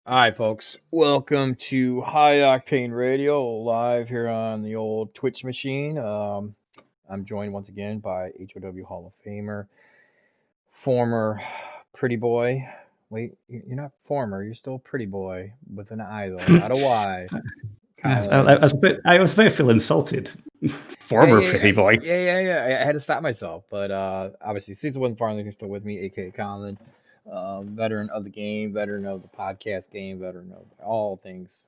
All right, folks. Welcome to High Octane Radio, live here on the old Twitch machine. I'm joined once again by HOW Hall of Famer, former Pretty Boy. Wait, you're not former. You're still Pretty Boy with an I though, not a Y. Yes, I Colin. was a bit. I was about to feel insulted. Yeah, Former yeah, yeah, pretty boy. yeah. I had to stop myself, but obviously Cecil wasn't farming. He's still with me, aka Colin, veteran of the game, veteran of the podcast game, veteran of all things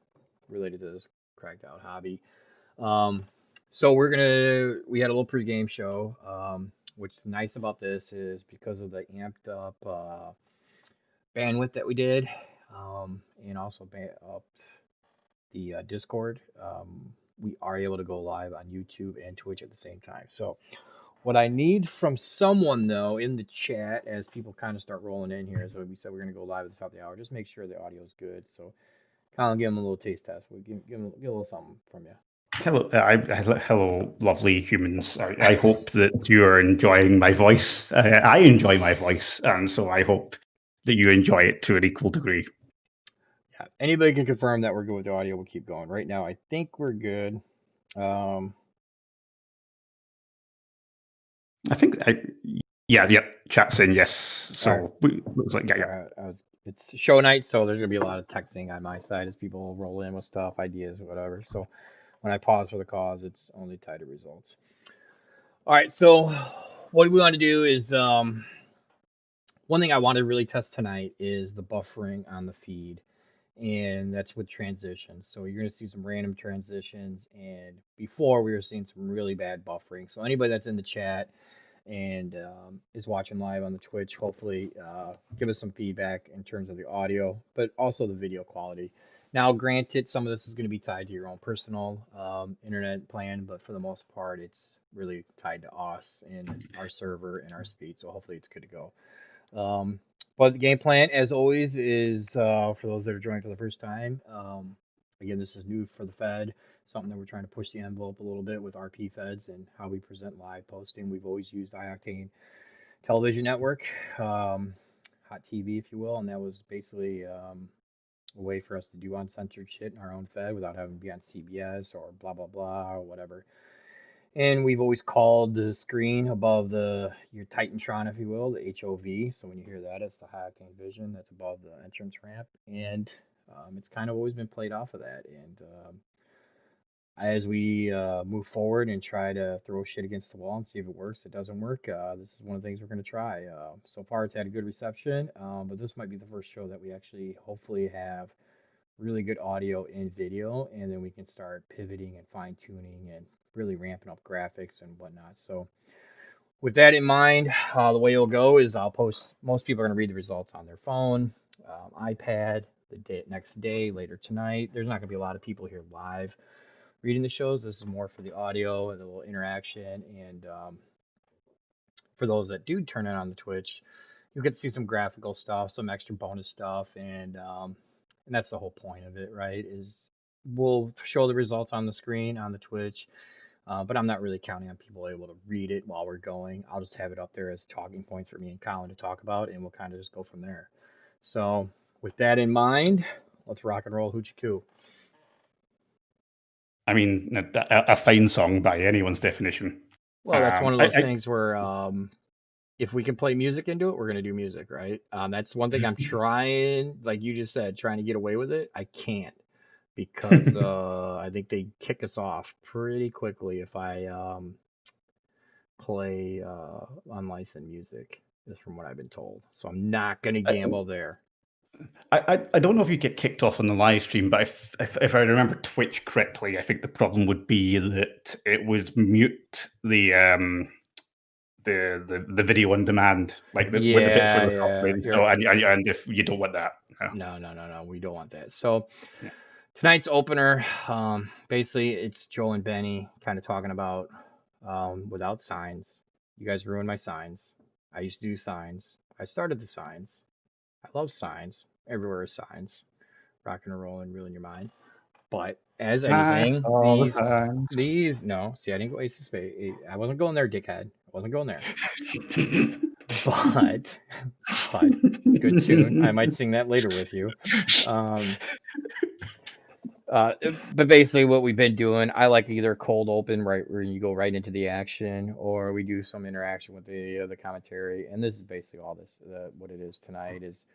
related to this cracked out hobby. Um, so we had a little pregame show. What's nice about this is because of the amped up bandwidth that we did, and also upped the Discord. We are able to go live on YouTube and Twitch at the same time. So what I need from someone though in the chat as people kind of start rolling in here, so we said we're gonna go live at the top of the hour. Just make sure the audio is good. So Colin, give him a little taste test. We'll get a little something from you. Hello, hello, lovely humans. I hope that you are enjoying my voice. I enjoy my voice, and so I hope that you enjoy it to an equal degree. Yeah, anybody can confirm that we're good with the audio. We'll keep going. Right now, I think we're good. Um, I think, yeah. Chat's in, yes. all right. So looks like, yeah. Sorry, it's show night, so there's gonna be a lot of texting on my side as people roll in with stuff, ideas, whatever. So when I pause for the cause, it's only tied to results. All right. So what we want to do is one thing I want to really test tonight is the buffering on the feed, and that's with transitions. So you're going to see some random transitions, and before we were seeing some really bad buffering. So anybody that's in the chat and is watching live on the Twitch, hopefully give us some feedback in terms of the audio, but also the video quality. Now, granted, some of this is going to be tied to your own personal internet plan, but for the most part, it's really tied to us and our server and our speed. So hopefully it's good to go. But the game plan, as always, is for those that are joining for the first time. Again, this is new for the Fed, something that we're trying to push the envelope a little bit with RP Feds and how we present live posting. We've always used iOctane Television Network, Hot TV, if you will, and that was basically a way for us to do uncensored shit in our own Fed without having to be on CBS or blah blah blah or whatever. And we've always called the screen above your Titantron, if you will, the HOV. So when you hear that, it's the high octane vision that's above the entrance ramp, and it's kind of always been played off of that. And as we move forward and try to throw shit against the wall and see if it works, it doesn't work. This is one of the things we're going to try. So far, it's had a good reception, but this might be the first show that we actually hopefully have really good audio and video, and then we can start pivoting and fine tuning and really ramping up graphics and whatnot. So, with that in mind, the way it'll go is I'll post. Most people are going to read the results on their phone, iPad, next day, later tonight. There's not going to be a lot of people here live reading the shows. This is more for the audio and the little interaction. And for those that do turn it on the Twitch, you get to see some graphical stuff, some extra bonus stuff, and that's the whole point of it, right? Is we'll show the results on the screen on the Twitch, but I'm not really counting on people able to read it while we're going. I'll just have it up there as talking points for me and Colin to talk about, and we'll kind of just go from there. So, with that in mind, let's rock and roll Hoochie Coo. I mean, a fine song by anyone's definition. Well, that's one of those things where if we can play music into it, we're gonna do music, right? That's one thing I'm trying, like you just said, trying to get away with it. I can't because I think they kick us off pretty quickly if I play unlicensed music, is from what I've been told. So I'm not gonna gamble there. I don't know if you get kicked off on the live stream, but if I remember Twitch correctly, I think the problem would be that it would mute the video on demand, like with the bits where they're operating. So and if you don't want that, no, we don't want that. So tonight's opener, basically it's Joel and Benny kind of talking about without signs. You guys ruined my signs. I used to do signs. I started the signs. I love signs. Everywhere is signs. Rock and roll and ruin your mind. But as anything, these no. See, I didn't go Ace of Spades. I wasn't going there, dickhead. I wasn't going there. but good tune. I might sing that later with you. Um, but basically, what we've been doing, I like either cold open, right, where you go right into the action, or we do some interaction with the commentary. And this is basically all this. What it is tonight is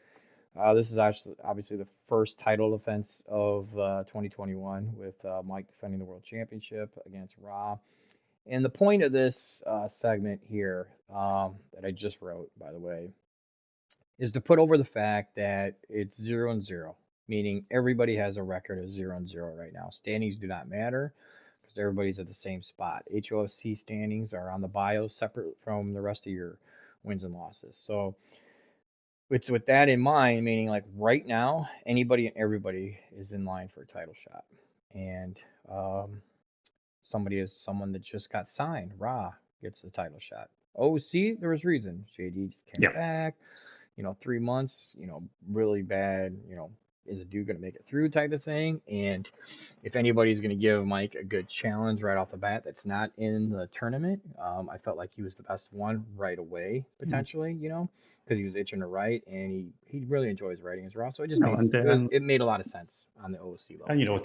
this is actually obviously the first title defense of 2021 with Mike defending the world championship against Raw. And the point of this segment here that I just wrote, by the way, is to put over the fact that it's 0-0, meaning everybody has a record of 0-0 right now. Standings do not matter because everybody's at the same spot. HOFC standings are on the bio separate from the rest of your wins and losses. So it's with that in mind, meaning like right now, anybody and everybody is in line for a title shot. And someone that just got signed, Ra, gets the title shot. Oh, see, there was reason. JD just came Yeah. back. 3 months, really bad, is a dude going to make it through type of thing. And if anybody's going to give Mike a good challenge right off the bat that's not in the tournament, I felt like he was the best one right away, potentially, because he was itching to write and he really enjoys writing his Raw. So it just it made a lot of sense on the OC level. And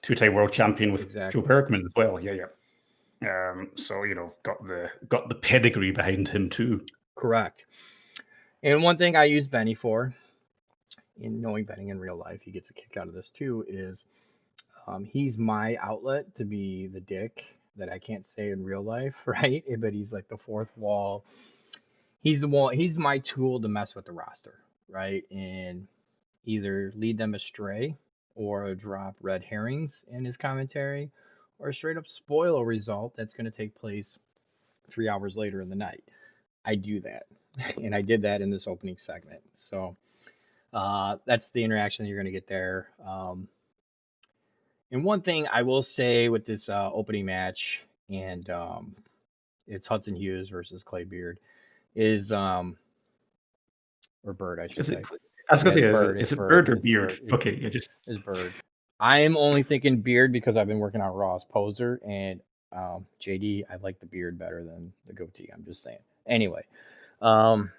two-time world champion with exactly. Joe Bergman as well. Yeah. So got the pedigree behind him too. Correct. And one thing I use Benny for, in knowing Benny in real life, he gets a kick out of this too, is he's my outlet to be the dick that I can't say in real life, right? But he's like the fourth wall. He's my tool to mess with the roster, right? And either lead them astray or drop red herrings in his commentary or straight up spoil a result that's going to take place 3 hours later in the night. I do that. And I did that in this opening segment. So that's the interaction you're going to get there. And one thing I will say with this opening match, and it's Hudson Hughes versus Clay Beard, is or Bird, I should say. I was going to say, is it Bird or Beard? Okay, it's Bird. I am only thinking Beard because I've been working on Raw as poser, and JD, I like the beard better than the goatee. I'm just saying. Anyway, that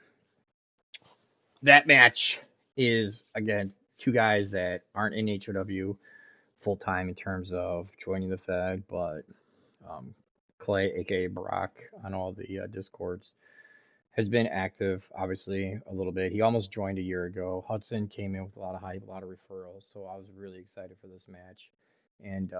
match is, again, two guys that aren't in HOW full time in terms of joining the Fed, but Clay, aka Barack, on all the discords, has been active, obviously, a little bit. He almost joined a year ago. Hudson came in with a lot of hype, a lot of referrals, so I was really excited for this match. And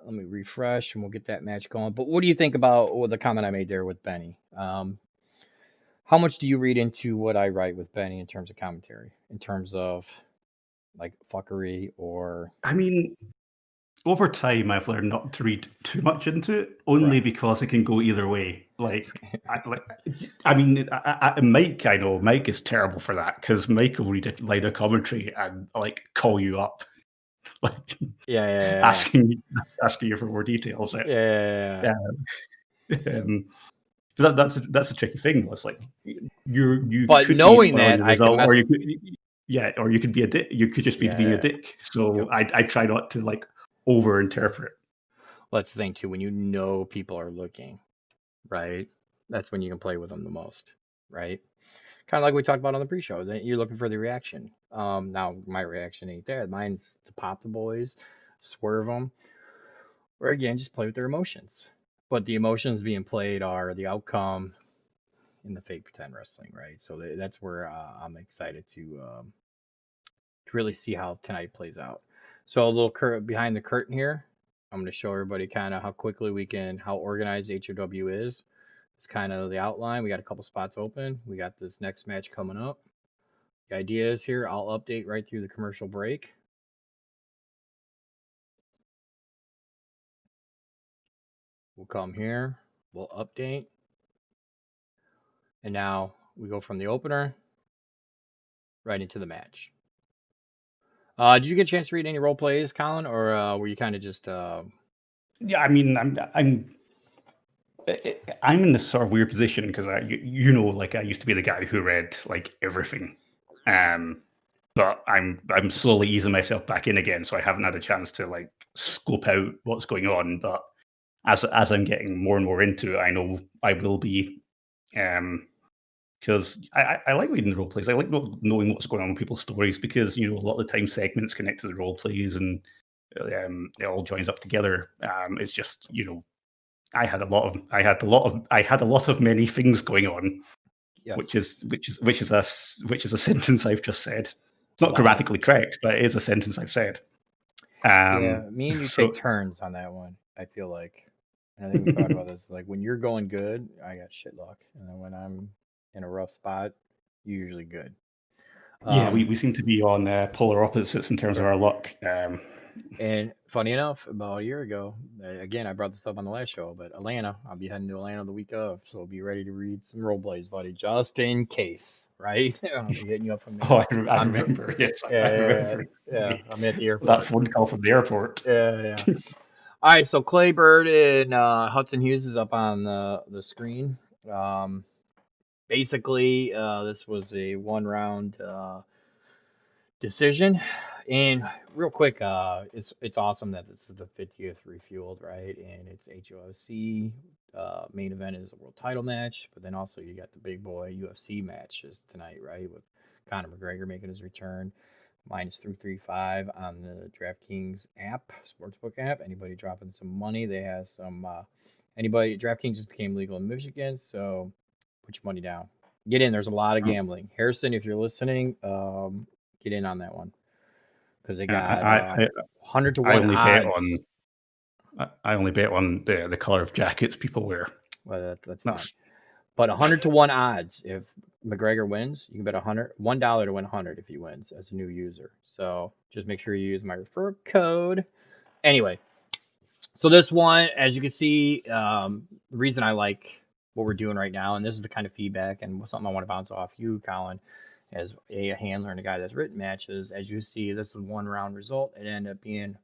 let me refresh, and we'll get that match going. But what do you think about the comment I made there with Benny? How much do you read into what I write with Benny in terms of commentary, in terms of like fuckery or? I mean, over time, I've learned not to read too much into it, only because it can go either way. Like, Mike, I know Mike is terrible for that because Mike will read a line of commentary and like call you up, like asking you for more details. That's a tricky thing. It's like you. But could knowing that, I result, can or you could, or you could be a dick. You could just be being a dick. So I try not to like over-interpret. Well, that's the thing too. When you know people are looking, right? That's when you can play with them the most, right? Kind of like we talked about on the pre-show. That you're looking for the reaction. Now my reaction ain't there. Mine's to pop the boys, swerve them, or again just play with their emotions. But the emotions being played are the outcome in the fake pretend wrestling, right? So that's where I'm excited to really see how tonight plays out. So a little behind the curtain here. I'm going to show everybody kind of how quickly how organized HOW is. It's kind of the outline. We got a couple spots open. We got this next match coming up. The idea is here, I'll update right through the commercial break. We'll come here. We'll update. And now we go from the opener right into the match. Did you get a chance to read any role plays, Colin, or were you kind of just? Yeah, I mean, I'm in this sort of weird position because I used to be the guy who read like everything, but I'm slowly easing myself back in again, so I haven't had a chance to like scope out what's going on. But as I'm getting more and more into it, I know I will be. Because I like reading the role plays. I like knowing what's going on in people's stories because a lot of the time segments connect to the role plays and it all joins up together. It's just I had a lot of many things going on, which Yes. is a sentence I've just said. It's not Lot. grammatically correct, but it is a sentence I've said. Yeah, me and you take So turns on that one. I feel like. I think we've talked about this. Like when you're going good, I got shit luck, and then when I'm in a rough spot, usually good. yeah, Um, we seem to be on polar opposites in terms of right. our luck. And funny enough, about a year ago, again, I brought this up on the last show, but Atlanta, I'll be heading to Atlanta the week of, so be ready to read some role plays, buddy, just in case, right? I'll be hitting you up from Oh, there. I I'm, remember. Yes, I yeah, remember yeah, I'm at the that airport. phone call from the airport. Yeah, yeah. All right, so Clay Bird and Hudson Hughes is up on the screen. Um, basically, this was a one round decision. And real quick, it's awesome that this is the 50th Refueled, right? And it's HOFC. Main event is a world title match, but then also you got the big boy UFC matches tonight, right? With Conor McGregor making his return, minus 335 on the DraftKings app, sportsbook app. Anybody dropping some money? They have some. Anybody DraftKings just became legal in Michigan, so put your money down. Get in. There's a lot of Oh, gambling. Harrison, if you're listening, get in on that one because they I, got I, I 100 to I 1 only bet on odds. the color of jackets people wear. Well, that's fine. That's But 100 to 1 odds if McGregor wins. You can bet $1 to win 100 if he wins as a new user. So just make sure you use my referral code. Anyway, so this one, as you can see, the reason I like what we're doing right now, and this is the kind of feedback and something I want to bounce off you, Colin, as a handler and a guy that's written matches. As you see, this is one round result. It ended up being,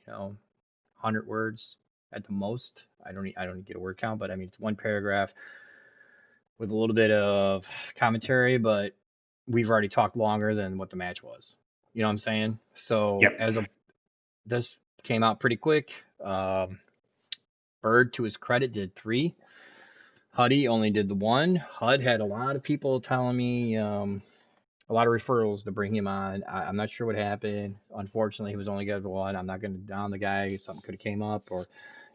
100 words at the most. I don't get a word count, but I mean it's one paragraph with a little bit of commentary, but we've already talked longer than what the match was. You know what I'm saying? So yep. this came out pretty quick. Bird, to his credit, did 3. Huddy only did the 1. Hud had a lot of people telling me a lot of referrals to bring him on. I'm not sure what happened. Unfortunately, he was only good for 1. I'm not going to down the guy. Something could have came up, or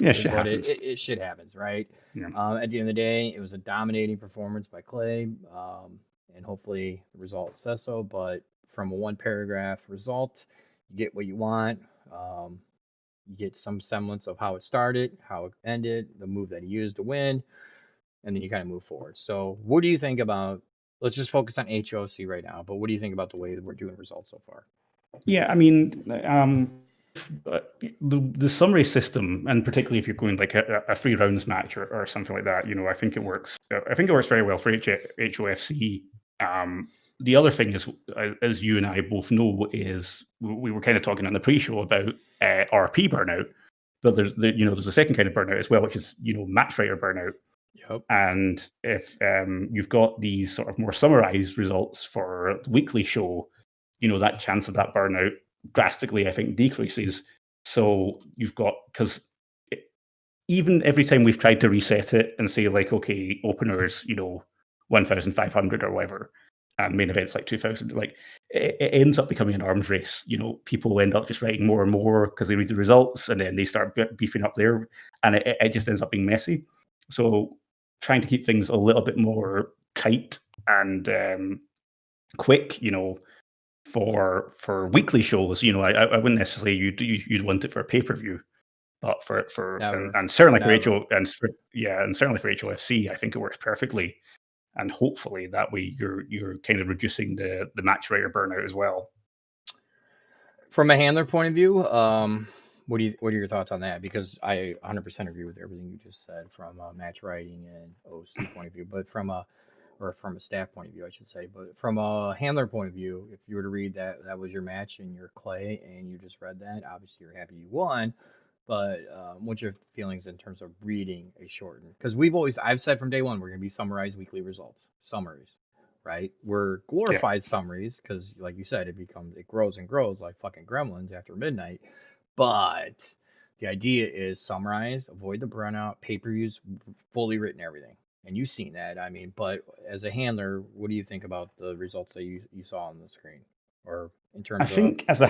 Yeah, is shit what happens. it shit happens, right? Yeah. At the end of the day, it was a dominating performance by Clay, and hopefully the result says so. But from a one paragraph result, you get what you want. Um, you get some semblance of how it started, how it ended, the move that he used to win, and then you kind of move forward. So, what do you think about? Let's just focus on HOC right now. But what do you think about the way that we're doing results so far? Yeah, I mean, the summary system, and particularly if you're going like a 3 rounds match or something like that, I think it works. I think it works very well for HOFC. The other thing is, as you and I both know, is we were kind of talking on the pre-show about RP burnout, but there's a second kind of burnout as well, which is match writer burnout. Yep. And if you've got these sort of more summarized results for the weekly show, that chance of that burnout drastically, I think, decreases. So you've got, because even every time we've tried to reset it and say, like, okay, openers, 1,500 or whatever, and main events like 2,000, like, it ends up becoming an arms race. People end up just writing more and more because they read the results and then they start beefing up there, and it just ends up being messy. So trying to keep things a little bit more tight and quick, for weekly shows, I wouldn't necessarily you'd want it for a pay-per-view, but for Never. and certainly for Never. and certainly for HOFC, I think it works perfectly. And hopefully that way you're kind of reducing the match writer burnout as well. From a handler point of view, what are your thoughts on that? Because I 100% agree with everything you just said from a match writing and OC point of view, but from a staff point of view, I should say. But from a handler point of view, if you were to read that was your match and your Clay, and you just read that, obviously you're happy you won. But what's your feelings in terms of reading a shortened? Because I've said from day one, we're going to be summarized weekly results, summaries, right? We're Yeah. glorified summaries because, like you said, it grows and grows like fucking gremlins after midnight. But The idea is summarize, avoid the burnout, pay-per-views, fully written everything. And you've seen that. I mean, but as a handler, what do you think about the results that you saw on the screen, or in I terms of think as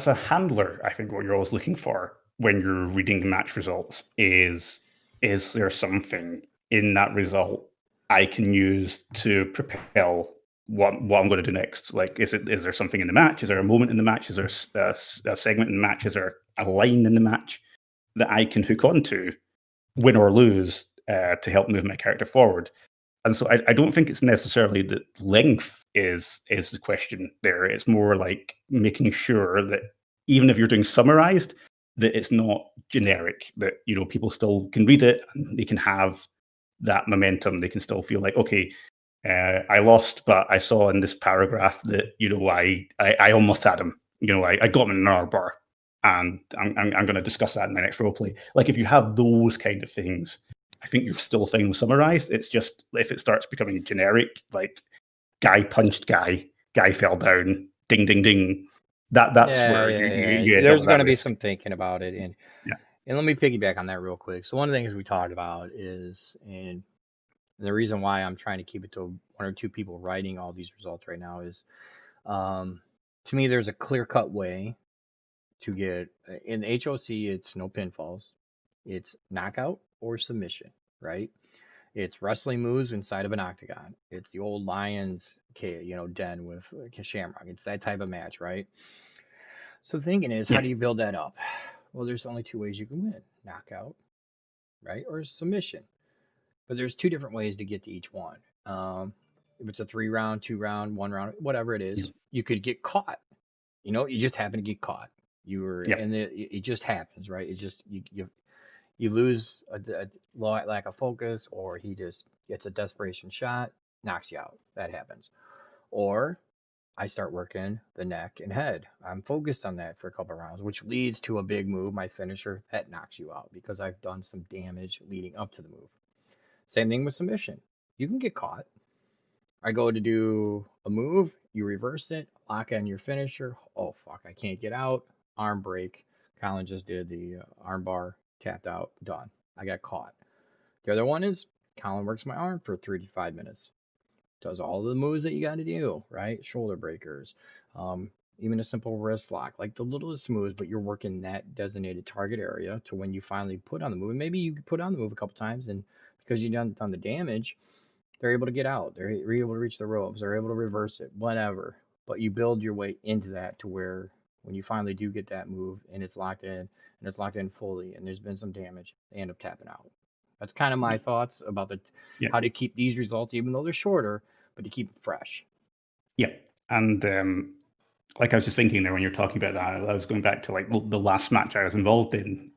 a handler, I think what you're always looking for when you're reading the match results is there something in that result I can use to propel what I'm going to do next? Like, is there something in the match? Is there a moment in the match? Is there a segment in the match? Is there a line in the match that I can hook onto, win or lose, to help move my character forward? And so I don't think it's necessarily that length is the question there. It's more like making sure that even if you're doing summarized, that it's not generic, that people still can read it and they can have that momentum. They can still feel like, okay, I lost, but I saw in this paragraph that I almost had him. I got him in an hour bar, and I'm going to discuss that in my next role play. Like if you have those kind of things, I think you're still fine with summarized. It's just if it starts becoming generic, like guy punched guy fell down, ding ding ding. That's yeah, where yeah, you yeah. end up There's with that going to be risk. some thinking about it, Yeah, and let me piggyback on that real quick. So one of the things we talked about is, and the reason why I'm trying to keep it to one or two people writing all these results right now is, um, to me, there's a clear-cut way to get in HOC. It's no pinfalls, it's knockout or submission, right? It's wrestling moves inside of an octagon. It's the old Lions, den with Shamrock. It's that type of match, right? So the thinking is, how yeah, do you build that up? Well, there's only two ways you can win: knockout, right, or submission. But there's two different ways to get to each one. If it's a 3 round, 2 round, 1 round, whatever it yeah, is, you could get caught. You just happen to get caught. You were, yeah, and it just happens, right? It just you lose a lack of focus, or he just gets a desperation shot, knocks you out. That happens. Or I start working the neck and head. I'm focused on that for a couple of rounds, which leads to a big move, my finisher, that knocks you out because I've done some damage leading up to the move. Same thing with submission. You can get caught. I go to do a move, you reverse it, lock in your finisher. Oh, fuck, I can't get out. Arm break. Colin just did the arm bar, tapped out, done. I got caught. The other one is Colin works my arm for 3 to 5 minutes, does all the moves that you got to do, right? Shoulder breakers, even a simple wrist lock, like the littlest moves, but you're working that designated target area to when you finally put on the move. And maybe you put on the move a couple times, and because you've done the damage, they're able to get out. They're able to reach the ropes. They're able to reverse it, whatever. But you build your way into that to where when you finally do get that move and it's locked in and it's locked in fully and there's been some damage, they end up tapping out. That's kind of my thoughts about yeah, how to keep these results, even though they're shorter, but to keep them fresh. yeah. And like I was just thinking there when you're talking about that, I was going back to like the last match I was involved in,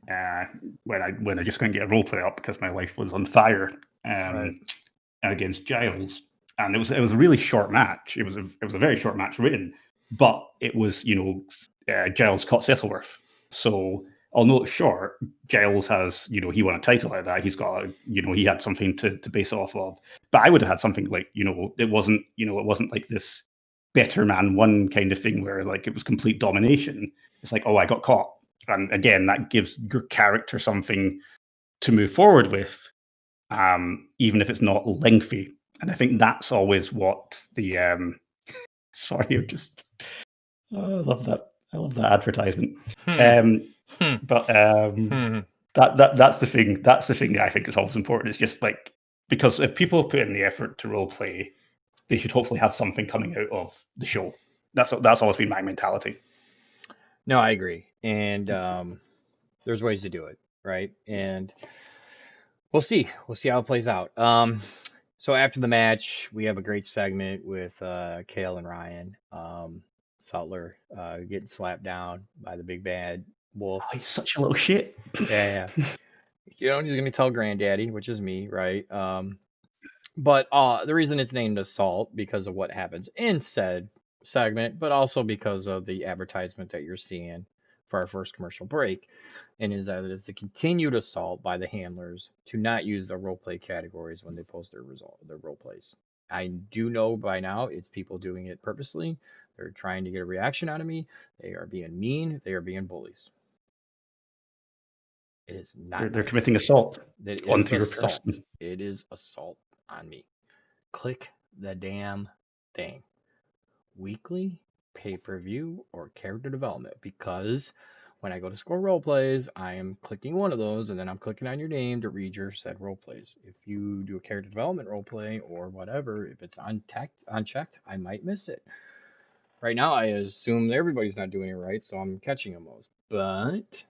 when I just couldn't get a role play up because my life was on fire, Right. against Giles, and it was a really short match. It was a very short match written, but it was Giles caught Cecilworth. So although it's short, Giles has he won a title out of that. He's got he had something to base it off of. But I would have had something like it wasn't like this better man one kind of thing where like it was complete domination. It's like, oh, I got caught, and again that gives your character something to move forward with, even if it's not lengthy. And I think that's always what the sorry, I'm just I love that. I love that advertisement. Hmm. Um, Hmm. but Hmm. that's the thing. That's the thing that I think is always important. It's just like because if people have put in the effort to role play, they should hopefully have something coming out of the show. That's always been my mentality. No, I agree. And there's ways to do it, right? And we'll see. We'll see how it plays out. So after the match, we have a great segment with Kale and Ryan. Sutler getting slapped down by the big bad wolf. Oh, he's such a little shit. Yeah, yeah. He's gonna tell Granddaddy, which is me, right? But the reason it's named Assault because of what happens in said segment, but also because of the advertisement that you're seeing for our first commercial break, and is that it is the continued assault by the handlers to not use the role play categories when they post their role plays. I do know by now it's people doing it purposely. They're trying to get a reaction out of me. They are being mean. They are being bullies. It is not They're nice. committing assault That is onto your assault. person. It is assault on me. Click the damn thing. Weekly, pay-per-view, or character development, because when I go to score role plays, I am clicking one of those and then I'm clicking on your name to read your said role plays. If you do a character development role play or whatever, if it's unchecked, I might miss it. Right now, I assume everybody's not doing it right, so I'm catching them most. But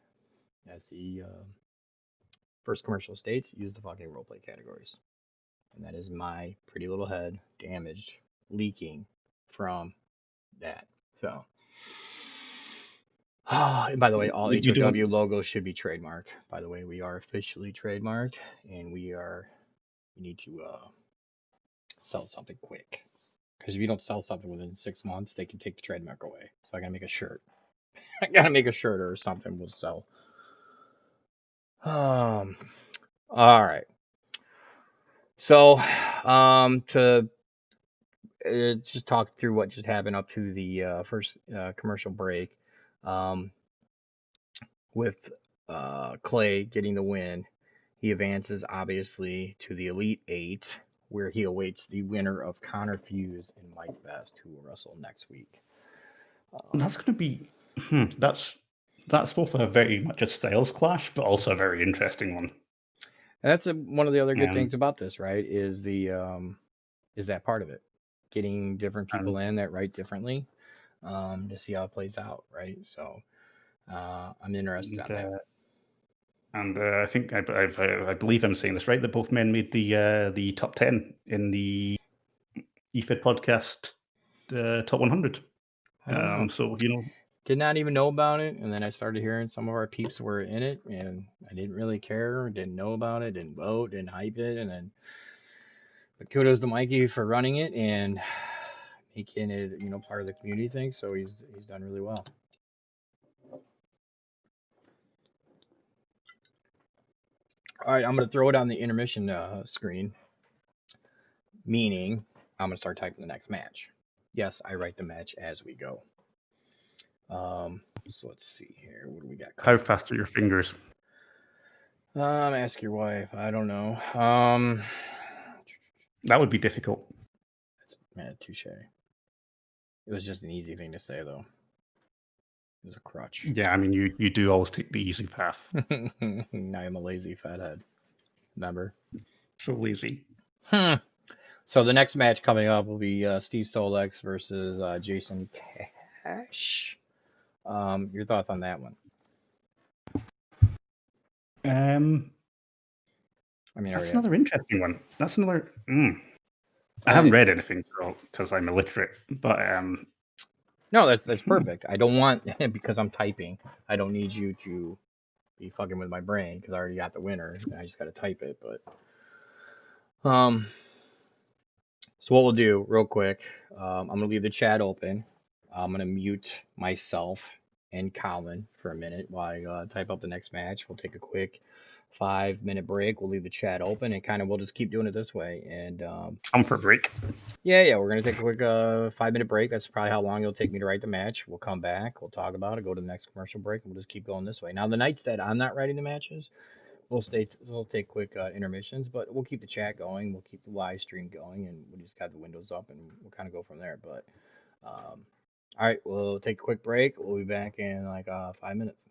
as the first commercial states, use the fucking roleplay categories. And that is my pretty little head damaged, leaking from that. So, and by the way, all You HOW don't. logos should be trademarked. By the way, we are officially trademarked, and we need to sell something quick. Because if you don't sell something within 6 months, they can take the trademark away. So I gotta make a shirt. I gotta make a shirt or something will sell. All right. So, to just talk through what just happened up to the first commercial break, um, with Clay getting the win, he advances obviously to the Elite Eight, where he awaits the winner of Connor Fuse and Mike Best, who will wrestle next week. That's going to be. That's both a very much a sales clash, but also a very interesting one. And that's one of the other good Um, things about this, right? Is that part of it, getting different people and in that write differently, to see how it plays out, right? So I'm interested and, on that. I think I believe I'm saying this right. That both men made the top 10 in the EFID podcast top 100. I don't know. So Did not even know about it, and then I started hearing some of our peeps were in it, and I didn't really care, didn't know about it, didn't vote, didn't hype it, and then but kudos to Mikey for running it and making it, part of the community thing. So he's done really well. All right, I'm gonna throw it on the intermission screen, meaning I'm gonna start typing the next match. Yes, I write the match as we go. So let's see here. What do we got how coming? fast are your fingers? Ask your wife. I don't know. That would be difficult. Man, touche. It was just an easy thing to say, though. It was a crutch. Yeah, I mean, you do always take the easy path. Now I'm a lazy fathead. Remember? So lazy. So the next match coming up will be Steve Solex versus Jason Cash. Your thoughts on that one? I mean, That's another interesting one. That's another. I I, haven't read anything because I'm illiterate, but no, that's perfect. I don't want because I'm typing. I don't need you to be fucking with my brain because I already got the winner. I just got to type it. But so what we'll do real quick, I'm gonna leave the chat open. I'm gonna mute myself and Colin for a minute while I type up the next match. We'll take a quick 5-minute break. We'll leave the chat open and kind of we'll just keep doing it this way. And comfort break. yeah, we're gonna take a quick 5-minute break. That's probably how long it'll take me to write the match. We'll come back. We'll talk about it. Go to the next commercial break, and we'll just keep going this way. Now the nights that I'm not writing the matches, we'll take quick intermissions, but we'll keep the chat going. We'll keep the live stream going, and we'll just have the windows up, and we'll kind of go from there. But all right, we'll take a quick break. We'll be back in like 5 minutes.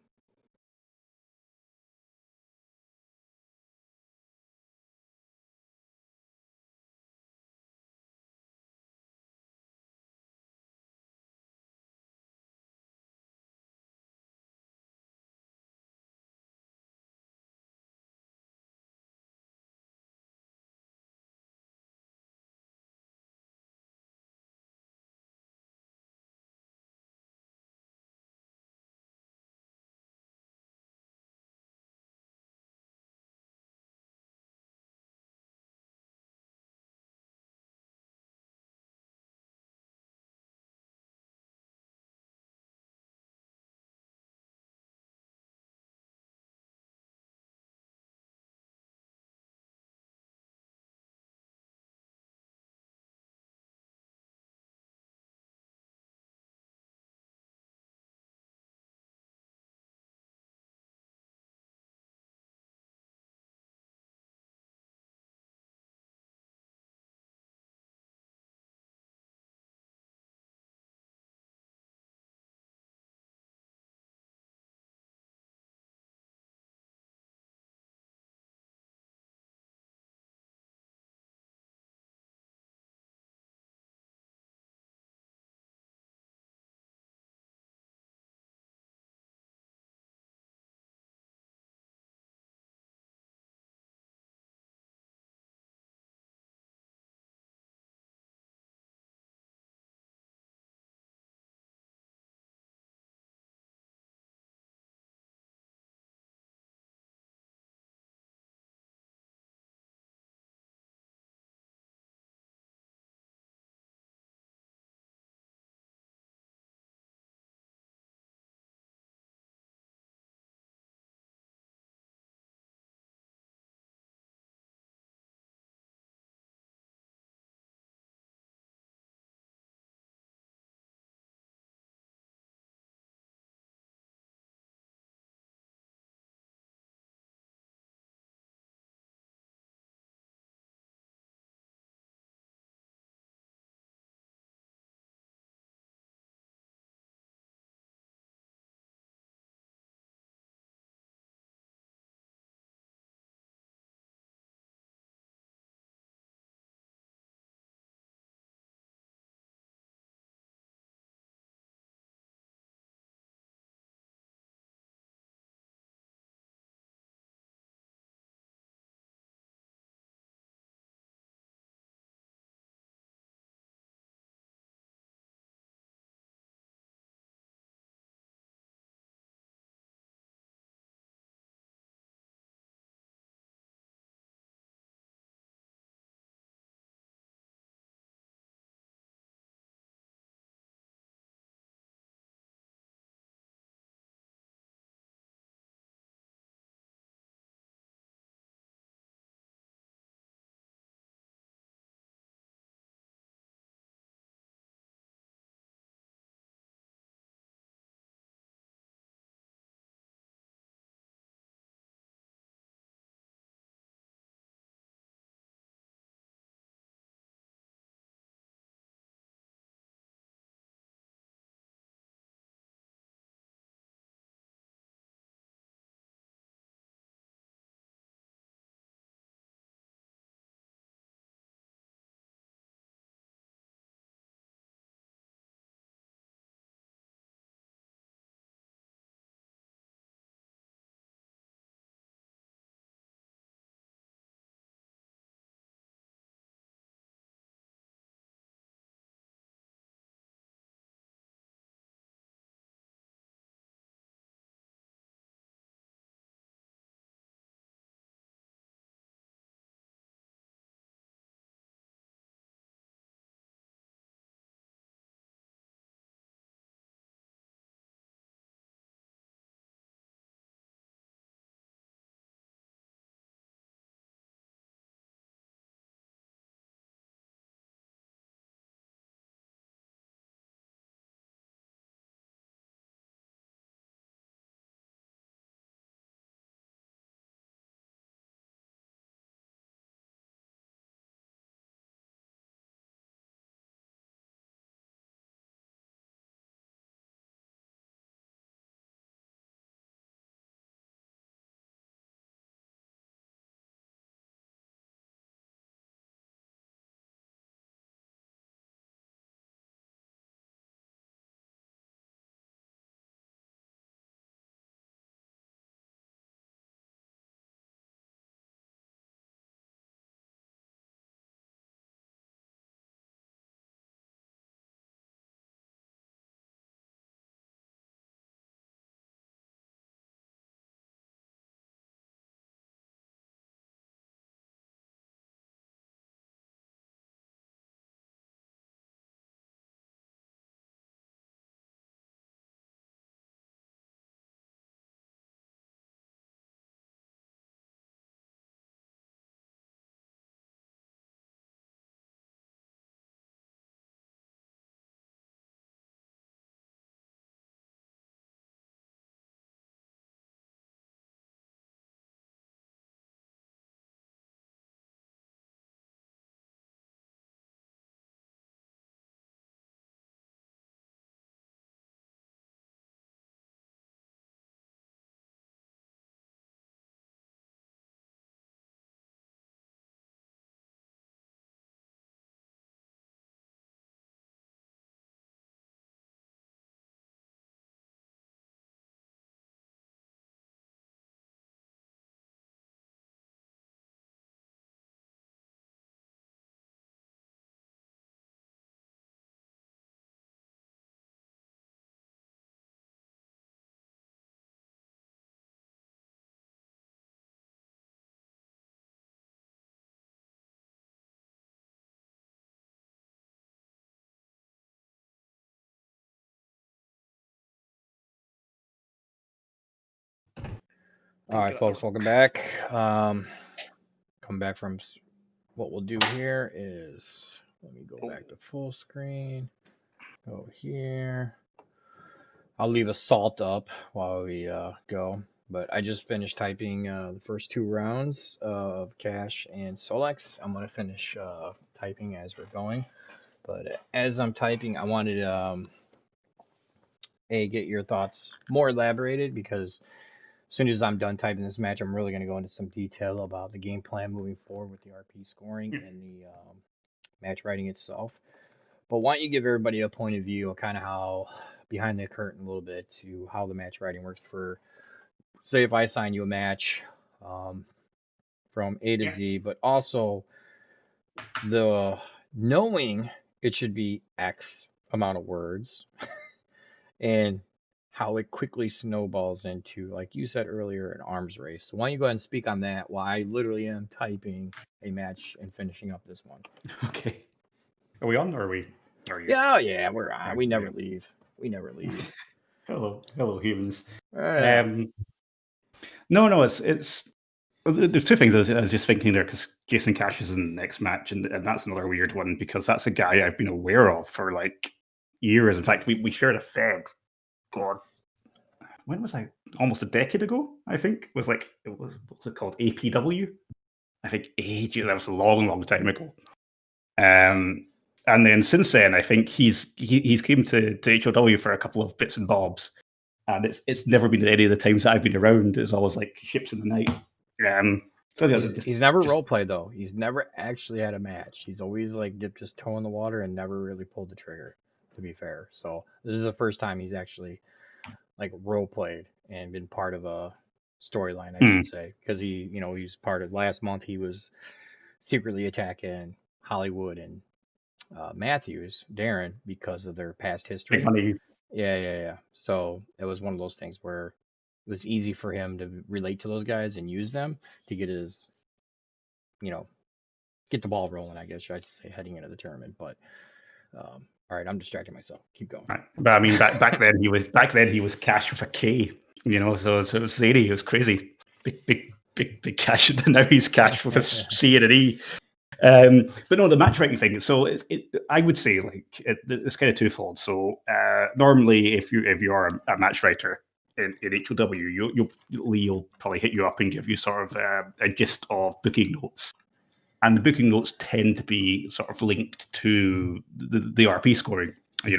All right, folks, welcome back. Come back from what we'll do here is let me go back to full screen. Go here. I'll leave a salt up while we go. But I just finished typing the first 2 rounds of Cash and Solex. I'm gonna finish typing as we're going. But as I'm typing, I wanted get your thoughts more elaborated because as soon as I'm done typing this match, I'm really going to go into some detail about the game plan moving forward with the RP scoring and the match writing itself. But why don't you give everybody a point of view of kind of how behind the curtain a little bit to how the match writing works for, say, if I assign you a match from A to Z, but also the knowing it should be X amount of words and how it quickly snowballs into, like you said earlier, an arms race. So why don't you go ahead and speak on that while I literally am typing a match and finishing up this one. Okay. Are we on or are we? Are you? Yeah, we're on. We never leave. We never leave. Hello, humans. Right. No, it's. There's two things I was just thinking there because Jason Cash is in the next match, and that's another weird one because that's a guy I've been aware of for like years. In fact, we shared a Fed. God, when was I? Almost a decade ago, I think. It was what's it called? APW. I think that was a long time ago. And then since then, I think he's came to HOW for a couple of bits and bobs, and it's never been any of the times that I've been around. It's always like ships in the night. So he's never role played though. He's never actually had a match. He's always like dipped his toe in the water and never really pulled the trigger. To be fair, so this is the first time he's actually like role played and been part of a storyline, I should say, because he's part of last month. He was secretly attacking Hollywood and Matthews, Darren, because of their past history. Yeah. So it was one of those things where it was easy for him to relate to those guys and use them to get his, get the ball rolling, I guess I should say, heading into the tournament. But all right, I'm distracting myself. Keep going. Right. But I mean, back then he was Cash with a K, so it was zany. It was crazy. Big Cash. Now he's Cash with a C and an E. But no, the match writing thing. So I would say it's kind of twofold. So normally, if you are a match writer in HOW, you'll probably hit you up and give you sort of a gist of booking notes. And the booking notes tend to be sort of linked to the RP scoring.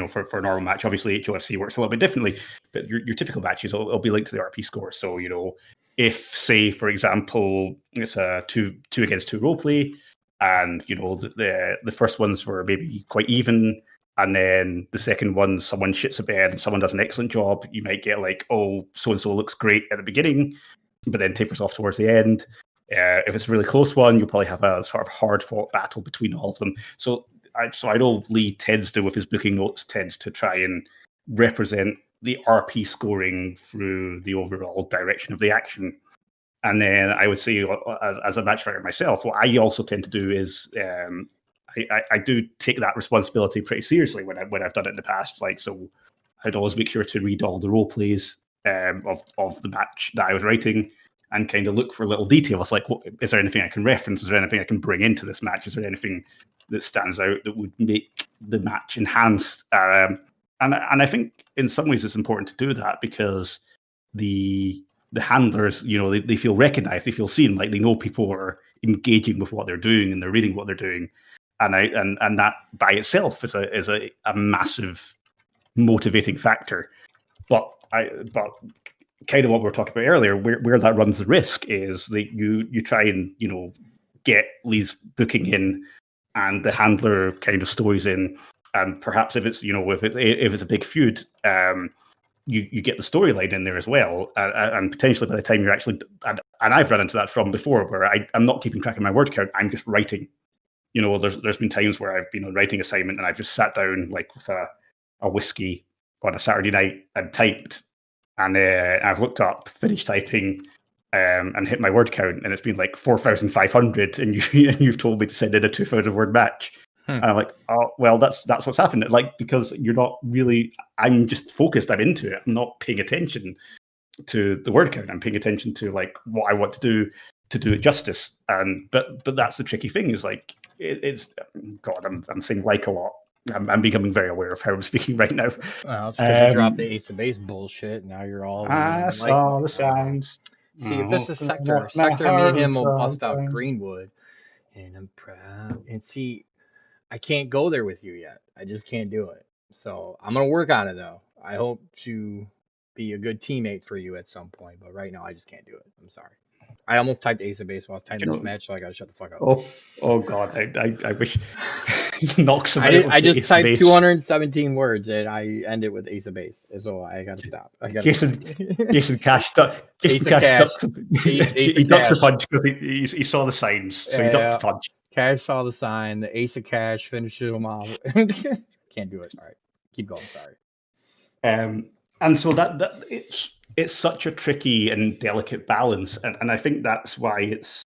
For a normal match, obviously HOFC works a little bit differently, but your typical matches will be linked to the RP score. So if, say, for example, it's a 2 against 2 role play, and the first ones were maybe quite even, and then the second one someone shits a bed and someone does an excellent job, you might get like, oh, so and so looks great at the beginning, but then tapers off towards the end. If it's a really close one, you'll probably have a sort of hard-fought battle between all of them. So I know Lee tends to, with his booking notes, tends to try and represent the RP scoring through the overall direction of the action. And then I would say, as a match writer myself, what I also tend to do is I do take that responsibility pretty seriously when I've done it in the past. So I'd always make sure to read all the role plays of the match that I was writing, and kind of look for little details like, is there anything I can reference? Is there anything I can bring into this match? Is there anything that stands out that would make the match enhanced? And I think in some ways it's important to do that because the handlers, they feel recognized, they feel seen, like they know people are engaging with what they're doing and they're reading what they're doing, and that by itself is a massive motivating factor. But kind of what we were talking about earlier, where that runs the risk is that you try and get Lee's booking in and the handler kind of stories in, and perhaps if it's if it's a big feud, you get the storyline in there as well, and potentially by the time you're actually and I've run into that from before where I'm not keeping track of my word count, I'm just writing. There's been times where I've been on writing assignment and I've just sat down like with a whiskey on a Saturday night and typed. And I've looked up, finished typing, and hit my word count, and it's been like 4,500. And you've told me to send in a 2,000 word match. And I'm like, oh well, that's what's happened. Like, because you're not really. I'm just focused. I'm into it. I'm not paying attention. to the word count. I'm paying attention to like what I want to do it justice. And but that's the tricky thing is like it's God. I'm saying like a lot. I'm becoming very aware of how I'm speaking right now. Well, it's because you dropped the Ace of Base bullshit. Now you're all I like saw the signs. see, if this is My Sector, me and heart him will saw the bust out signs. Greenwood, and I'm proud. And see, I can't go there with you yet. I just can't do it. So I'm gonna work on it though. I hope to be a good teammate for you at some point, but right now I just can't do it. I'm sorry. I almost typed Ace of Base while I was typing You this know, match, so I gotta shut the fuck up. oh God, I wish he knocks him I out did. with I the just ace of typed base. 217 words and I ended with Ace of Base, so I gotta stop. I gotta stop. Jason Cash, Ace of Cash. ducks. Ace He of ducks the Cash. punch because he saw the signs, so he ducked Yeah, the punch. Cash saw the sign. The Ace of Cash finishes him off. Can't do it. All right, keep going. Sorry. And so that it's such a tricky and delicate balance, and I think that's why it's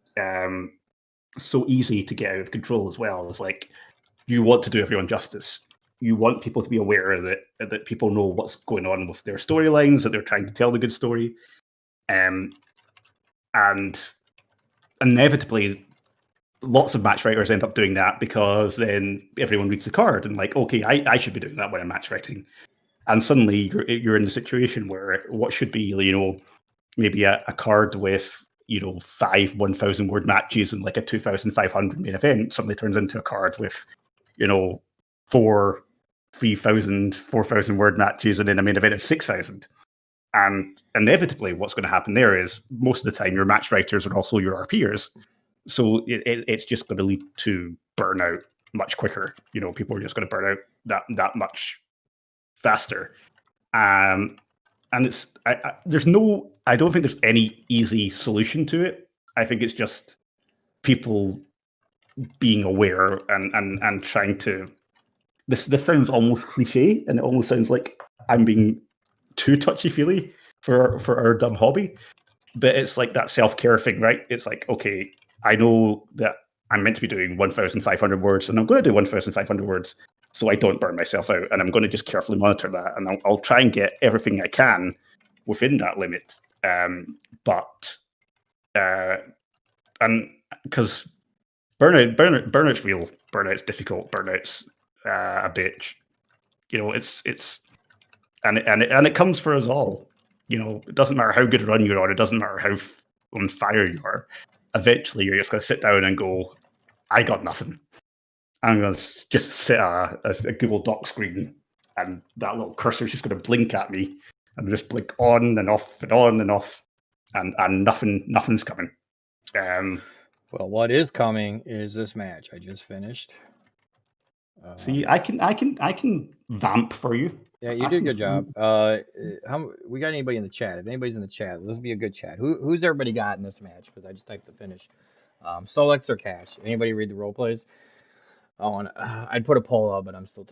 so easy to get out of control as well. It's like you want to do everyone justice. You want people to be aware that people know what's going on with their storylines, that they're trying to tell the good story, and inevitably lots of match writers end up doing that because then everyone reads the card and like, okay, I should be doing that when I'm match writing. And suddenly you're in the situation where what should be, maybe a card with, 5 1,000 word matches and like a 2,500 main event suddenly turns into a card with, 4 3,000, 4,000 word matches and then a main event of 6,000. And inevitably what's going to happen there is most of the time your match writers are also your RPers. So it's just going to lead to burnout much quicker. People are just going to burn out that much faster. And it's I don't think there's any easy solution to it. I think it's just people being aware and trying to. This sounds almost cliche, and it almost sounds like I'm being too touchy feely for our dumb hobby. But it's like that self-care thing, right? It's like, okay, I know that I'm meant to be doing 1,500 words, and I'm going to do 1,500 words, so I don't burn myself out, and I'm going to just carefully monitor that, and I'll try and get everything I can within that limit. But and because burnout's real, burnout's difficult, burnout's a bitch. It's and it comes for us all. It doesn't matter how good a run you're on. It doesn't matter how on fire you are. Eventually, you're just going to sit down and go, I got nothing. I'm going to just sit at a Google Doc screen, and that little cursor is just going to blink at me, and just blink on and off and on and off, and nothing's coming. Well, what is coming is this match I just finished. See, I can vamp for you. Yeah, you did a good job. We got anybody in the chat? If anybody's in the chat, this will be a good chat. Who's everybody got in this match? Because I just typed the finish. Solex or Cash? Anybody read the role plays? Oh, and I'd put a poll up, but I'm still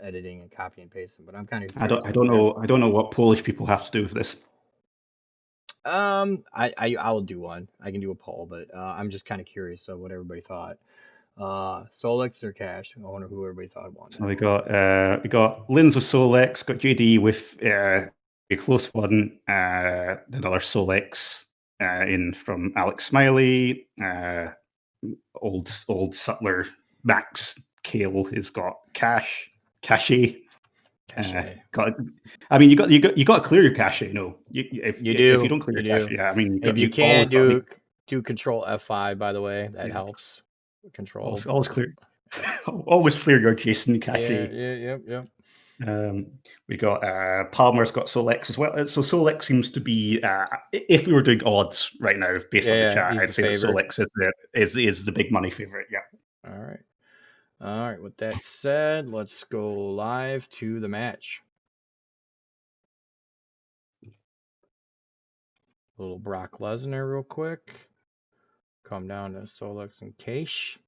editing and copy and pasting. But I'm kind of I don't know what Polish people have to do with this. I will do one. I can do a poll, but I'm just kind of curious of what everybody thought. Solex or Cash? I wonder who everybody thought won. So we got Linz with Solex, got JD with a close one, another Solex in from Alex Smiley, old Sutler Max Kale has got Cache. I mean, you got to clear your cache. If you don't clear your cache, yeah. I mean, if you can't do Control F5, by the way, that helps. Control. Always clear. Always clear your Jason cache. Yep. We got Palmer's got Solex as well. So Solex seems to be, if we were doing odds right now based on the chat, I'd say that Solex is the big money favorite. Yeah. All right. With that said, let's go live to the match. A little Brock Lesnar real quick. Come down to Solex and Cache.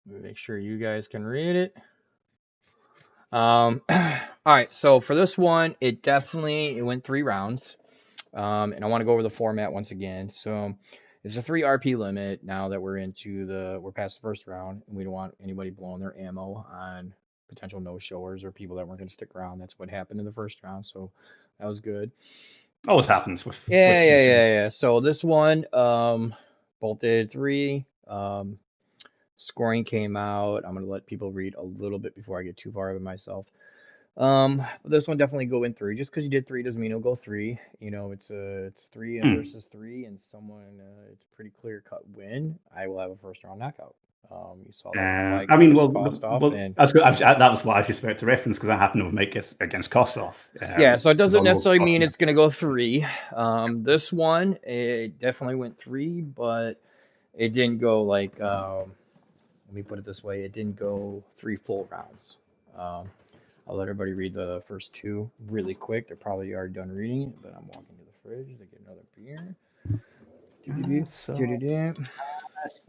Make sure you guys can read it. All right, so for this one, it went 3 rounds. And I want to go over the format once again. So there's a 3 RP limit now that we're past the first round, and we don't want anybody blowing their ammo on potential no-showers or people that weren't going to stick around. That's what happened in the first round, so that was good. Always happens with Yeah, yeah, these. yeah, yeah. So this one, both did 3. Scoring came out. I'm gonna let people read a little bit before I get too far of it myself. This one definitely go in 3. Just because you did 3 doesn't mean it'll go 3. You know, it's 3 and versus 3, and someone it's pretty clear cut win. I will have a first round knockout. You saw that with Mike I mean, versus well, Kostoff, well, and that was what I was just about to reference because that happened with Mike against Kostoff. yeah, so it Because doesn't I'll necessarily mean it's gonna go 3. This one it definitely went 3, but it didn't go like let me put it this way, it didn't go 3 full rounds. Um, I'll let everybody read the first 2 really quick. They're probably already done reading it, but I'm walking to the fridge to get another beer.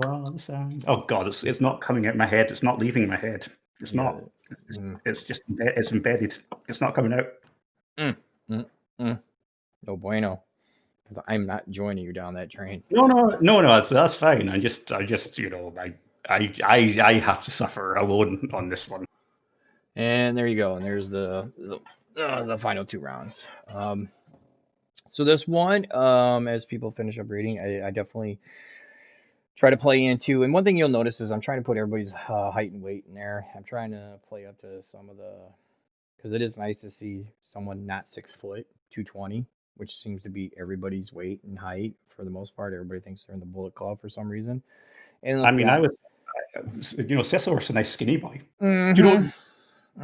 saw the sound. Oh God, it's not coming out my head. It's not leaving my head. It's You got not. it. Mm, It's just it's embedded. It's not coming out. mm, mm, mm. No bueno. 'Cause I'm not joining you down that train. No. That's fine. I just I have to suffer alone on this one. And there you go. And there's the final 2 rounds. So this one, as people finish up reading, I definitely try to play into. And one thing you'll notice is I'm trying to put everybody's height and weight in there. I'm trying to play up to some of the, because it is nice to see someone not 6 foot, 220, which seems to be everybody's weight and height for the most part. Everybody thinks they're in the Bullet Club for some reason. And I mean, Cecil was a nice skinny boy. Mm-hmm.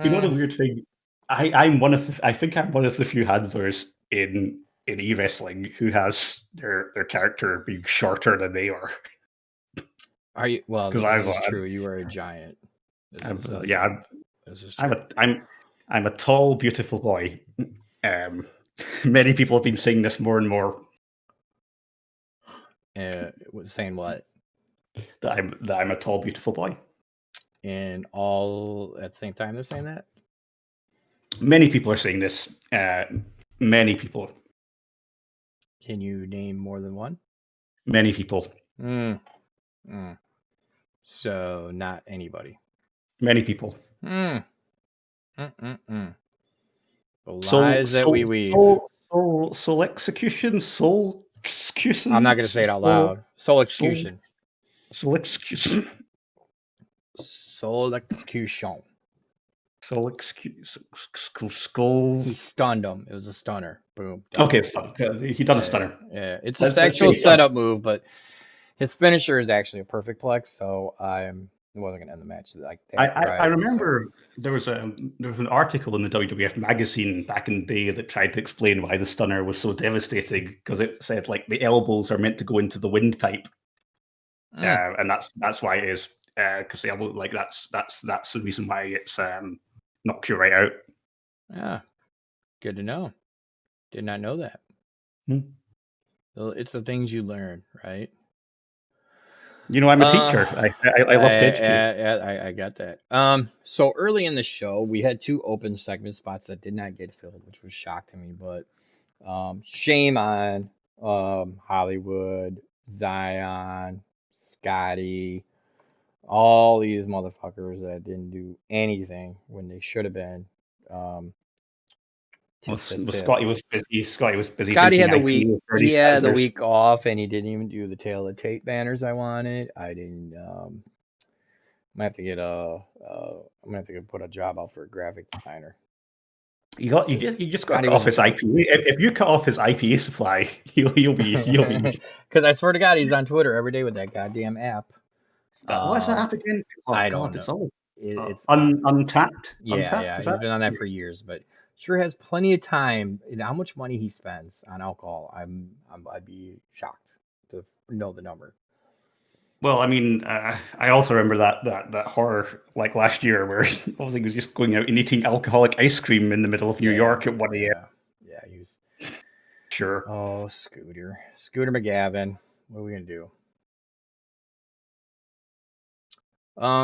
Do you know the weird thing? I think I'm one of the few handlers in e-wrestling who has their character being shorter than they are. Are you? Well, Because this is true. You are a giant. I'm This is true. I'm a tall, beautiful boy. Many people have been saying this more and more. Saying what? That I'm a tall, beautiful boy. And all at the same time they're saying that? Many people are saying this. Many people. Can you name more than one? Many people. So not anybody. Many people. The lies that we weave. Soul execution. Soul execution. I'm not going to say it out loud. Soul execution. Soul execution. Soul execution. Soul execution. Skull. He stunned him. It was a stunner. Boom. Done. Okay, he done a stunner. Yeah, it's a sexual setup move, but his finisher is actually a perfect plex, so I wasn't going to end the match like that. I remember there was an article in the WWF magazine back in the day that tried to explain why the stunner was so devastating, because it said like the elbows are meant to go into the windpipe, and that's why it is, because the elbow, like that's the reason why it's knocks you right out. Yeah, good to know. Did not know that. It's the things you learn, right? You know, I'm a teacher. I love to educate. I got that. So early in the show, we had 2 open segment spots that did not get filled, which was shock to me. But shame on Hollywood, Zion, Scotty, all these motherfuckers that didn't do anything when they should have been. Scotty was busy. Scotty had the week. He had the week off, and he didn't even do the Tale of Tate banners I wanted. I didn't. I'm gonna have to get I'm gonna have to put a job out for a graphic designer. You just got to cut off his IPA. If you cut off his IPA supply, you'll be. Because I swear to God, he's on Twitter every day with that goddamn app. What's that app again? Oh, I God, don't know. It's Untapped. Yeah, Untapped, he's been on that for years, but sure has plenty of time. And how much money he spends on alcohol, I'd be shocked to know the number. Well, I mean, I also remember that horror like last year where he was just going out and eating alcoholic ice cream in the middle of New York at 1 a.m. Yeah, he was. Sure. Oh, Scooter McGavin. What are we gonna do?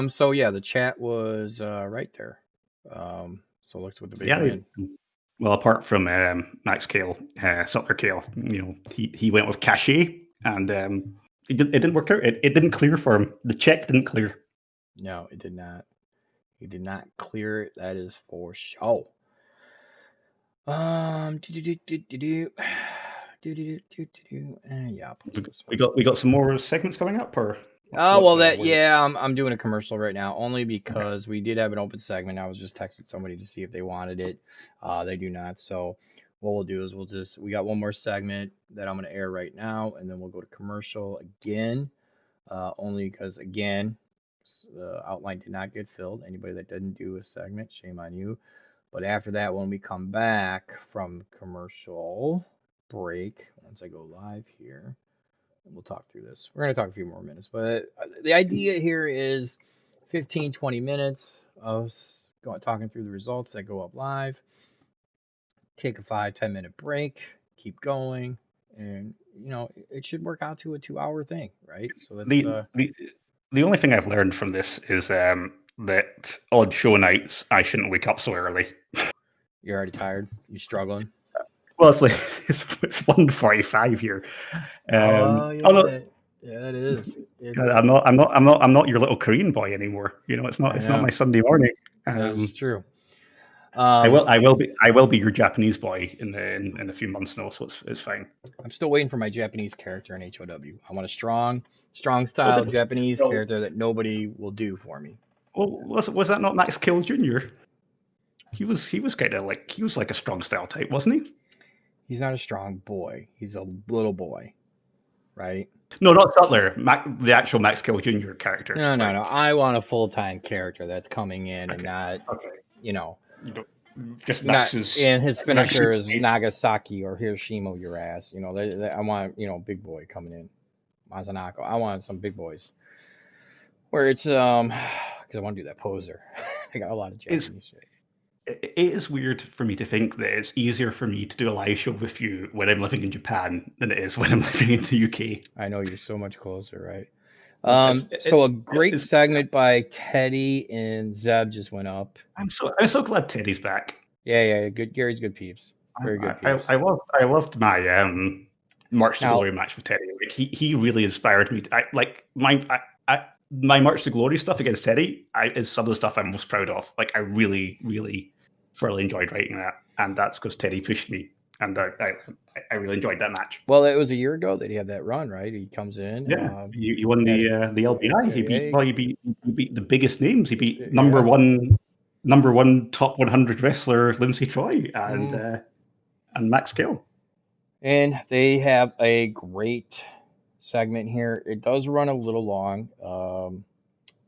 So yeah, the chat was right there. So looked with the big win. Well, apart from Max Kale, Sutler Kale, you know, he went with Cachet, and it didn't work out. It didn't clear for him. The check didn't clear. No, it did not. He did not clear it. That is for sure. Do do do do do do. Do do do do do. Yeah, I'll post this We one. got some more segments coming up, or Oh well, that where? yeah, I'm doing a commercial right now only Okay. because we did have an open segment. I was just texting somebody to see if they wanted it. They do not. So what we'll do is we got one more segment that I'm gonna air right now, and then we'll go to commercial again. Only because again, the outline did not get filled. Anybody that didn't do a segment, shame on you. But after that, when we come back from commercial break, once I go live here, we'll talk through this. We're going to talk a few more minutes, but the idea here is 15, 20 minutes of talking through the results that go up live. Take a 5, 10 minute break, keep going, and it should work out to a 2 hour thing, right? So that's The the the only thing I've learned from this is that odd show nights I shouldn't wake up so early. you're already tired, you're struggling. Well, it's like it's 1:45 here. Oh Oh no, yeah, yeah, it is. I'm It's not. I'm not your little Korean boy anymore. You know, it's not. I It's not my know Sunday morning. that is Um, true. I Um, will. I will be. I will be your Japanese boy in a few months now, so it's fine. I'm still waiting for my Japanese character in HOW. I want a strong Oh, style Japanese well, character that nobody will do for me. was that not Max Kill Jr.? He was kind of like he was like a strong style type, wasn't he? He's not a strong boy. He's a little boy, right? No, not Sutler. The actual Max Kill Jr. character. No, no, no. Like, I want a full-time character that's coming in and okay, not, okay, you know, you don't just not Max's and his finisher Max's. is Nagasaki or Hiroshima your ass. I want, big boy coming in. Mazanako. I want some big boys. Where it's because I want to do that poser. I got a lot of It's Japanese shit. it is weird for me to think that it's easier for me to do a live show with you when I'm living in Japan than it is when I'm living in the UK. I know you're so much closer, right? Like it's So it's, a great it's segment by Teddy and Zeb just went up. I'm so glad Teddy's back. Yeah, yeah, good. Gary's good peeps. Very good peeps. I loved my March to Now, Glory match with Teddy. Like he really inspired me. My March to Glory stuff against Teddy is some of the stuff I'm most proud of. Like I really thoroughly enjoyed writing that, and that's because Teddy pushed me, and I really enjoyed that match. well, it was a year ago that he had that run, right? He comes in, Yeah, he won had the LBI. yeah, He beat the biggest names. He beat yeah. number one top 100 wrestler Lindsay Troy Mm. and Max Kill. And they have a great segment here. It does run a little long, but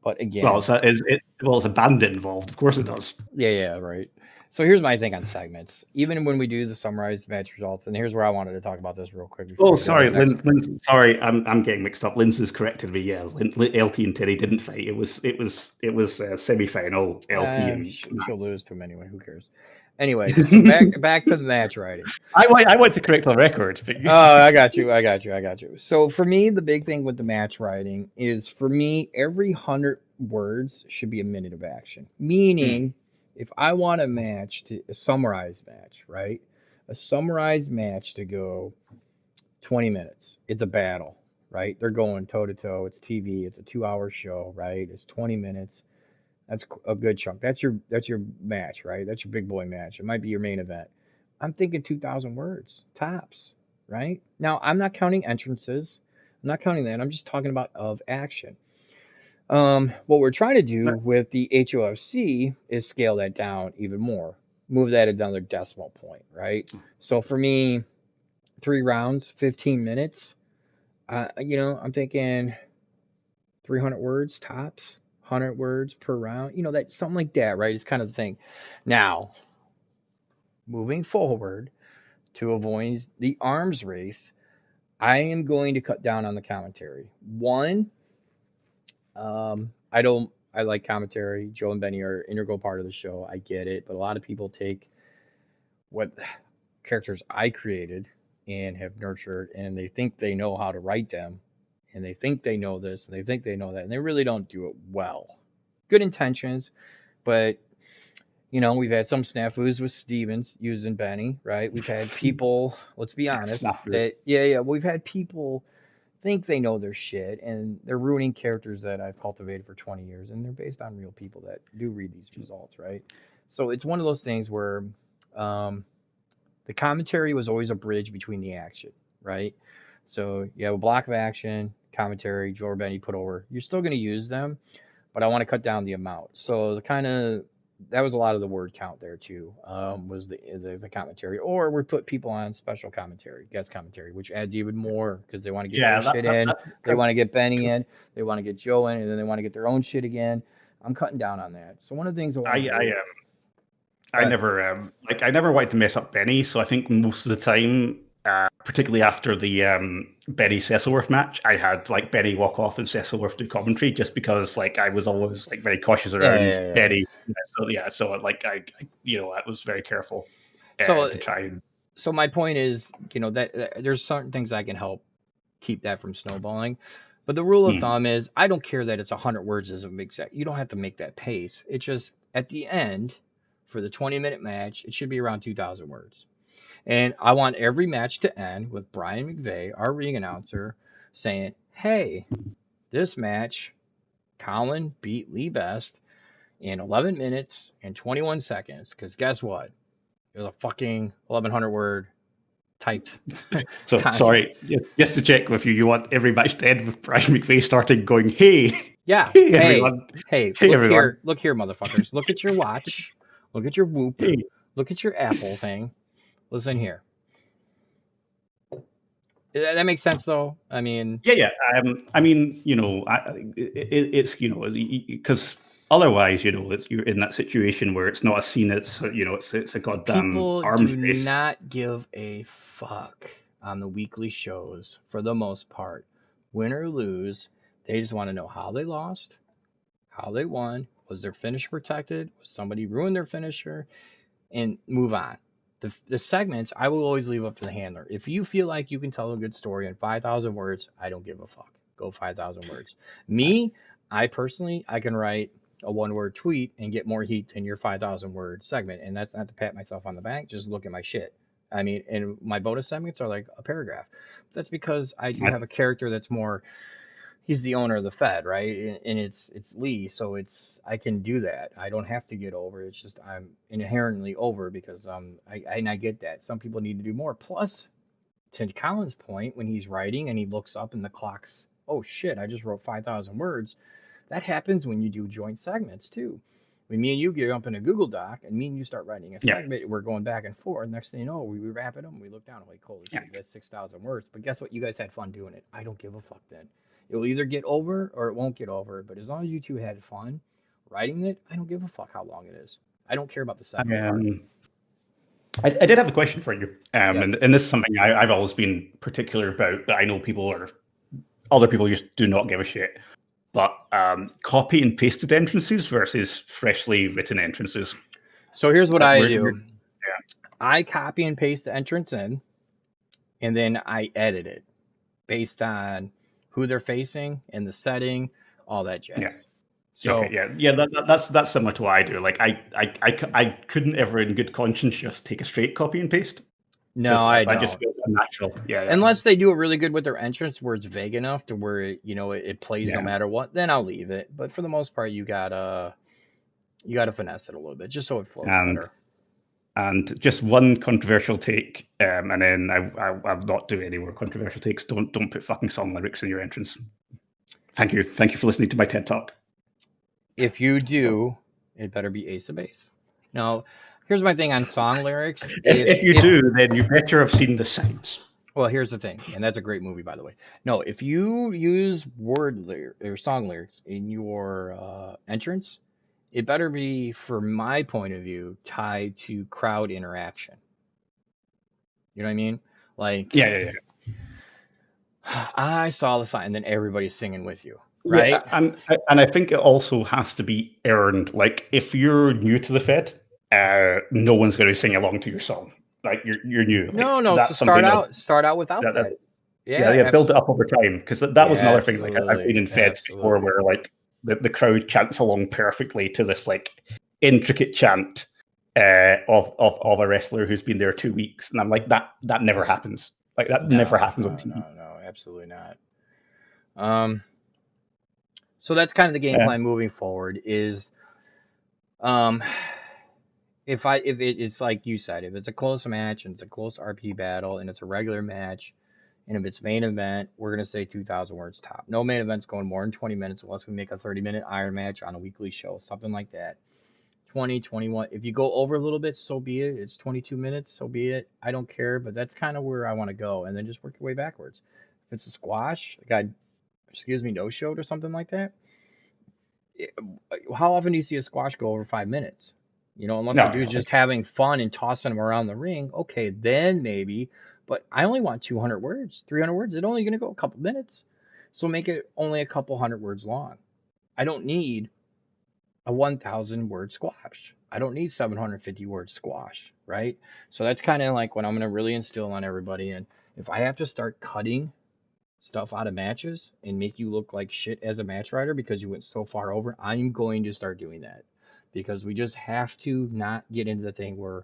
Well, again, it's a bandit involved. Of course it does. yeah, right. So here's my thing on segments. Even when we do the summarized match results, and here's where I wanted to talk about this real quick before Oh, we go to sorry, the next. Sorry, I'm getting mixed up. Lynn's has corrected me. Yeah, LT and Teddy didn't fight. It was semi-final LT and She'll lose to him anyway. Who cares? Anyway, so back to the match writing. I want to correct the record, but Oh, I got you. I got you. I got you. So for me, the big thing with the match writing is for me, every 100 words should be a minute of action. Hmm. Meaning, if I want a summarized match, right? A summarized match to go 20 minutes. It's a battle, right? They're going toe to toe. It's TV. It's a 2 hour show, right? It's 20 minutes. That's a good chunk. That's your match, right? That's your big boy match. It might be your main event. I'm thinking 2,000 words tops, right? Now I'm not counting entrances. I'm not counting that. I'm just talking about of action. What we're trying to do with the HOFC is scale that down even more, move that another decimal point, right? So for me, 3 rounds, 15 minutes. I'm thinking 300 words tops, 100 words per round. That something like that, right? It's kind of the thing. Now, moving forward to avoid the arms race, I am going to cut down on the commentary. One, I don't. I like commentary. Joe and Benny are an integral part of the show. I get it, but a lot of people take what characters I created and have nurtured, and they think they know how to write them, and they think they know this, and they think they know that, and they really don't do it well. Good intentions, but we've had some snafus with Stevens using Benny, right? We've had people, let's be honest, Snafu. that yeah, we've had people think they know their shit, and they're ruining characters that I've cultivated for 20 years, and they're based on real people that do read these results, right? So it's one of those things where um, the commentary was always a bridge between the action, right? So you have a block of action, commentary, Joe or Benny put over. You're still going to use them, but I want to cut down the amount. So the kind of that was a lot of the word count there too. Was the commentary, or we put people on special commentary, guest commentary, which adds even more because they want to get their Yeah, shit in, they want to get Benny in, they want to get Joe in, and then they want to get their own shit again. I'm cutting down on that. So one of the things I want to do. I never wanted to mess up Benny, so I think most of the time, particularly after the Benny Cecilworth match, I had like Benny walk off and Cecilworth do commentary, just because like I was always like very cautious around Benny. So like I was very careful So to try and. so my point is, that there's certain things I can help keep that from snowballing. But the rule of thumb is I don't care that it's 100 words as a big set. You don't have to make that pace. It's just at the end for the 20-minute match, it should be around 2,000 words. And I want every match to end with Brian McVeigh, our ring announcer, saying, hey, this match, Colin beat Lee Best in 11 minutes and 21 seconds. Because guess what? It was a fucking 1,100 word typed. So sorry, just to check with you, you want every match to end with Brian McVeigh starting going, hey, yeah, hey everyone, hey, everyone. Look here, motherfuckers. Look at your watch. Look at your Whoop. Hey. Look at your Apple thing. Listen here. That makes sense, though. I mean, yeah. I mean, it's because otherwise, you're in that situation where it's not a scene. It's it's a goddamn people arms do race. not give a fuck on the weekly shows for the most part. Win or lose, they just want to know how they lost, how they won, was their finish protected, was somebody ruined their finisher, and move on. The segments I will always leave up to the handler. If you feel like you can tell a good story in 5,000 words, I don't give a fuck. Go 5,000 words. Me, I personally, I can write a one-word tweet and get more heat than your 5,000 word segment, and that's not to pat myself on the back. Just look at my shit. I mean, and my bonus segments are like a paragraph. That's because I do have a character that's more. He's the owner of the Fed, right? And it's Lee, so I can do that. I don't have to get over. It's just I'm inherently over because I get that. Some people need to do more. Plus, to Colin's point, when he's writing and he looks up and the clock's, oh shit, I just wrote 5,000 words. That happens when you do joint segments too. When me and you get up in a Google Doc and me and you start writing a segment, we're going back and forth. Next thing you know, we wrap it up and we look down and like, holy shit, that's 6,000 words. But guess what? You guys had fun doing it. I don't give a fuck then. It will either get over or it won't get over. But as long as you two had fun writing it, I don't give a fuck how long it is. I don't care about the second part. I did have a question for you, Yes. and this is something I've always been particular about, but I know other people just do not give a shit. But copy and pasted entrances versus freshly written entrances. So here's what I do. I copy and paste the entrance in, and then I edit it based on who they're facing and the setting, all that jazz. Yeah. So that's similar to what I do. Like I couldn't ever, in good conscience, just take a straight copy and paste. No, I don't. That just feels unnatural. Yeah. Unless they do it really good with their entrance, where it's vague enough to where it plays no matter what, then I'll leave it. But for the most part, you gotta finesse it a little bit just so it flows better. And just one controversial take, and then I'll not do any more controversial takes. Don't put fucking song lyrics in your entrance. Thank you for listening to my TED Talk. If you do, it better be Ace of Base. Now, here's my thing on song lyrics. If you do, then you better have seen the signs. Well, here's the thing, and that's a great movie, by the way. No, if you use song lyrics in your entrance, it better be, from my point of view, tied to crowd interaction. You know what I mean? Like, yeah. I saw the sign, and then everybody's singing with you, right? Yeah, and I think it also has to be earned. Like, if you're new to the Fed, no one's going to sing along to your song. Like, you're new. Like, no. So start out without that. Yeah, build it up over time, because that was another thing. Like, I've been in Feds before where like the crowd chants along perfectly to this like intricate chant of a wrestler who's been there 2 weeks, and I'm like, that never happens. Like, that never happens on TV. No, absolutely not. Um, so that's kind of the game Yeah. plan moving forward. Is um, if it's like you said, if it's a close match and it's a close RP battle and it's a regular match, and if it's main event, we're gonna say 2,000 words top. No main event's going more than 20 minutes unless we make a 30-minute iron match on a weekly show, something like that. 20, 21. If you go over a little bit, so be it. It's 22 minutes, so be it. I don't care, but that's kind of where I want to go, and then just work your way backwards. If it's a squash, like no showed or something like that, it- how often do you see a squash go over 5 minutes? Unless the No, dude's no, just having fun and tossing them around the ring, okay, then maybe. But I only want 200 words, 300 words. It's only going to go a couple minutes. So make it only a couple hundred words long. I don't need a 1,000 word squash. I don't need 750 word squash, right? So that's kind of like what I'm going to really instill on everybody. And if I have to start cutting stuff out of matches and make you look like shit as a match writer because you went so far over, I'm going to start doing that because we just have to not get into the thing where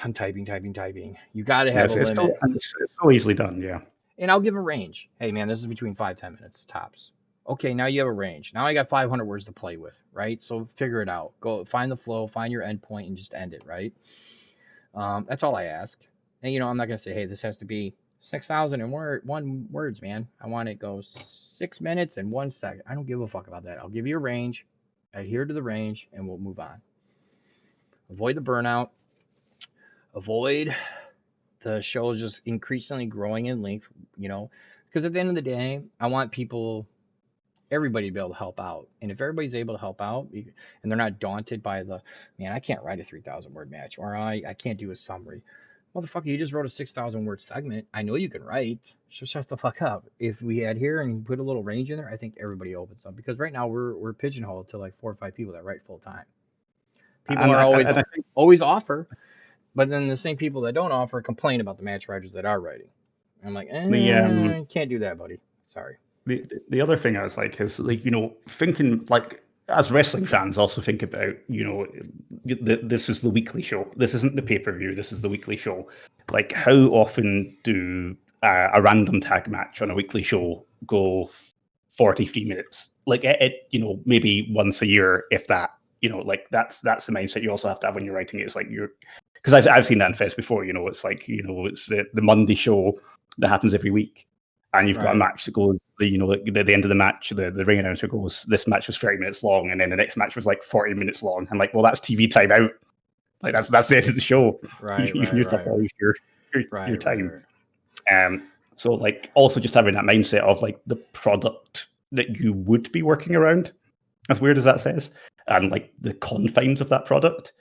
I'm typing, typing, typing. You got to have a yes, limit. it's so easily done. Yeah. And I'll give a range. Hey, man, this is between 5-10 minutes tops. Okay, now you have a range. Now I got 500 words to play with, right? So figure it out. Go find the flow, find your end point, and just end it, right? That's all I ask. And I'm not gonna say, hey, this has to be 6,001 words, man. I want it go 6 minutes and 1 second. I don't give a fuck about that. I'll give you a range, adhere to the range, and we'll move on. Avoid the burnout. Avoid the show just increasingly growing in length. Because at the end of the day, I want everybody to be able to help out. And if everybody's able to help out and they're not daunted by man, I can't write a 3,000 word match or I can't do a summary. Motherfucker, you just wrote a 6,000 word segment. I know you can write. Just shut the fuck up. If we adhere and put a little range in there, I think everybody opens up because right now we're pigeonholed to like 4 or 5 people that write full time. People And are always I think always offer, but then the same people that don't offer complain about the match writers that are writing. I'm like, the can't do that, buddy. Sorry. the other thing I was like is like thinking like as wrestling fans also think about this is the weekly show. This isn't the pay-per-view. This is the weekly show. Like how often do a random tag match on a weekly show go 43 minutes? Like maybe once a year, if that. Like that's the mindset you also have to have when you're writing it. It's like because I've seen that in Fest before. It's like it's the Monday show that happens every week, and you've got a Right. match that goes the end of the match, the ring announcer goes, this match was 30 minutes long, and then the next match was like 40 minutes long. I'm like, well, that's TV time out. Like that's the end of the show. Right. You've Right. used up Right. all your Right. Right. time. Right. So like also just having that mindset of like the product that you would be working around, as weird as that says, and like the confines of that product,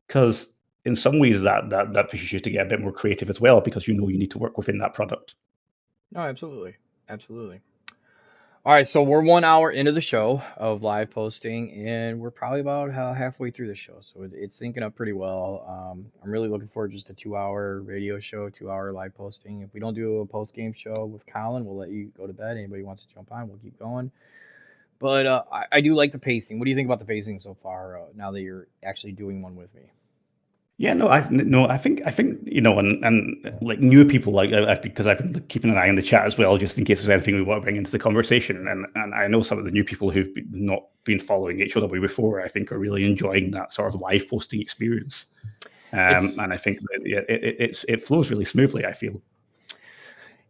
because in some ways that pushes you to get a bit more creative as well, because you need to work within that product. No, absolutely. Absolutely. All right, so we're 1 hour into the show of live posting, and we're probably about halfway through the show, so it's syncing up pretty well. I'm really looking forward to just a 2 hour radio show, 2 hour live posting. If we don't do a post game show with Colin, we'll let you go to bed. Anybody wants to jump on, we'll keep going. But I do like the pacing. What do you think about the pacing so far? Now that you're actually doing one with me. Yeah, no, I think and like new people because I've been keeping an eye on the chat as well, just in case there's anything we want to bring into the conversation. And I know some of the new people who've not been following HOW before, I think, are really enjoying that sort of live posting experience. It's And I think that it flows really smoothly. I feel.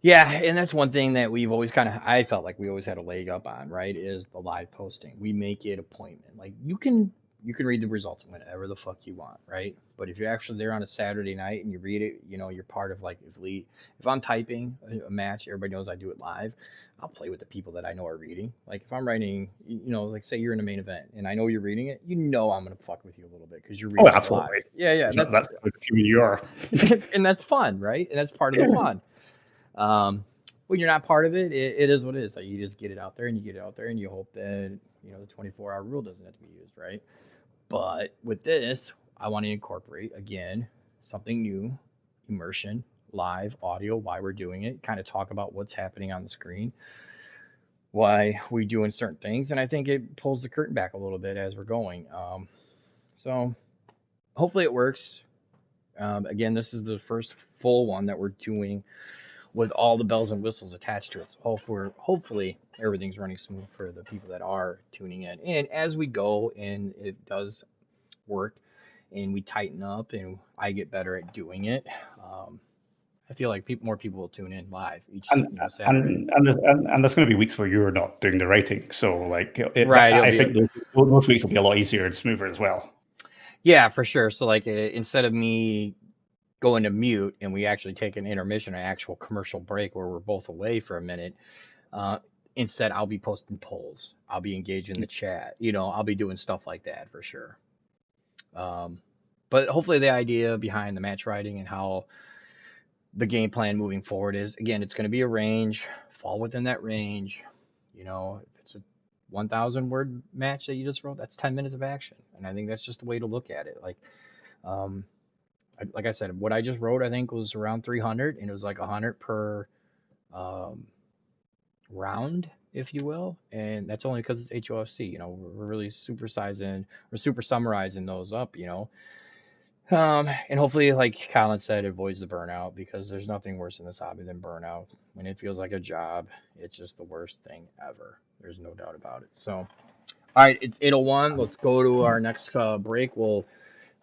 Yeah, and that's one thing that we've always I felt like we always had a leg up on, right? Is the live posting. We make it appointment. Like you can read the results whenever the fuck you want, right? But if you're actually there on a Saturday night and you read it, you're part of like if I'm typing a match, everybody knows I do it live. I'll play with the people that I know are reading. Like if I'm writing, like say you're in a main event and I know you're reading it, I'm gonna fuck with you a little bit because you're Oh, reading it live. absolutely. Yeah, yeah, and That's who you are. and that's fun, right? And that's part of the fun. When you're not part of it, it is what it is. Like you just get it out there and you get it out there and you hope that the 24-hour rule doesn't have to be used, right? But with this, I want to incorporate again something new, immersion, live audio, why we're doing it, kind of talk about what's happening on the screen, why we're doing certain things, and I think it pulls the curtain back a little bit as we're going. So hopefully it works. Again, this is the first full one that we're doing with all the bells and whistles attached to it. So hopefully everything's running smooth for the people that are tuning in. And as we go and it does work and we tighten up and I get better at doing it, I feel like more people will tune in live each And Saturday. and there's going to be weeks where you're not doing the writing, so like Right, it'll I be think those weeks will be a lot easier and smoother as well. yeah, for sure. So like instead of me going to mute and we actually take an intermission, an actual commercial break where we're both away for a minute, uh, instead I'll be posting polls. I'll be engaging the chat. I'll be doing stuff like that for sure. Um, but hopefully the idea behind the match writing and how the game plan moving forward is, again, it's going to be a range, fall within that range. If it's a 1,000 word match that you just wrote, that's 10 minutes of action. And I think that's just the way to look at it. Um, like I said, what I just wrote, I think was around 300 and it was like 100 per um, round, if you will. And that's only because it's HOFC. We're really supersizing, we're super summarizing those up. And hopefully, like Colin said, it avoids the burnout because there's nothing worse in this hobby than burnout. When it feels like a job, it's just the worst thing ever. There's no doubt about it. So, all right, it's 8:01. Let's go to our next break. We'll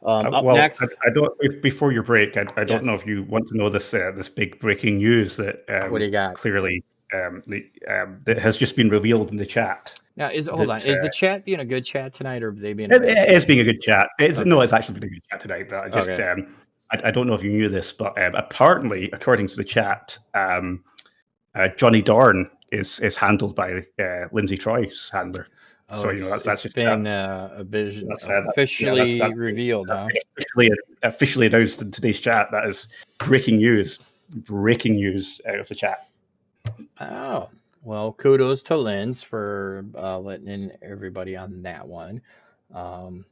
up Well, next. I don't. Before your break, I don't know Yes. if you want to know this big breaking news that What do you got? clearly that has just been revealed in the chat. Now, hold on. That Is the chat being a good chat tonight, or are they being a bad it is chat? being a good chat. Okay. It's actually been a good chat today. But I just Okay. I don't know if you knew this, but apparently, according to the chat, Johnny Dorn is handled by Lindsay Troy's handler. Oh, So that's it's just been a vision that's officially that's revealed, huh? officially announced in today's chat. That is breaking news out of the chat. Oh, well, kudos to Linz for letting in everybody on that one. Um,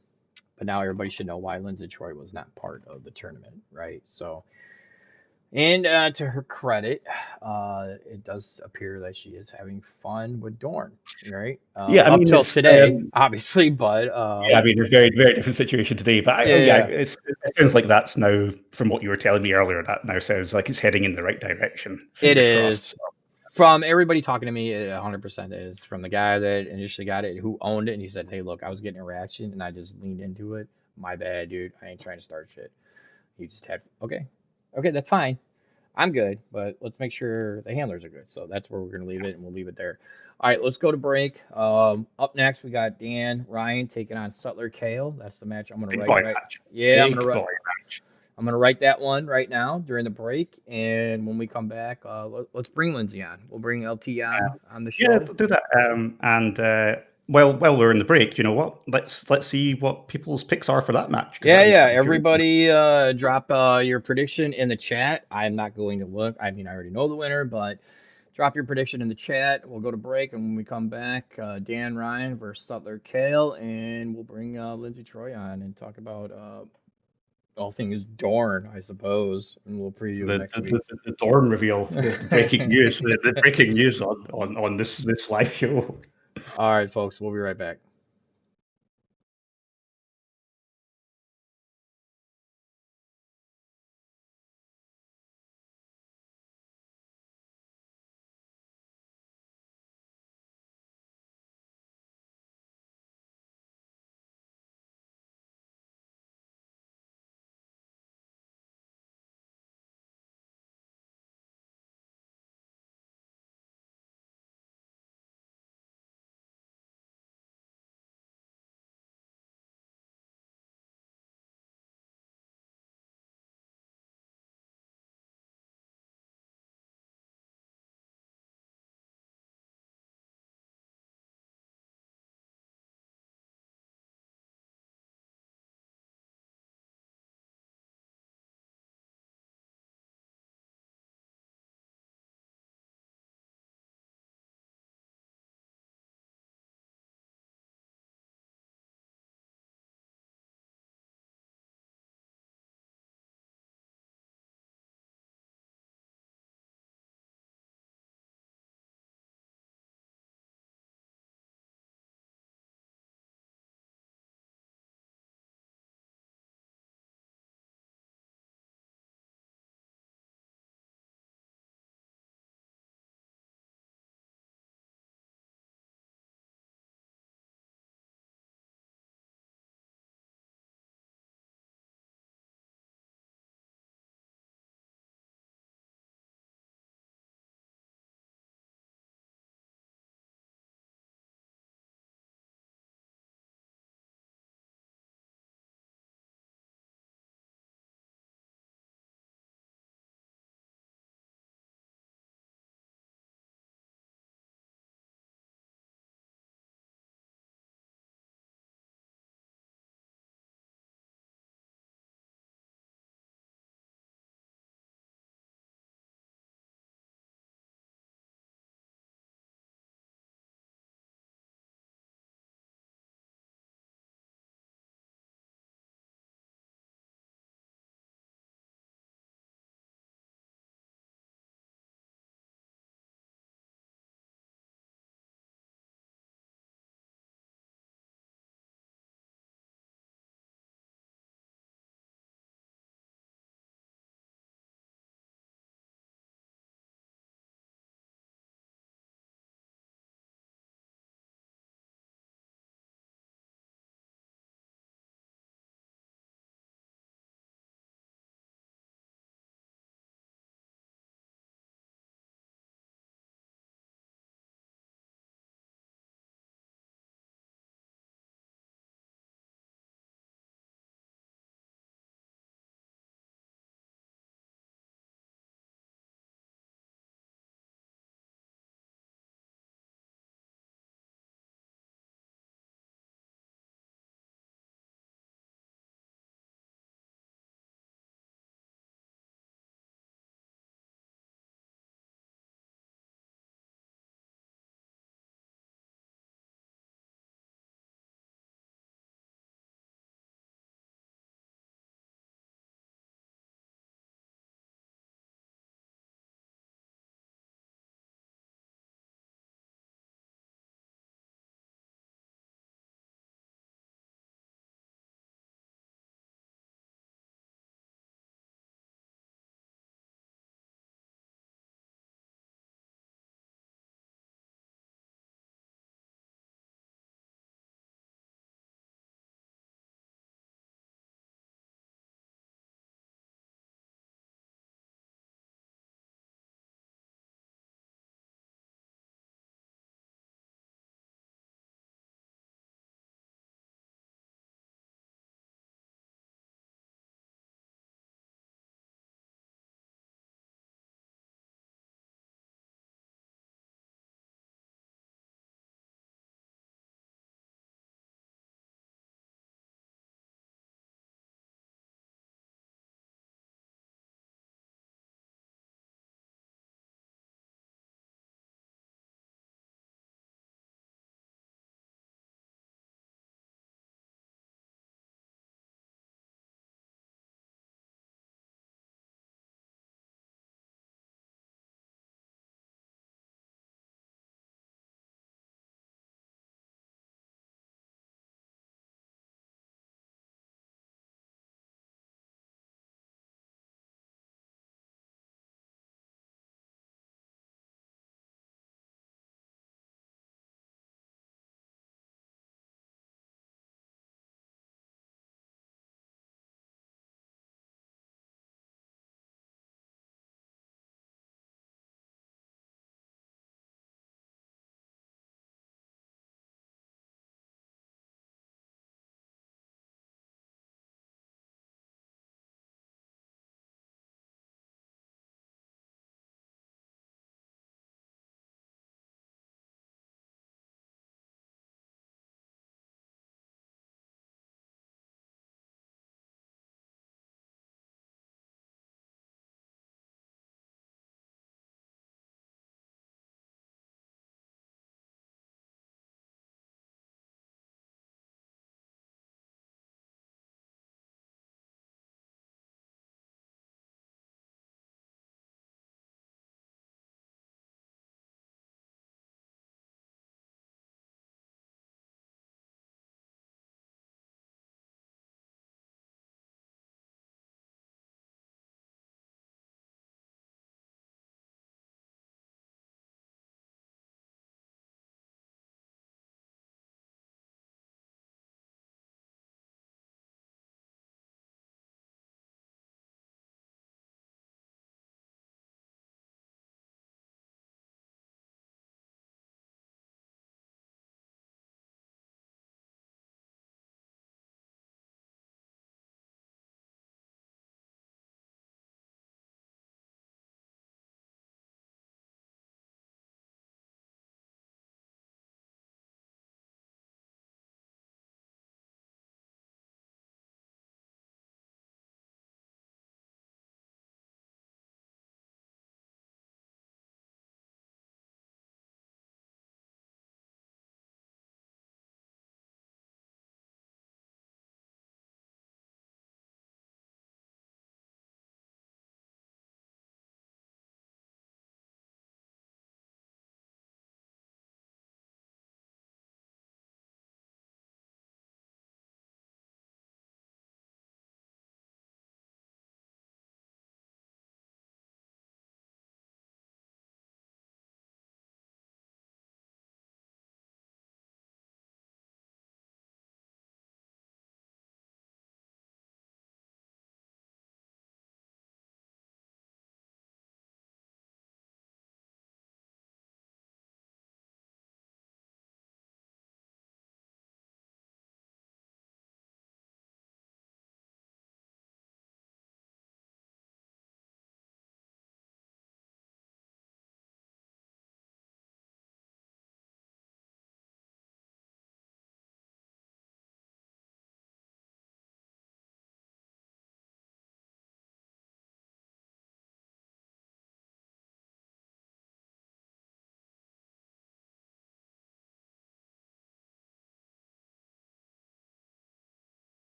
but now everybody should know why Lindsay Troy was not part of the tournament, right? So, and to her credit, it does appear that she is having fun with Dorn, right? Yeah, I Up mean till it's today, obviously, but yeah, I mean a very very different situation today. But yeah, yeah, yeah, it sounds like that's now from what you were telling me earlier. That now sounds like it's heading in the right direction. it Fingers is. crossed. From everybody talking to me, it 100% is. From the guy that initially got it, who owned it, and he said, "Hey, look, I was getting a reaction, and I just leaned into it. My bad, dude. I ain't trying to start shit." He just had, okay, that's fine. I'm good, but let's make sure the handlers are good. So that's where we're gonna leave it, and we'll leave it there. All right, let's go to break. Up next, we got Dan Ryan taking on Sutler Kale. That's the match I'm gonna Big write boy right. match. Yeah, I'm gonna Big write. boy match. I'm gonna write that one right now during the break, and when we come back, let's bring Lindsay on. We'll bring LT on the Yeah, show. do that. And while we're in the break, you know what? Let's see what people's picks are for that match because Yeah, yeah. I'm curious. Everybody, drop your prediction in the chat. I'm not going to look. I mean, I already know the winner, but drop your prediction in the chat. We'll go to break, and when we come back, Dan Ryan versus Sutler Kale, and we'll bring Lindsay Troy on and talk about all things Dorn, I suppose, and we'll preview The next week. the Dorn reveal, the breaking news, the breaking news on this live show. All right, folks. We'll be right back.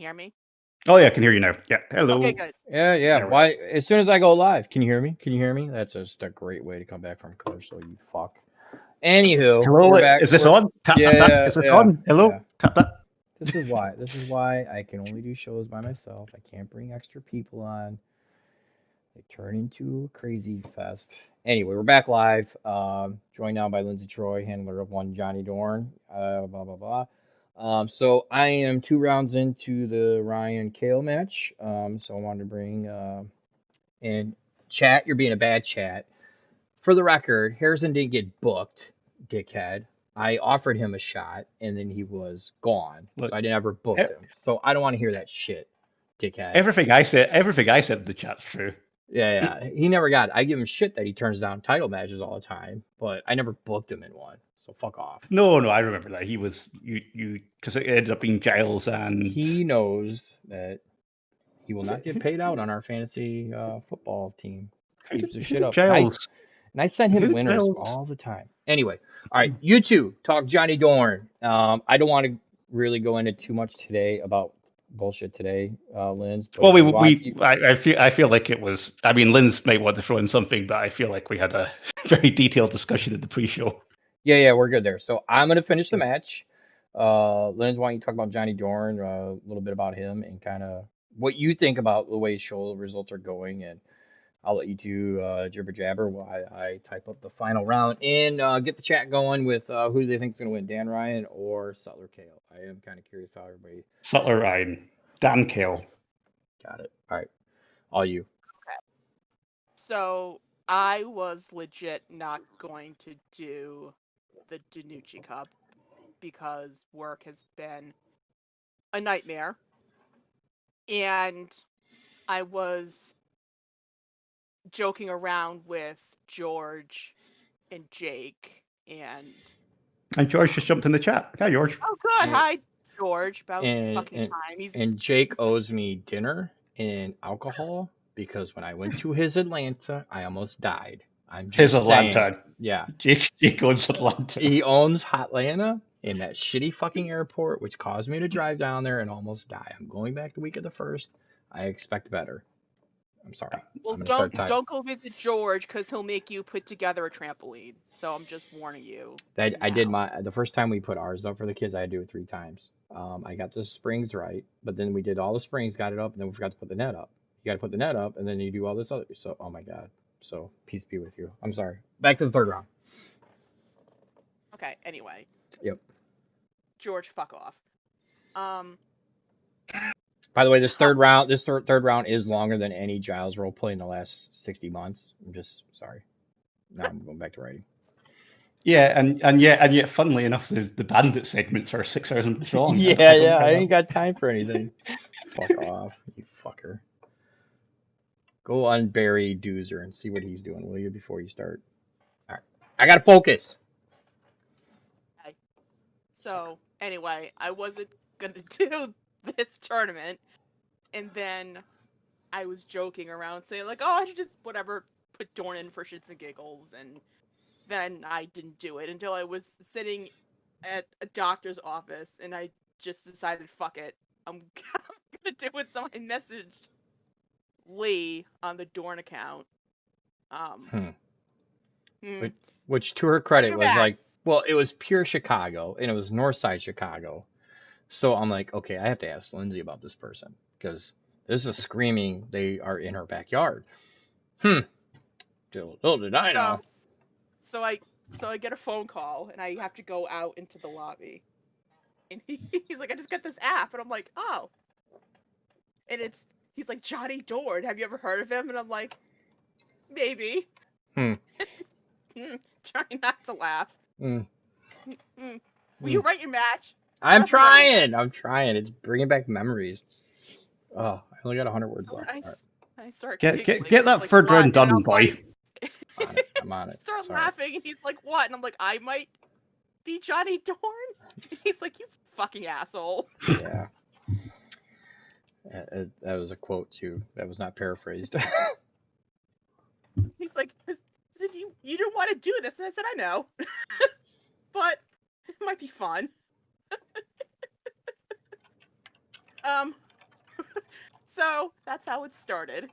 hear me? Oh yeah, I can hear you now. Yeah, hello. Okay, good. Yeah. There we Why? As soon as I go live, can you hear me? Can you hear me? That's just a great way to come back from commercial. You fuck. Anywho, Hello, we're back. is this on? Tap, tap, tap. Is this on? Hello? Yeah. Tap, tap. This is why. This is why I can only do shows by myself. I can't bring extra people on. They turn into a crazy fest. Anyway, we're back live. Joined now by Lindsay Troy, handler of one Johnny Dorn. Blah blah blah. So I am 2 rounds into the Ryan Kale match. So I wanted to bring in chat. You're being a bad chat. For the record, Harrison didn't get booked, dickhead. I offered him a shot, and then he was gone. Look, so I never booked him. So I don't want to hear that shit, dickhead. Everything I said in the chat's true. Yeah. He never got it. I give him shit that he turns down title matches all the time, but I never booked him in one. So fuck off. No, I remember that. He was you because it ended up being Giles and He knows that he will not get paid out on our fantasy football team. Keeps the shit up. Giles. And I send him Who winners Giles? all the time. Anyway, all right, you two talk Johnny Dorn. I don't want to really go into too much today about bullshit today, Linz. Well, I feel like it was. I mean, Linz might want to throw in something, but I feel like we had a very detailed discussion in the pre-show. Yeah, we're good there. So I'm gonna finish the match. Linz, why don't you talk about Johnny Dorn, a little bit about him, and kind of what you think about the way show results are going, and I'll let you two jibber jabber while I type up the final round and get the chat going with who do they think is going to win, Dan Ryan or Sutler Kale. I am kind of curious how everybody. Sutler Ryan, Dan Kale. Got it. All right, all you. Okay. So I was legit not going to do the Danucci Cup because work has been a nightmare, and I was joking around with George and Jake and George just jumped in the chat. Hi, George. oh good, hi George. About fucking time. And Jake owes me dinner and alcohol because when I went to his Atlanta, I almost died. I'm just His saying. Atlanta. Yeah. Jake owns Atlanta. He owns Hotlanta in that shitty fucking airport, which caused me to drive down there and almost die. I'm going back the week of the 1st. I expect better. I'm sorry. Well, I'm don't go visit George because he'll make you put together a trampoline. So I'm just warning you. I did the first time we put ours up for the kids. I had to do it 3 times. I got the springs right, but then we did all the springs, got it up, and then we forgot to put the net up. You got to put the net up, and then you do all this other. So, oh my god. So peace be with you. I'm sorry. Back to the 3rd round. Okay. Anyway. Yep. George, fuck off. By the way, this third round is longer than any Giles roleplay in the last 60 months. I'm just sorry. Now I'm going back to writing. Yeah, and yet, funnily enough, the bandit segments are 6 hours long. Yeah, I ain't got time for anything. Fuck off, you fucker. Go unbury Doozer and see what he's doing, will you, before you start? All right, I gotta focus. Okay. So anyway, I wasn't gonna do this tournament, and then I was joking around saying like, oh, I should just whatever put Dorn in for shits and giggles, and then I didn't do it until I was sitting at a doctor's office, and I just decided, fuck it, I'm gonna do it. So I messaged Lee on the Dorn account. Which to her credit was like, well, it was pure Chicago, and it was Northside Chicago. So I'm like, okay, I have to ask Lindsay about this person because this is screaming they are in her backyard. Little did I know. So I get a phone call and I have to go out into the lobby, and he's like, I just got this app, and I'm like, oh, and he's like, Johnny Dorn, have you ever heard of him? And I'm like, maybe. Trying not to laugh. Will you write your match? I'm trying. It's bringing back memories. Oh, I only got 100 words left. I start get that like, 3rd round done, boy. I'm on it. Start laughing, and he's like, what? And I'm like, I might be Johnny Dorn? And he's like, you fucking asshole. Yeah. That was a quote, too. That was not paraphrased. He's like, you didn't want to do this. And I said, I know. But it might be fun. So that's how it started.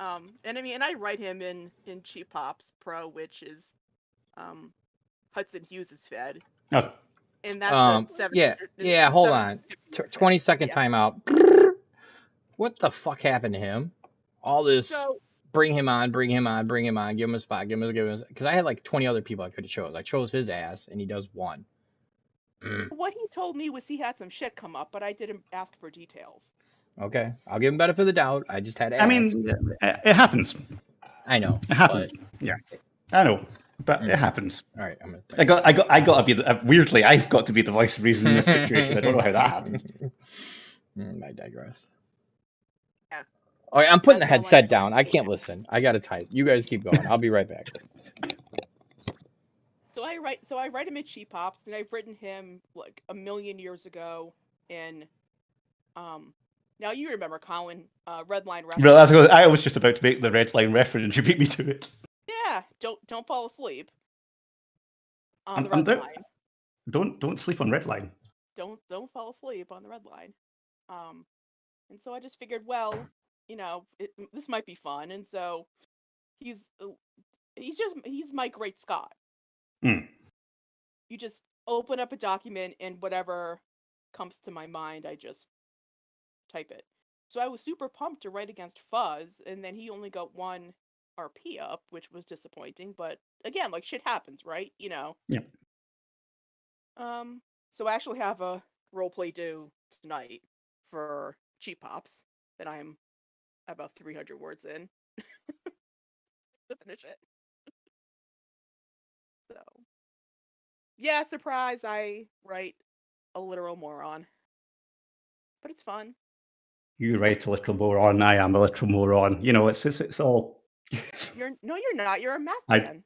And I mean, and I write him in Cheap Pops Pro, which is Hudson Hughes' fed, Oh, and that's a Yeah, 700. yeah. It's Hold on. 750 word fed. 20-second Yeah. timeout. What the fuck happened to him? All this. So Bring him on, bring him on, bring him on, give him a spot, give him. Because I had like 20 other people I could have chose. I chose his ass, and he does one. what he told me was he had some shit come up, but I didn't ask for details. Okay, I'll give him benefit of the doubt. I just had to I ask. mean, it happens. I know. It happens. But... Yeah, I know, but it happens. All right, I'm gonna. I got to be weirdly. I've got to be the voice of reason in this situation. I don't know how that happened. I digress. Yeah. All right, I'm putting That's the all I headset know. down. I can't listen. I gotta type. You guys keep going. I'll be right back. So I write him in Cheap Pops, and I've written him like a million years ago in now you remember Colin, Red Line Wrestling. I was just about to make the Red Line reference. You beat me to it. Yeah, don't fall asleep on the I'm Red there. Line. Don't sleep on Red Line. Don't fall asleep on the Red Line. And so I just figured, well, you know, this might be fun, and so he's Mike Great Scott. Mm. You just open up a document, and whatever comes to my mind, I just type it. So I was super pumped to write against Fuzz, and then he only got 1 RP up, which was disappointing. But again, like, shit happens, right? You know. Yeah. So I actually have a roleplay due tonight for Cheap Pops that I'm about 300 words in to finish it. So, yeah, surprise, I write a literal moron. But it's fun. You write a little moron. I am a little moron. You know, it's all. You're not. You're a math I- man.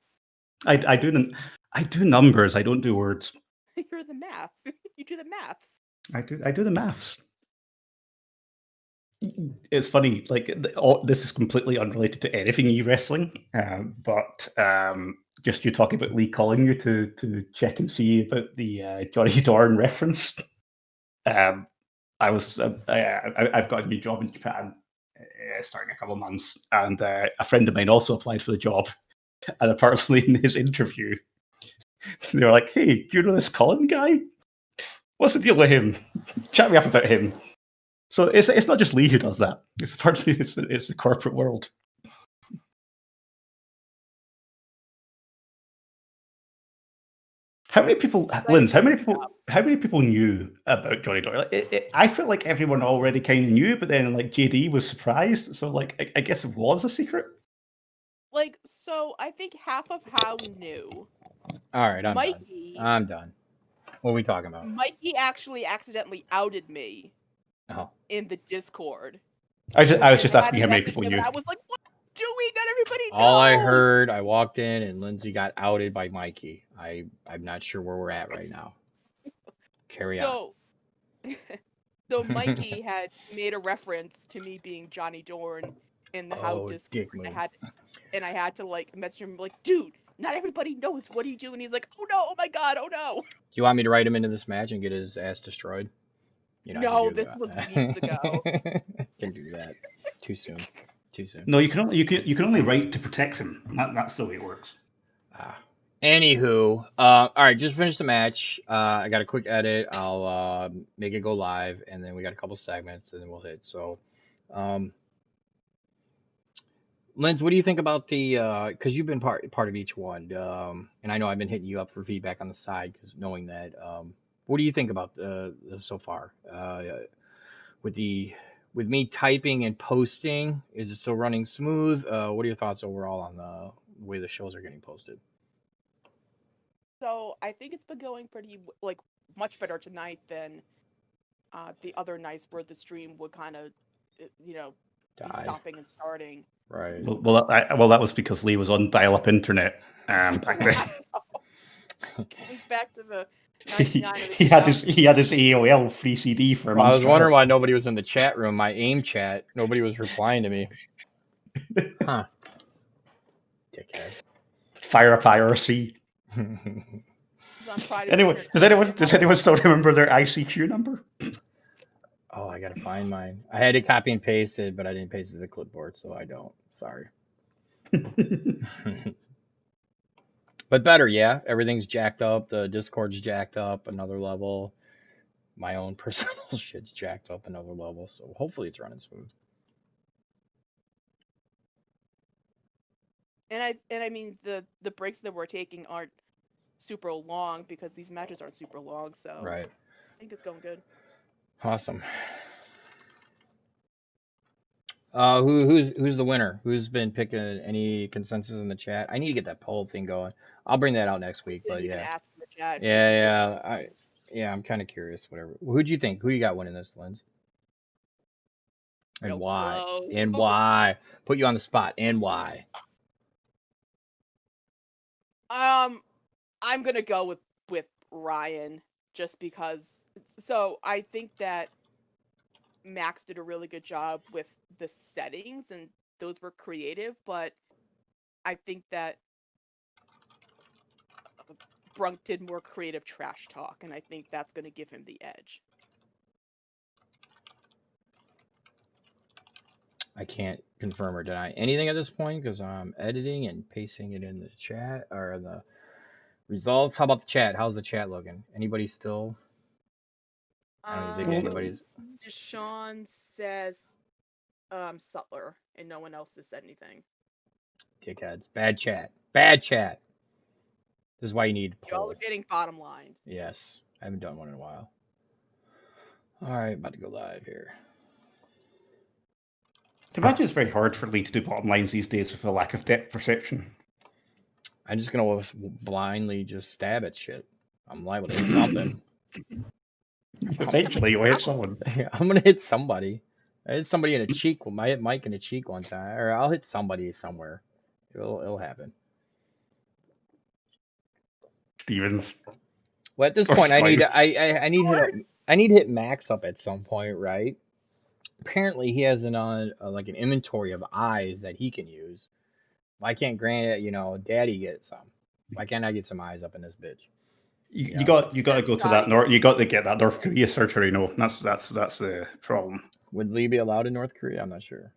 I do numbers. I don't do words. You're the math. You do the maths. I do the maths. It's funny, like this is completely unrelated to anything e-wrestling, but just you talking about Lee calling you to check and see about the Johnny Dorn reference. I've got a new job in Japan starting a couple of months, and a friend of mine also applied for the job, and apparently in his interview, they were like, "Hey, do you know this Colin guy? What's the deal with him? Chat me up about him." So it's not just Lee who does that. It's partly it's the corporate world. How many people, Linz? How many people knew about Johnny Doyle? I felt like everyone already kind of knew, but then like JD was surprised. So like I guess it was a secret. Like, so I think half of how knew. All right, I'm Mikey. done. I'm done. What are we talking about? Mikey actually accidentally outed me Oh. in the Discord. I was just asking how many people knew. I was like, what are you doing? Not everybody knows. All I heard, I walked in and Lindsay got outed by Mikey. I'm not sure where we're at right now. Carry on. So Mikey had made a reference to me being Johnny Dorn in the How Discord. I had to like message him like, dude, not everybody knows. What do you do? And he's like, oh no, oh my god, oh no. Do you want me to write him into this match and get his ass destroyed? You know, no, this was weeks ago. Can do that. Too soon. No, you can only write to protect him. That's the way it works. Anywho, all right, just finish the match. I got a quick edit. I'll make it go live, and then we got a couple segments, and then we'll hit. So, Linz, what do you think about the? Because you've been part of each one, and I know I've been hitting you up for feedback on the side, because knowing that. What do you think about so far? With me typing and posting, is it still running smooth? What are your thoughts overall on the way the shows are getting posted? So I think it's been going pretty much better tonight than the other nights where the stream would kind of, be stopping and starting. Right. Well, that was because Lee was on dial-up internet back then. Back to the. He had his AOL free CD for a month. I was wondering why nobody was in the chat room. My AIM chat, nobody was replying to me. Huh. Dickhead. Fire up IRC. Anyway, does anyone still remember their ICQ number? Oh, I gotta find mine. I had to copy and paste it, but I didn't paste it to the clipboard, so I don't. Sorry. But better, yeah. Everything's jacked up. The Discord's jacked up another level. My own personal shit's jacked up another level. So hopefully it's running smooth. And I mean the breaks that we're taking aren't super long because these matches aren't super long, so Right. I think it's going good. Awesome. Who's the winner? Who's been picking any consensus in the chat? I need to get that poll thing going. I'll bring that out next week. But Didn't even yeah, ask in the chat who yeah. I'm kind of curious. Whatever. Who'd you think? Who you got winning this, Linz? And real why? close. And why? Put you on the spot. And why? I'm gonna go with Ryan just because. So I think that Max did a really good job with the settings and those were creative, but I think that Brunk did more creative trash talk, and I think that's going to give him the edge. I can't confirm or deny anything at this point because I'm editing and pasting it in the chat or the results. How about the chat? How's the chat looking? Anybody still? I don't even think anybody's. Deshaun says Sutler, and no one else has said anything. Dickheads. Bad chat. Bad chat. This is why you need Y'all poll. are getting bottom line. Yes. I haven't done one in a while. All right, about to go live here. To imagine it's very hard for Lee to do bottom lines these days with a lack of depth perception. I'm just gonna blindly just stab at shit. I'm liable to hit something. Eventually, you'll hit someone. I'm gonna hit somebody. I hit somebody in the cheek. I hit Mike in the cheek one time, or I'll hit somebody somewhere. It'll happen. Stevens. Well, at this Or point, I need Strider. I need to hit Max up at some point, right? Apparently, he has like an inventory of eyes that he can use. Why can't Daddy get some? Why can't I get some eyes up in this bitch? You got to go to that North. You got to get that North Korea surgery. No, that's the problem. Would Lee be allowed in North Korea? I'm not sure.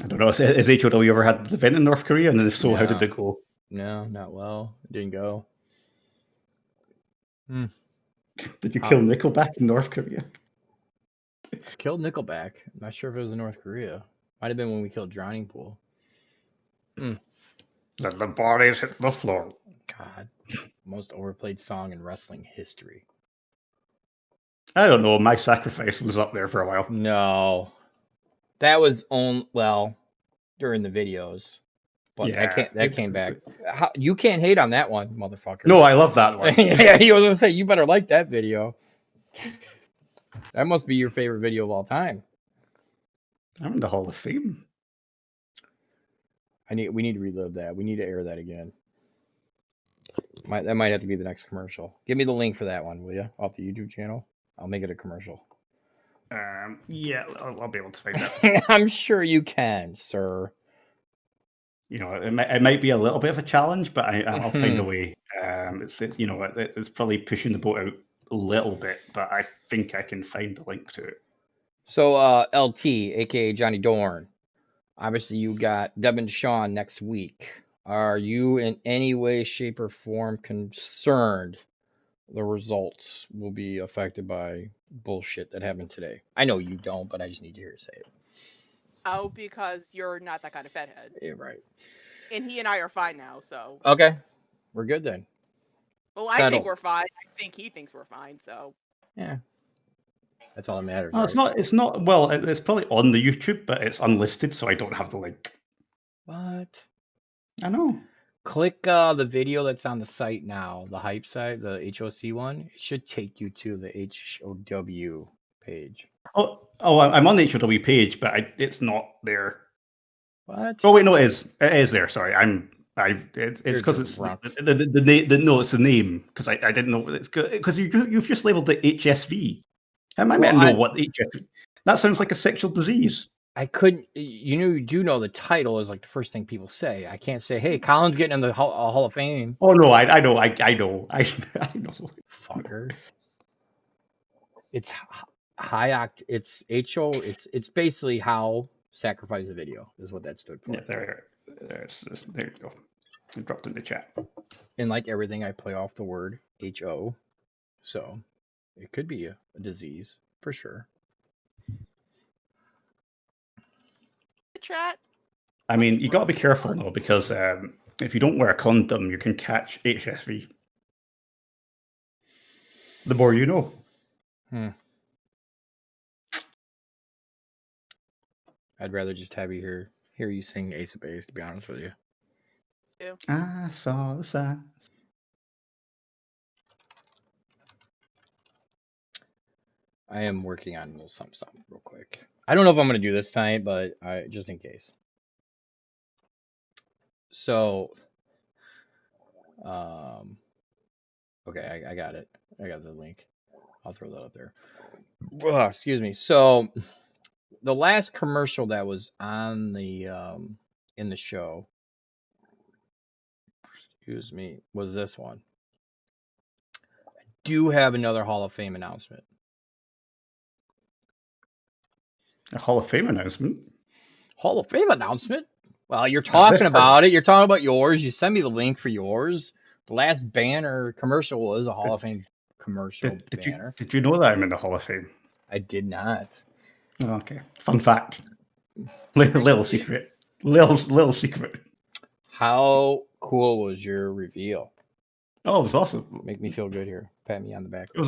I don't know. Has HOW ever had an event in North Korea? And if so, how did it go? No, not well. It didn't go. Did you kill Nickelback in North Korea? Killed Nickelback. I'm not sure if it was in North Korea. Might have been when we killed Drowning Pool. Let the bodies hit the floor. God, most overplayed song in wrestling history. I don't know. My Sacrifice was up there for a while. No, that was during the videos. But yeah, that came back. You can't hate on that one, motherfucker. No, I love that one. Yeah, he was gonna say you better like that video. That must be your favorite video of all time. I'm in the Hall of Fame. We need to relive that. We need to air that again. That might have to be the next commercial. Give me the link for that one, will you? Off the YouTube channel. I'll make it a commercial. Yeah, I'll be able to find that. I'm sure you can, sir. You know, it might be a little bit of a challenge, but I'll find a way. It's probably pushing the boat out a little bit, but I think I can find the link to it. So, LT, aka Johnny Dorn. Obviously, you got Devin Shawn next week. Are you in any way, shape, or form concerned the results will be affected by bullshit that happened today? I know you don't, but I just need to hear you say it. Oh, because you're not that kind of fathead. Yeah, right. And he and I are fine now, so. Okay. We're good then. Well, I think we're fine. I think he thinks we're fine, so. Yeah. That's all that matters. No, right? it's not. Well, it's probably on the YouTube, but it's unlisted, so I don't have the link. What? I know. Click the video that's on the site now, the hype site, the HOC one. It should take you to the HOW page. Oh, I'm on the HOW page, but it's not there. What? Oh wait, no, it is. It is there. Sorry, it's because it's it's the name because I didn't know it's good because you've just labeled it HSV. How am I meant to know what HSV? That sounds like a sexual disease. I couldn't. You do know the title is like the first thing people say. I can't say, "Hey, Colin's getting in the Hall of Fame." Oh no, I know. I know. Fucker. It's high oct. It's HO. It's basically how sacrifice a video is what that stood for. Yeah, there you go. I dropped in the chat. And like everything, I play off the word HO, so it could be a disease for sure. Chat. I mean, you got to be careful though, because if you don't wear a condom, you can catch HSV. The more you know. I'd rather just have you hear you sing Ace of Base, to be honest with you. Ew. I saw the signs. I am working on a little something real quick. I don't know if I'm gonna do this tonight, but just in case. So, okay, I got it. I got the link. I'll throw that up there. Ugh, excuse me. So, the last commercial that was on the in the show, excuse me, was this one. I do have another Hall of Fame announcement. A Hall of Fame announcement? Hall of Fame announcement? Well, you're talking about it. You're talking about yours. You sent me the link for yours. The last banner commercial was a Hall of Fame commercial banner. Did you know that I'm in the Hall of Fame? I did not. Oh, okay. Fun fact. Little secret. Little secret. How cool was your reveal? Oh, it was awesome. Make me feel good here. Pat me on the back. It was.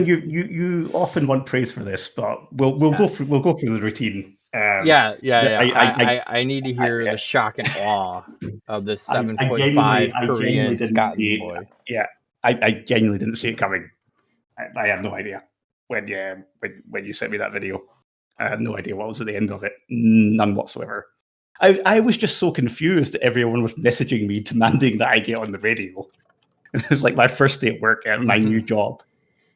You often want praise for this, but we'll go through the routine. I need to hear the shock and awe of this 7'5" Korean Scotland boy. Yeah, I genuinely didn't see it coming. I had no idea when you sent me that video. I had no idea what was at the end of it. None whatsoever. I was just so confused that everyone was messaging me demanding that I get on the radio. And it was like my first day at work at my new job.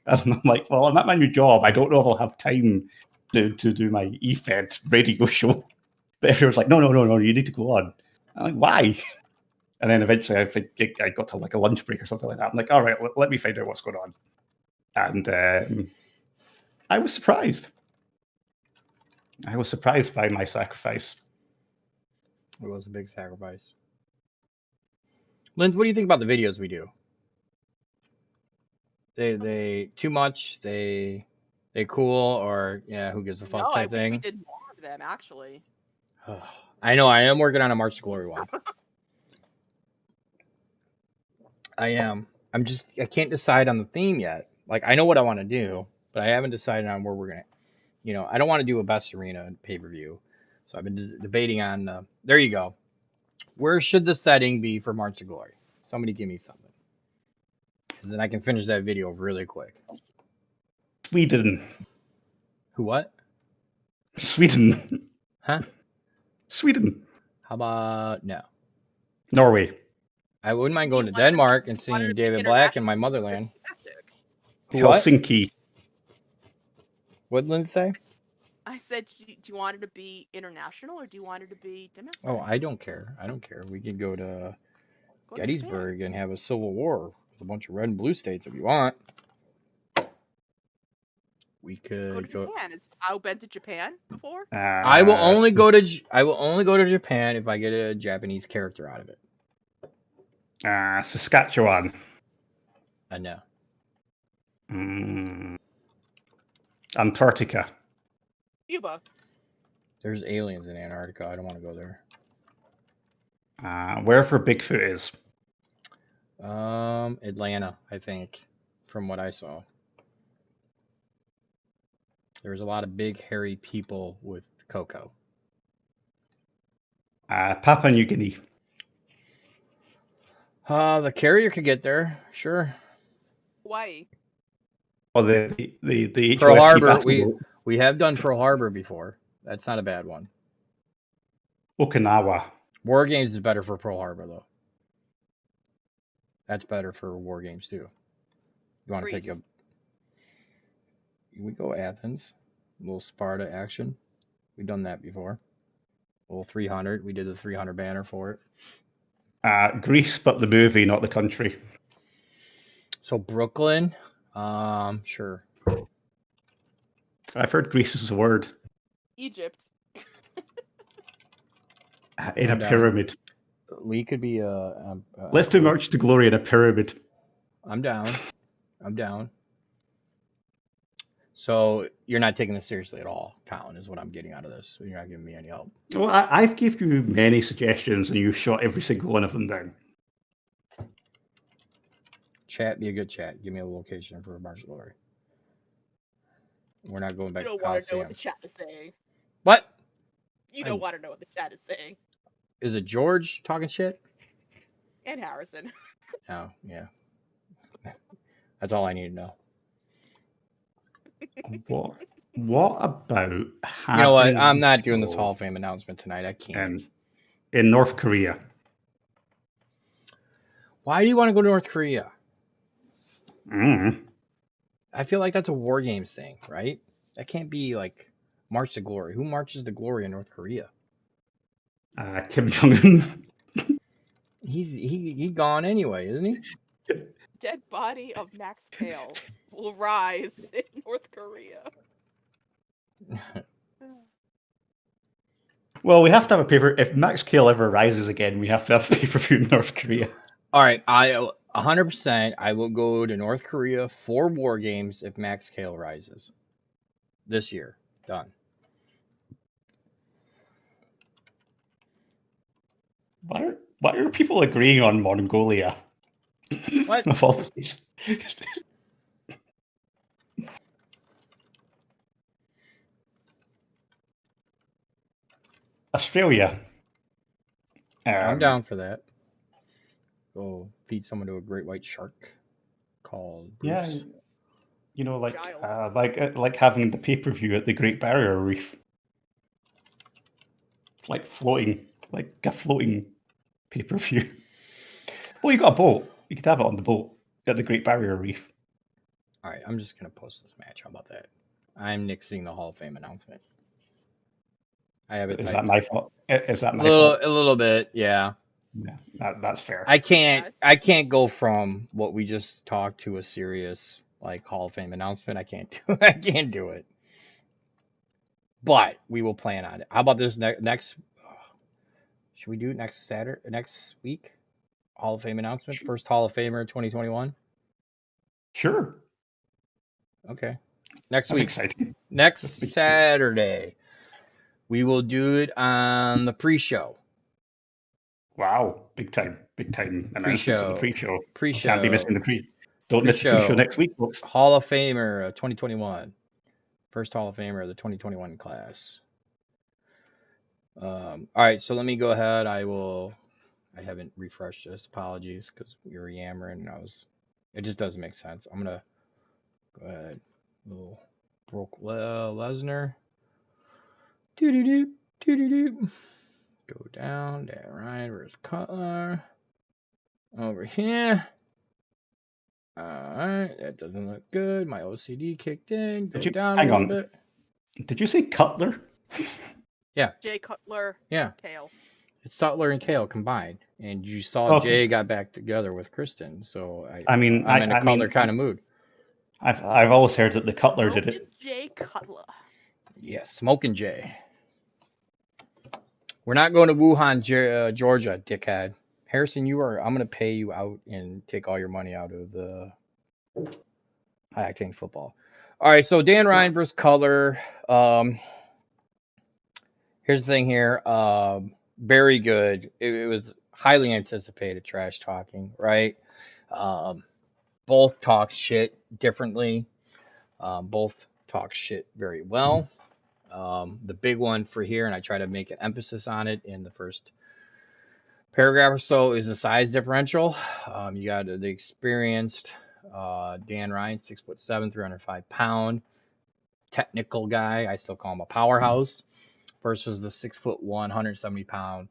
And I'm like, well, I'm at my new job. I don't know if I'll have time to do my EFED radio show. But everyone's like, no, you need to go on. I'm like, why? And then eventually I think I got to like a lunch break or something like that. I'm like, all right, let me find out what's going on. And I was surprised. I was surprised by my sacrifice. It was a big sacrifice. Linz, what do you think about the videos we do? They too much? They cool, or yeah, who gives a fuck type thing? I wish we did more of them, actually. I know. I am working on a March to Glory one. I am. I can't decide on the theme yet. Like, I know what I want to do, but I haven't decided on where we're gonna. I don't want to do a best arena pay-per-view. So I've been debating on. There you go. Where should the setting be for March to Glory? Somebody give me something. Because then I can finish that video really quick. Sweden. Who what? Sweden. Huh? Sweden. How about no? Norway. I wouldn't mind going to Denmark and seeing David Black in my motherland. Helsinki. What did Lynn say? I said, do you want it to be international or do you want it to be domestic? Oh, I don't care. We could go to Gettysburg and have a civil war with a bunch of red and blue states if you want. We could go to Japan. I've been to Japan before. I will only go to Japan if I get a Japanese character out of it. Saskatchewan. No. Antarctica. Cuba. There's aliens in Antarctica. I don't want to go there. Wherever Bigfoot is. Atlanta, I think, from what I saw. There's a lot of big, hairy people with cocoa. Papua New Guinea. The carrier could get there, sure. Hawaii. Well, the Pearl Harbor. We have done Pearl Harbor before. That's not a bad one. Okinawa. War Games is better for Pearl Harbor, though. That's better for War Games, too. You want to take we go Athens. A little Sparta action. We've done that before. A little 300. We did the 300 banner for it. Greece, but the movie, not the country. So Brooklyn, sure. I've heard Greece is a word Egypt. in I'm a down. pyramid. Lee could be Let's do March to Glory in a pyramid. I'm down. I'm down. So you're not taking this seriously at all, Colin, is what I'm getting out of this. You're not giving me any help. Well, I've gave you many suggestions, and you've shot every single one of them down. Chat, be a good chat. Give me a location for March to Glory. We're not going back You to don't want to know what Coliseum. the chat is saying. What? You don't want to know what the chat is saying. Is it George talking shit? And Harrison. Oh, yeah. That's all I need to know. What about having... You know what? I'm not doing this Hall of Fame announcement tonight. I can't. In North Korea. Why do you want to go to North Korea? Mm. I feel like that's a War Games thing, right? That can't be like March to Glory. Who marches to glory in North Korea? Kim Jong-un. He gone anyway, isn't he? Dead body of Max Kale will rise in North Korea. Well, we have to have a paper. If Max Kale ever rises again, we have to have a pay-per-view in North Korea. All right, 100%. I will go to North Korea for War Games if Max Kale rises this year. Done. Why are people agreeing on Mongolia? What? Of all these. Australia. I'm down for that. Go feed someone to a great white shark called Bruce. Yeah, you know, like Giles. like having the pay-per-view at the Great Barrier Reef. It's like floating, like a floating pay-per-view. Well, you got a boat. You could have it on the boat at the Great Barrier Reef. All right, I'm just gonna post this match. How about that? I'm nixing the Hall of Fame announcement. I have it. Is that my fault? Is that my fault? fault? A little bit, yeah. Yeah, that's fair. I can't go from what we just talked to a serious like Hall of Fame announcement. I can't do it. But we will plan on it. How about this next? Should we do it next Saturday, next week? Hall of Fame announcement, first Hall of Famer 2021. Sure. Okay. That's week. Exciting. Next Saturday, we will do it on the pre-show. Wow, big time announcements on the pre-show. Pre-show. Can't be missing the pre. Don't miss the pre-show next week, folks. Hall of Famer 2021. First Hall of Famer of the 2021 class. All right, so let me go ahead. I haven't refreshed this. Apologies, because we were yammering. It just doesn't make sense. I'm gonna go ahead. Little Brock Lesnar. Doo-doo-doo. Go down. Dan Ryan versus Cutler. Over here. Alright, that doesn't look good. My OCD kicked in. Go down a little bit. Did you say Cutler? Yeah. Jay Cutler. Yeah. Kale. It's Cutler and Kale combined. And you saw Jay got back together with Kristen. So I'm in a Cutler kind of mood. I've always heard that the Cutler did it. Jay Cutler. Yeah, Smoking Jay. We're not going to Wuhan, Georgia, dickhead. Harrison, I'm going to pay you out and take all your money out of the high octane football. All right, so Dan Ryan versus Cutler. Here's the thing here. Very good. It was highly anticipated trash talking, right? Both talk shit differently. Both talk shit very well. The big one for here, and I try to make an emphasis on it in the first paragraph or so, is the size differential. You got the experienced Dan Ryan, 6'7", 305 pound, technical guy. I still call him a powerhouse. Versus the 6'1", 170 pound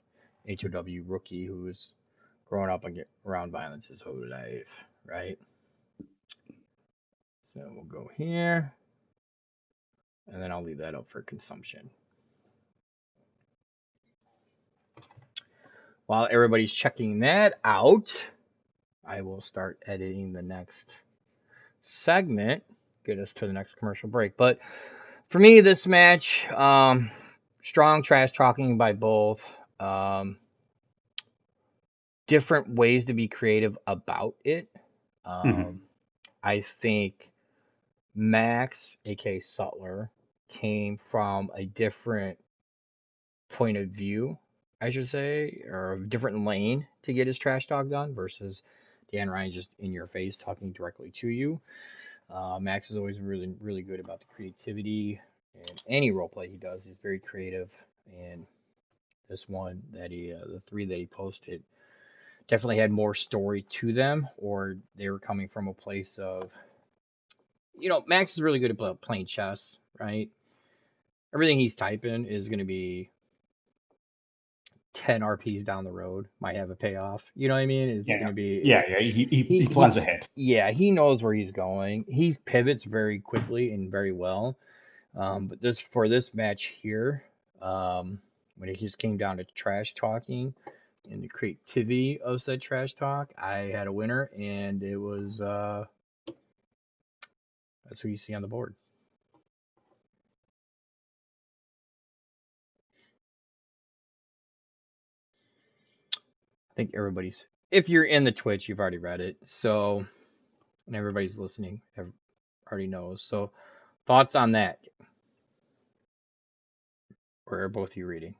HOW rookie who's growing up around violence his whole life, right? So we'll go here, and then I'll leave that up for consumption. While everybody's checking that out, I will start editing the next segment, get us to the next commercial break. But for me, this match, strong trash talking by both. Different ways to be creative about it. Mhm. I think Max, aka Sutler, came from a different point of view, I should say, or a different lane to get his trash talk done versus Dan Ryan just in your face talking directly to you. Max is always really, really good about the creativity and any role play he does. He's very creative, and this one that the three that he posted, definitely had more story to them, or they were coming from a place of, Max is really good at playing chess, right? Everything he's typing is going to be 10 RPs down the road, might have a payoff. You know what I mean? It's going Yeah, to be yeah, yeah. He he plans ahead. yeah, he knows where he's going. He pivots very quickly and very well. But this match here, when it just came down to trash talking and the creativity of said trash talk, I had a winner, and it was that's who you see on the board. I think everybody's, if you're in the Twitch, you've already read it. So, and everybody's listening already knows. So, thoughts on that? Or are both of you reading?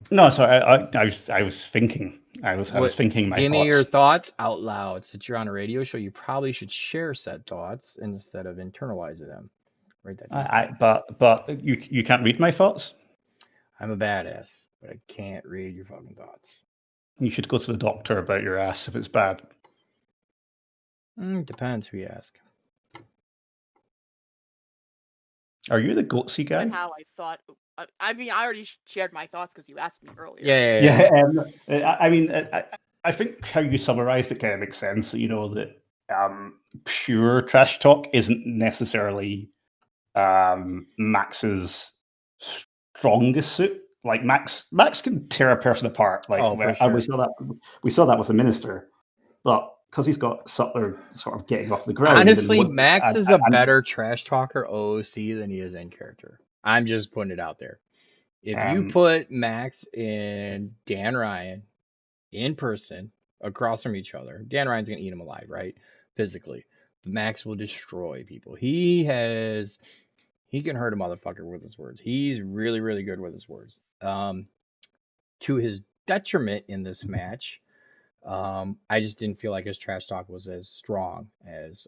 No, sorry. I was thinking. I was What? thinking my Give me your thoughts. thoughts out loud. Since you're on a radio show, you probably should share said thoughts instead of internalize them. Write that down. But you can't read my thoughts. I'm a badass, but I can't read your fucking thoughts. You should go to the doctor about your ass if it's bad. Depends who you ask. Are you the goatsy But guy? how I thought. I mean, I already shared my thoughts because you asked me earlier. Yeah. I mean, I think how you summarized it kind of makes sense. You know that pure trash talk isn't necessarily Max's strongest suit. Like Max can tear a person apart. Like Oh, for and we sure. saw that with the minister, but because he's got Sutler sort of getting off the ground Honestly, and Max is a better trash talker OC than he is in character. I'm just putting it out there. If you put Max and Dan Ryan in person across from each other, Dan Ryan's gonna eat him alive, right? Physically. But Max will destroy people. He can hurt a motherfucker with his words. He's really, really good with his words. To his detriment in this match, I just didn't feel like his trash talk was as strong as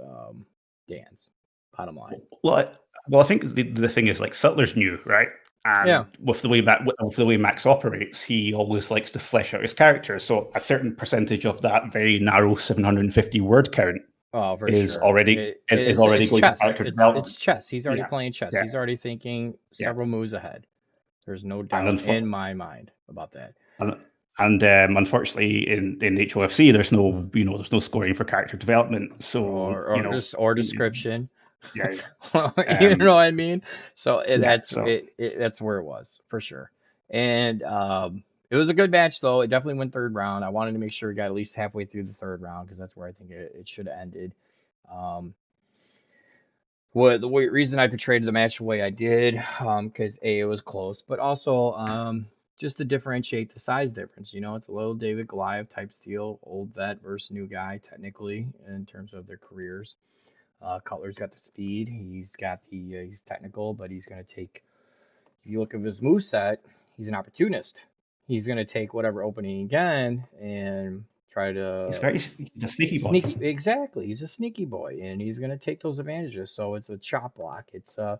Dan's. Bottom line. Well, I think the thing is like Sutler's new, right? And Yeah. with the way Max operates, he always likes to flesh out his character. So a certain percentage of that very narrow 750 word count Oh, for is sure. already It's going to chess. character It's development. chess. He's already Yeah, playing chess. yeah, He's already thinking yeah. several moves ahead. There's no And doubt in my mind about that. And unfortunately, in HOFC, there's no scoring for character development. So or description. Yeah. You know what I mean? So that's so that's where it was for sure. And it was a good match though. It definitely went third round. I wanted to make sure we got at least halfway through the third round because that's where I think it should have ended. Reason I portrayed the match the way I did, because it was close, but also just to differentiate the size difference. It's a little David Goliath type steel, old vet versus new guy, technically in terms of their careers. Cutler's got the speed. He's got he's technical, but he's gonna take. If you look at his moveset, he's an opportunist. He's gonna take whatever opening he can and try to he's a sneaky boy. Exactly. He's a sneaky boy, and he's gonna take those advantages. So it's a chop block. It's a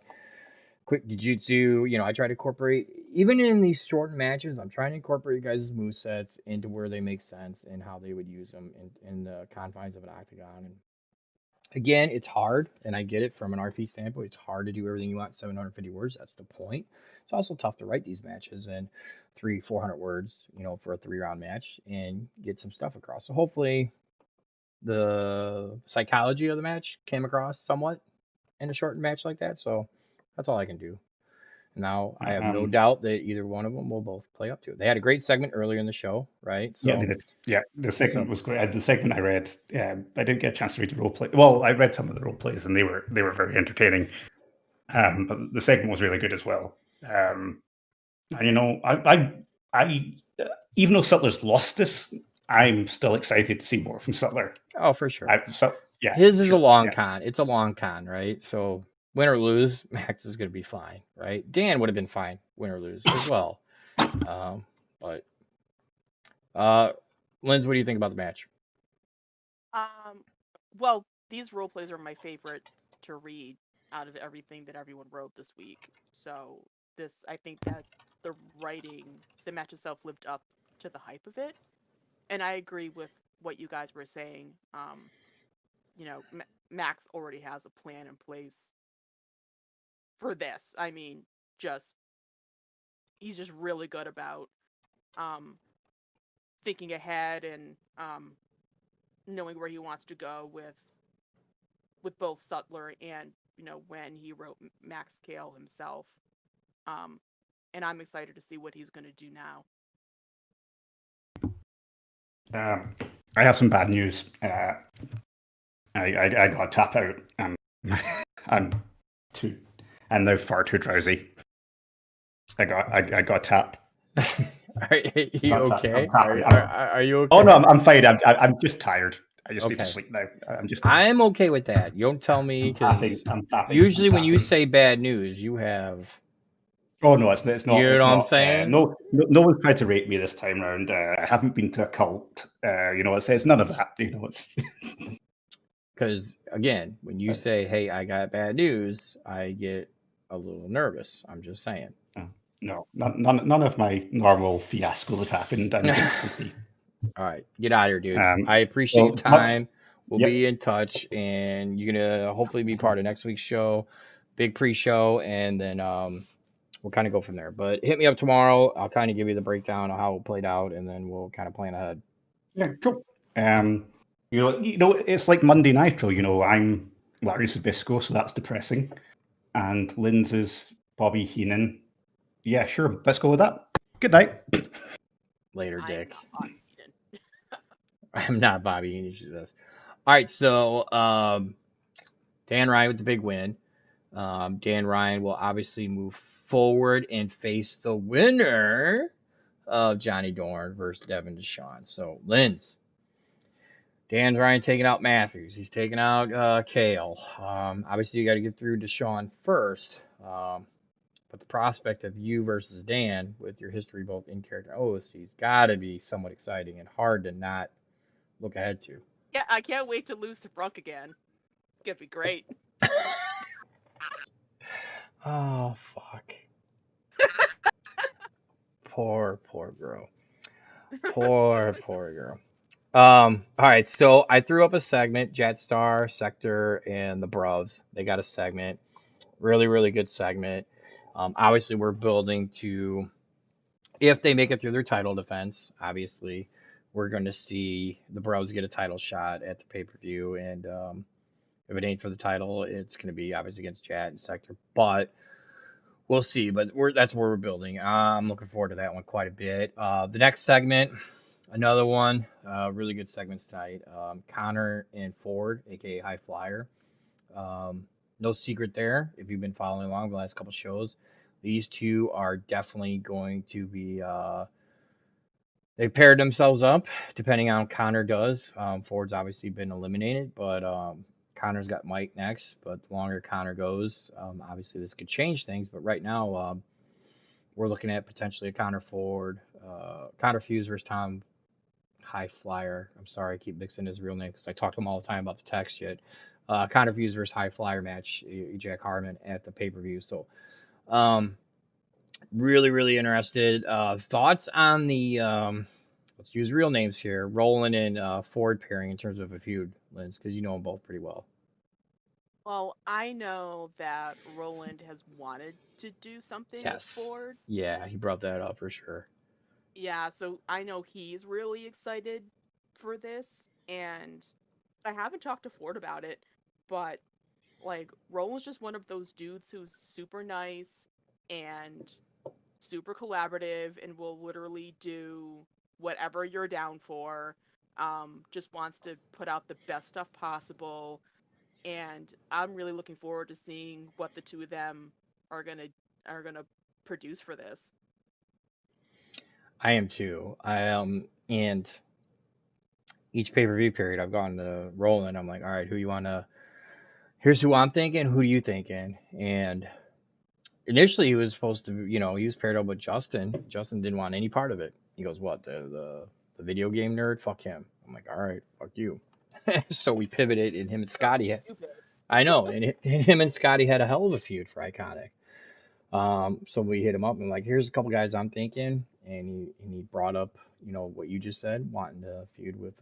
quick jiu-jitsu. I try to incorporate, even in these short matches, I'm trying to incorporate guys' movesets into where they make sense and how they would use them in the confines of an octagon. And again, it's hard, and I get it from an RP standpoint. It's hard to do everything you want 750 words. That's the point. It's also tough to write these matches in 400 words, for a 3-round match and get some stuff across. So hopefully the psychology of the match came across somewhat in a shortened match like that. So that's all I can do. Now, I have no doubt that either one of them will both play up to it. They had a great segment earlier in the show, right? So, yeah, they did. Yeah, the segment so was great. The segment I read, I didn't get a chance to read the role play. Well, I read some of the role plays, and they were very entertaining. But the segment was really good as well. And you know, I even though Sutler's lost this, I'm still excited to see more from Sutler. oh, for sure. Yeah, His for is a sure. long Yeah. con. It's a long con, right? So win or lose, Max is going to be fine, right? Dan would have been fine, win or lose as well. But Linz, what do you think about the match? Well, these role plays are my favorite to read out of everything that everyone wrote this week. So I think that the writing, the match itself lived up to the hype of it. And I agree with what you guys were saying. You know, Max already has a plan in place for this. I mean, he's just really good about thinking ahead and knowing where he wants to go with both Sutler and, you know, when he wrote Max Cale himself. And I'm excited to see what he's going to do now. I have some bad news. I got tap out. I'm now far too drowsy. I got tap. Are you okay? Are you okay? Oh no, I'm fine. I'm just tired. I just need to sleep now. I'm okay with that. You don't tell me because usually when you say bad news, you have. Oh no, it's not. You know what I'm saying? No one tried to rape me this time round. I haven't been to a cult. You know, it's none of that. You know, it's because again, when you say, "Hey, I got bad news," I get a little nervous. I'm just saying. No, none of my normal fiascos have happened. I'm just sleepy. All right, get out of here, dude. I appreciate your time. We'll be in touch, and you're gonna hopefully be part of next week's show, big pre-show, and then we'll kind of go from there. But hit me up tomorrow. I'll kind of give you the breakdown of how it played out, and then we'll kind of plan ahead. Yeah, cool. You know, it's like Monday Nitro. You know, I'm Larry Sabisco, so that's depressing, and Linz is Bobby Heenan. Yeah, sure. Let's go with that. Good night. Later, Dick. I'm not Bobby Heenan, she says. All right, so Dan Ryan with the big win. Dan Ryan will obviously move forward and face the winner of Johnny Dorn versus Devin Deshawn. So, Linz. Dan Ryan taking out Matthews. He's taking out Kale. Obviously, you got to get through Deshawn first. But the prospect of you versus Dan with your history both in character and OOC's got to be somewhat exciting and hard to not look ahead to. Yeah, I can't wait to lose to Brooke again. It's going to be great. Oh, fuck. Poor girl. Poor girl. All right, so I threw up a segment, Jetstar, Sector, and the Brovs. They got a segment. Really, really good segment. Obviously, we're building to, if they make it through their title defense, obviously, we're going to see the Bros get a title shot at the pay-per-view. And if it ain't for the title, it's going to be obviously against Jat and Sector. But we'll see. But that's where we're building. I'm looking forward to that one quite a bit. The next segment, another one, really good segments tonight. Connor and Ford, aka High Flyer. No secret there. If you've been following along the last couple shows, these two are definitely going to be. They paired themselves up, depending on how Connor does. Ford's obviously been eliminated, but Connor's got Mike next. But the longer Connor goes, obviously this could change things. But right now, we're looking at potentially a Connor Ford, Connor Fuse versus Tom High Flyer. I'm sorry, I keep mixing his real name because I talk to him all the time about the text shit. Connor Fuse versus High Flyer match, Jack Harmon at the pay-per-view. So, really, really interested. Thoughts on the, let's use real names here, Roland and Ford pairing in terms of a feud, Linz, because you know them both pretty well. Well, I know that Roland has wanted to do something with Ford. Yeah, he brought that up for sure. Yeah, so I know he's really excited for this, and I haven't talked to Ford about it, but like Roland's just one of those dudes who's super nice, and super collaborative and will literally do whatever you're down for. Just wants to put out the best stuff possible, and I'm really looking forward to seeing what the two of them are gonna produce for this. I am too. And each pay per view period I've gone to Roland. I'm like, all right, who you want to? Here's who I'm thinking. Who are you thinking? And initially he was supposed to, he was paired up with Justin. Justin didn't want any part of it. He goes, what, the video game nerd? Fuck him. I'm like, all right, fuck you. So we pivoted, and him and So Scotty. stupid. I know, and him and Scotty had a hell of a feud for Iconic. So we hit him up and like, here's a couple guys I'm thinking, and he brought up, what you just said, wanting to feud with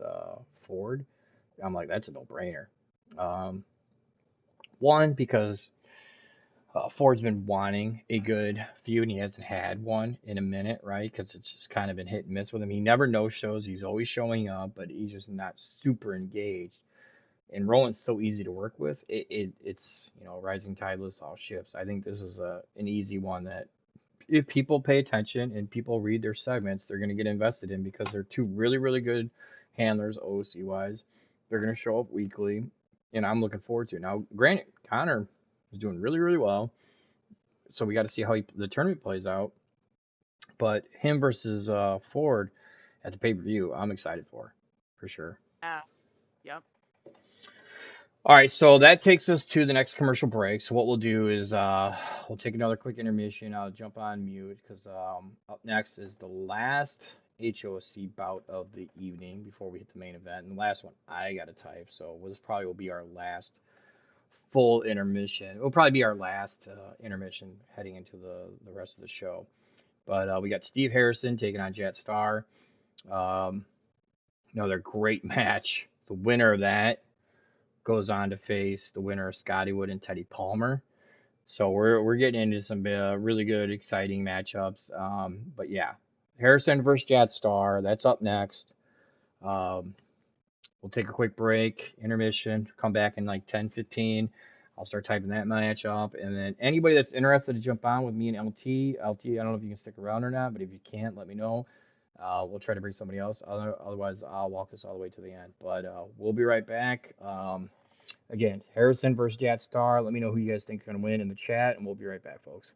Ford. I'm like, that's a no brainer. Um, one because Ford's been wanting a good feud, and he hasn't had one in a minute, right? Because it's just kind of been hit and miss with him. He never no shows. He's always showing up, but he's just not super engaged. And Roland's so easy to work with. It's rising tide lifts all ships. I think this is an easy one that if people pay attention and people read their segments, they're going to get invested in because they're two really really good handlers OC wise. They're going to show up weekly, and I'm looking forward to it. Now, granted, Connor is doing really really well, so we got to see how the tournament plays out. But him versus Ford at the pay per view, I'm excited for sure. Yeah. Yep. All right, so that takes us to the next commercial break. So what we'll do is we'll take another quick intermission. I'll jump on mute because up next is the last HOC bout of the evening before we hit the main event. And the last one I got to type, so this probably will be our last full intermission. It will probably be our last intermission heading into the rest of the show. But we got Steve Harrison taking on Jet Star. Um, Another great match. The winner of that goes on to face the winner of Scotty Wood and Teddy Palmer. So we're getting into some really good, exciting matchups. But yeah, Harrison versus Jet Star. That's up next. Um, we'll take a quick break, intermission, come back in like 10, 15. I'll start typing that match up. And then anybody that's interested to jump on with me and LT, I don't know if you can stick around or not, but if you can't, let me know. We'll try to bring somebody else. Otherwise, I'll walk us all the way to the end. But we'll be right back. Again, Harrison versus Jet Star. Let me know who you guys think is going to win in the chat, and we'll be right back, folks.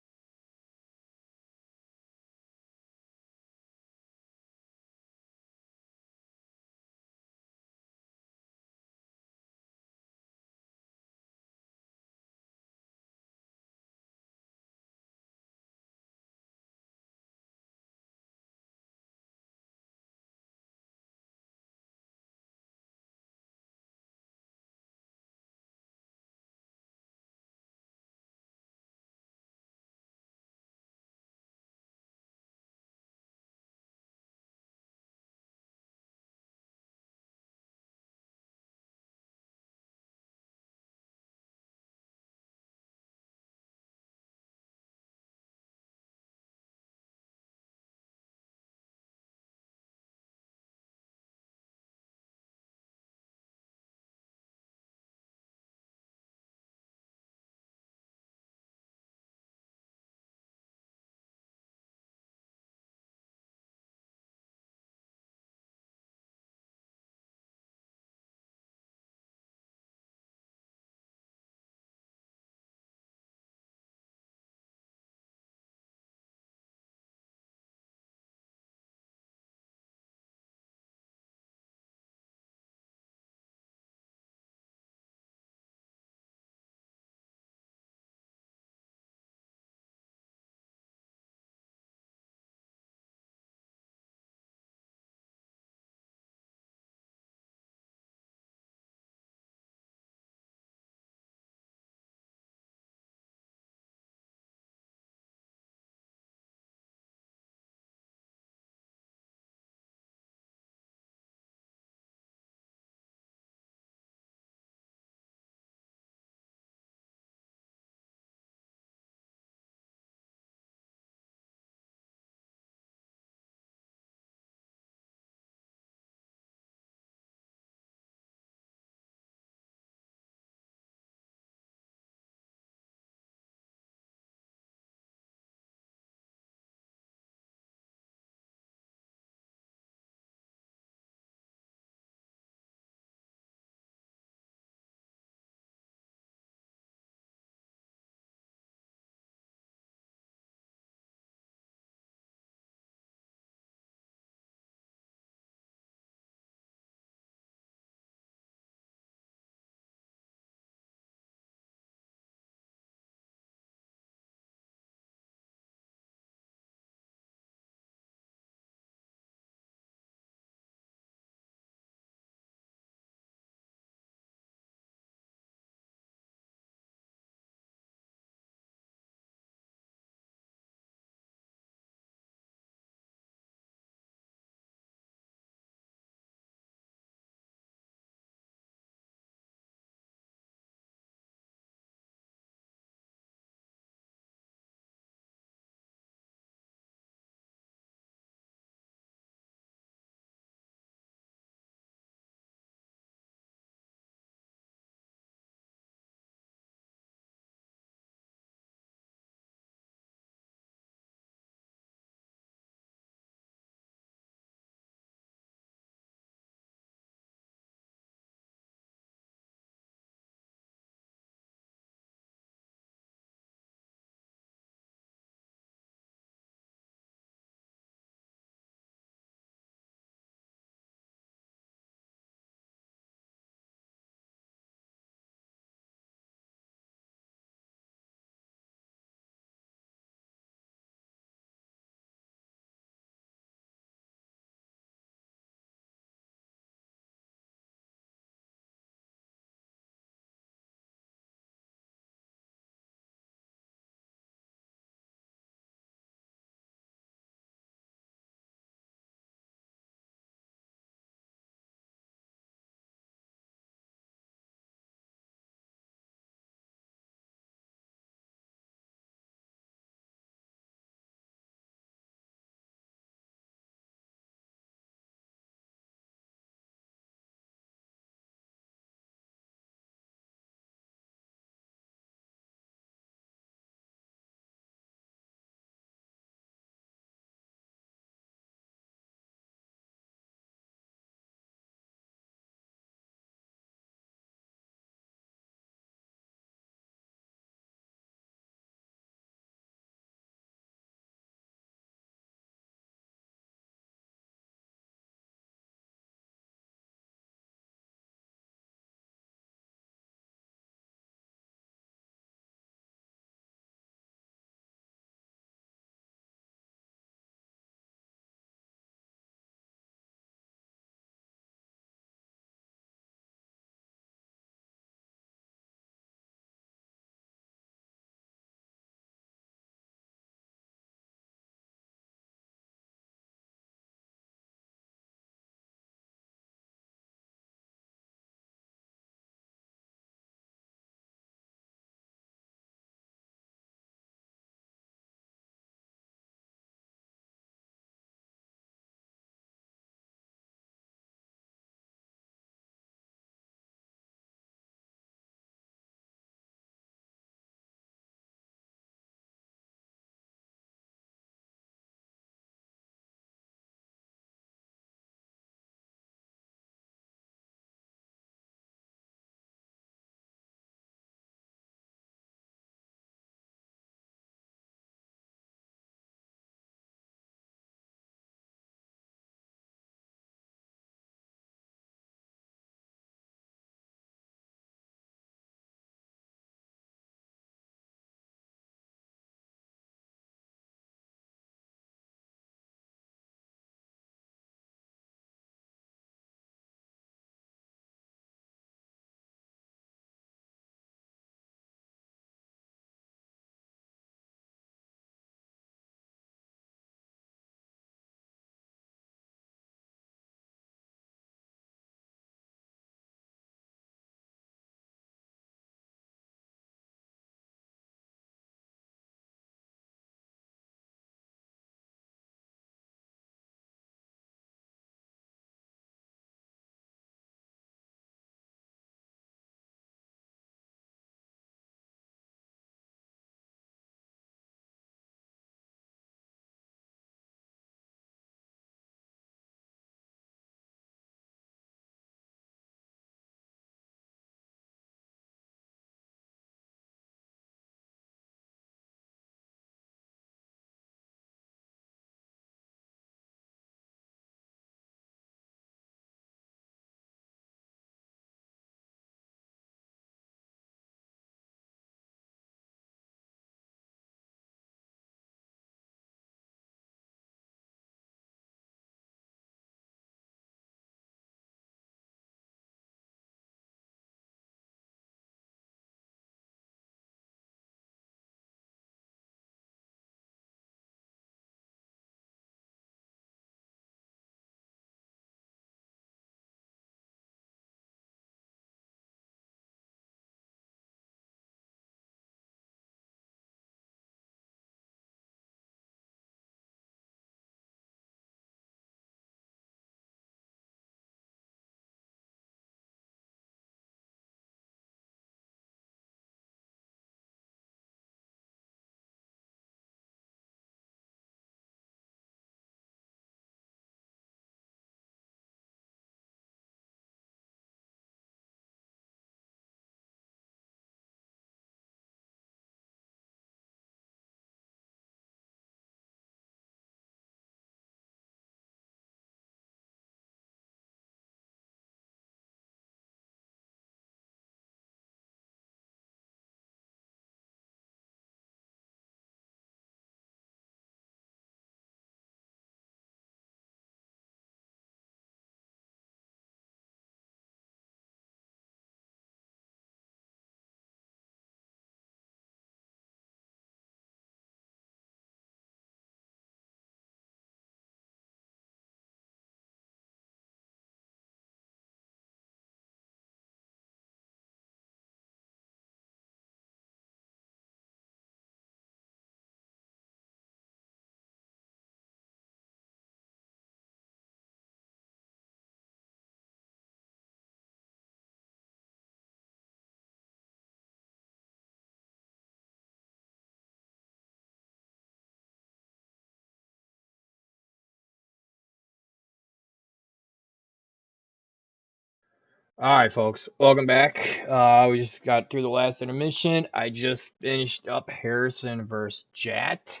All right, folks, welcome back. We just got through the last intermission. I just finished up Harrison versus Jat.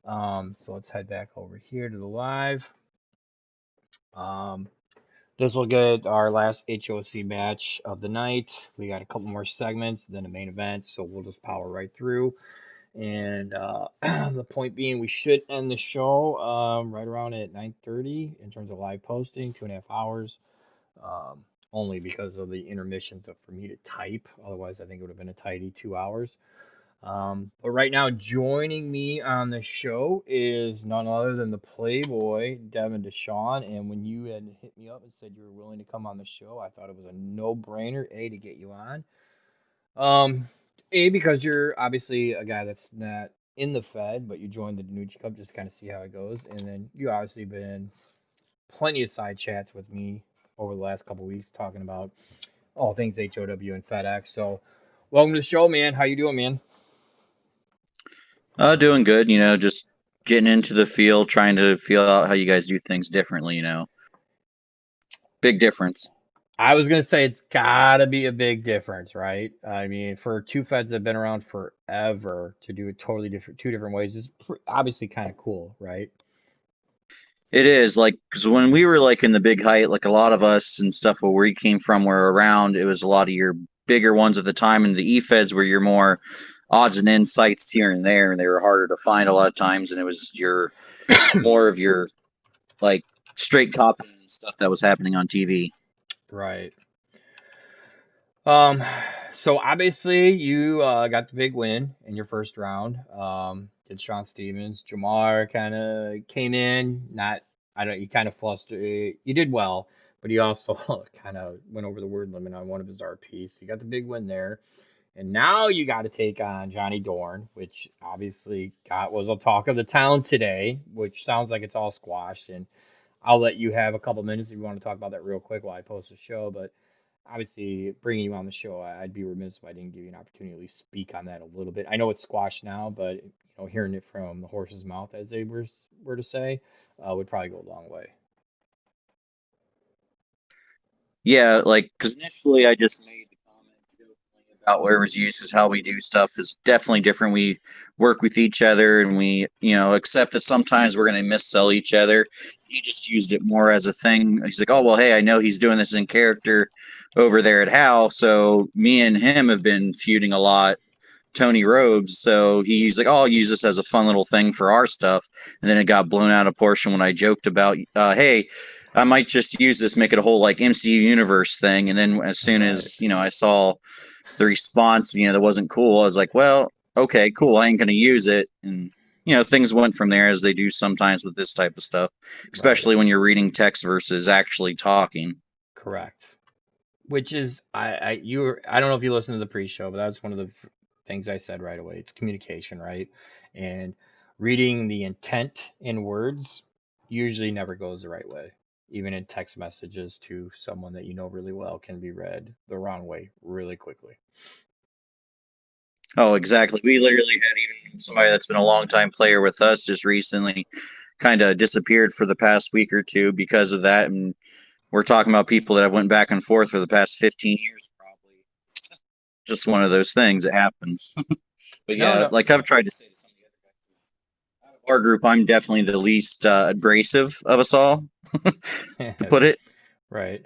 So let's head back over here to the live. Um, this will get our last HOC match of the night. We got a couple more segments, then a main event, so we'll just power right through. And the point being, we should end the show right around at 9:30 in terms of live posting, 2.5 hours. Only because of the intermissions for me to type. Otherwise, I think it would have been a tidy 2 hours. But right now, joining me on the show is none other than the Playboy, Devin Deshawn. And when you had hit me up and said you were willing to come on the show, I thought it was a no-brainer, A, to get you on. Um, A, because you're obviously a guy that's not in the Fed, but you joined the Danucci Cup just to kind of see how it goes. And then you obviously been plenty of side chats with me over the last couple weeks talking about all things HOW and FedEx. So, welcome to the show, man. How you doing, man? Doing good, just getting into the field, trying to feel out how you guys do things differently, Big difference. I was gonna say it's gotta be a big difference, right? I mean, for two feds that have been around forever to do it totally different, two different ways is obviously kind of cool, right? It is, like, because when we were, like, in the big height, like, a lot of us and stuff where we came from were around, it was a lot of your bigger ones at the time, and the E-Feds were your more odds and ends sites here and there, and they were harder to find a lot of times, and it was your more of your, like, straight copy and stuff that was happening on TV. Right. Um, so obviously you got the big win in your first round. Did Sean Stevens, Jamar kind of came in, not I don't you kind of flustered. You did well, but he also kind of went over the word limit on one of his RPs. So you got the big win there. And now you got to take on Johnny Dorn, which obviously was a talk of the town today, which sounds like it's all squashed. And I'll let you have a couple minutes if you want to talk about that real quick while I post the show. But obviously, bringing you on the show, I'd be remiss if I didn't give you an opportunity to at least speak on that a little bit. I know it's squashed now, but hearing it from the horse's mouth, as they were to say, would probably go a long way. Yeah, like, because initially I just made the comment jokingly about where it was used because how we do stuff is definitely different. We work with each other and we, accept that sometimes we're going to missell each other. He just used it more as a thing. He's like, oh, well, hey, I know he's doing this in character over there at Hal. So me and him have been feuding a lot. Tony Robes, so he's like, "Oh, I'll use this as a fun little thing for our stuff." And then it got blown out of proportion when I joked about, "Hey, I might just use this, make it a whole like MCU universe thing." And then as soon as I saw the response, that wasn't cool, I was like, "Well, okay, cool. I ain't gonna use it." And things went from there as they do sometimes with this type of stuff, especially when you're reading text versus actually talking. Correct. Which is I don't know if you listened to the pre-show, but that's one of the things I said right away. It's communication, right? And reading the intent in words usually never goes the right way. Even in text messages to someone that you know really well can be read the wrong way really quickly. Oh, exactly. We literally had even somebody that's been a long time player with us just recently kind of disappeared for the past week or two because of that. And we're talking about people that have went back and forth for the past 15 years, probably. Just one of those things that happens. But yeah, No. like I've tried to say to some of the other guys, out of our group, I'm definitely the least abrasive of us all, to put it. Right.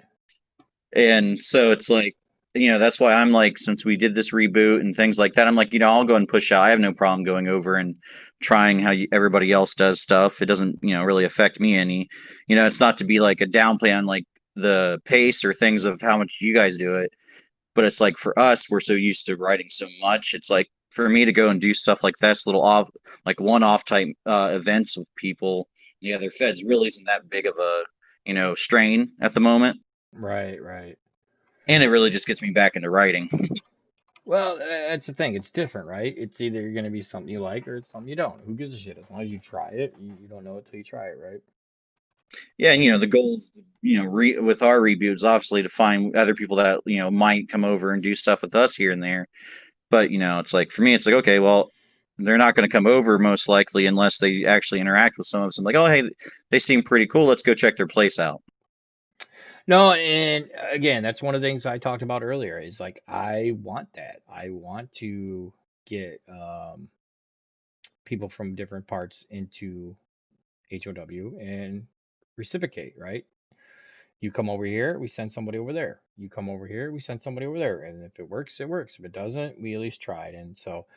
And so it's like, that's why I'm like, since we did this reboot and things like that, I'm like, I'll go and push out. I have no problem going over and trying how everybody else does stuff. It doesn't, really affect me any. It's not to be like a downplay on like the pace or things of how much you guys do it, but it's like for us, we're so used to writing so much. It's like for me to go and do stuff like this, little off, like one-off type events with people, the other feds really isn't that big of a, strain at the moment. Right. And it really just gets me back into writing. Well, that's the thing. It's different, right? It's either going to be something you like or it's something you don't. Who gives a shit? As long as you try it, you don't know it till you try it, right? Yeah, and the goal is, with our reboots, obviously to find other people that might come over and do stuff with us here and there. But it's like for me, it's like okay, well, they're not going to come over most likely unless they actually interact with some of us. I'm like, oh, hey, they seem pretty cool. Let's go check their place out. No, and again, that's one of the things I talked about earlier. Is like I want that. I want to get people from different parts into HOW and reciprocate, right? You come over here, we send somebody over there. You come over here, we send somebody over there. And if it works, it works. If it doesn't, we at least tried. And so,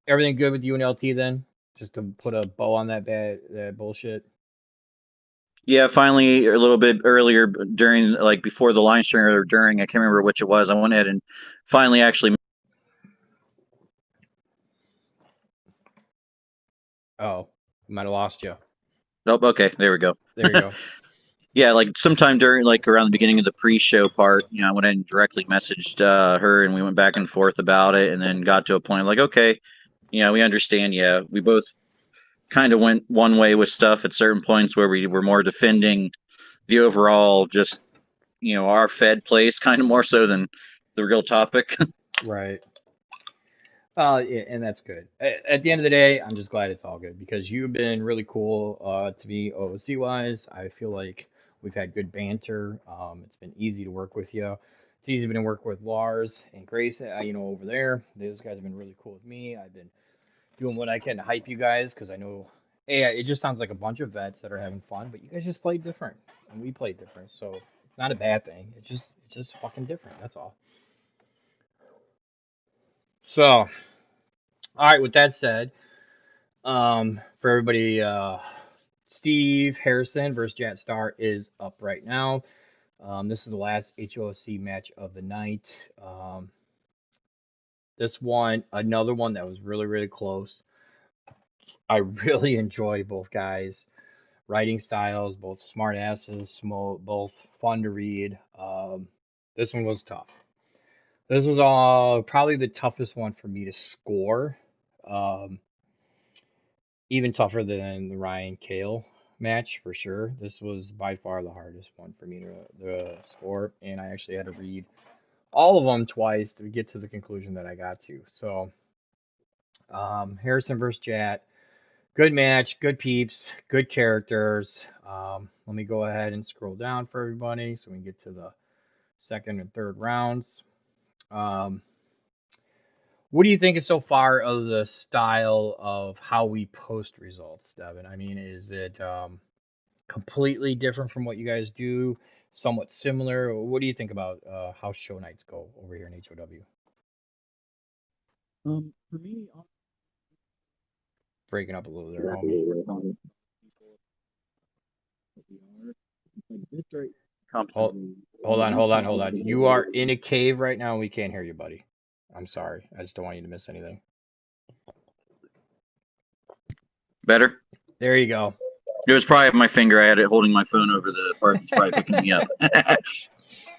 everything good with UNLT then? Just to put a bow on that bullshit. Yeah, finally, a little bit earlier during, like before the line stream or during, I can't remember which it was. I went ahead and finally actually. Oh, might have lost you. Oh, okay, there we go. There you go. Yeah, like sometime during, like around the beginning of the pre-show part, I went ahead and directly messaged her, and we went back and forth about it, and then got to a point like, okay, we understand. Yeah, we both kind of went one way with stuff at certain points where we were more defending the overall, just our Fed place, kind of more so than the real topic. Right. Yeah, and that's good. At the end of the day, I'm just glad it's all good because you've been really cool to me OOC wise. I feel like we've had good banter. It's been easy to work with you. It's easy to work with Lars and Grace, over there. Those guys have been really cool with me. I've been doing what I can to hype you guys because I know, hey, it just sounds like a bunch of vets that are having fun, but you guys just played different and we played different. So it's not a bad thing. It's just fucking different. That's all. So, all right, with that said, for everybody, Steve Harrison versus Jet Star is up right now. This is the last HOC match of the night. This one, another one that was really, really close. I really enjoy both guys' writing styles, both smart asses, both fun to read. This one was tough. This was probably the toughest one for me to score. Um, Even tougher than the Ryan Kale match for sure. This was by far the hardest one for me to score, and I actually had to read all of them twice to get to the conclusion that I got to. So, Harrison versus Jat, good match, good peeps, good characters. Let me go ahead and scroll down for everybody so we can get to the second and third rounds. Um, what do you think so far of the style of how we post results, Devin? I mean, is it completely different from what you guys do? Somewhat similar? What do you think about how show nights go over here in HOW? For me, Breaking up a little there, homie. Hold on. You are in a cave right now and we can't hear you, buddy. I'm sorry. I just don't want you to miss anything. Better. There you go. It was probably my finger. I had it holding my phone over the part that's probably picking me up.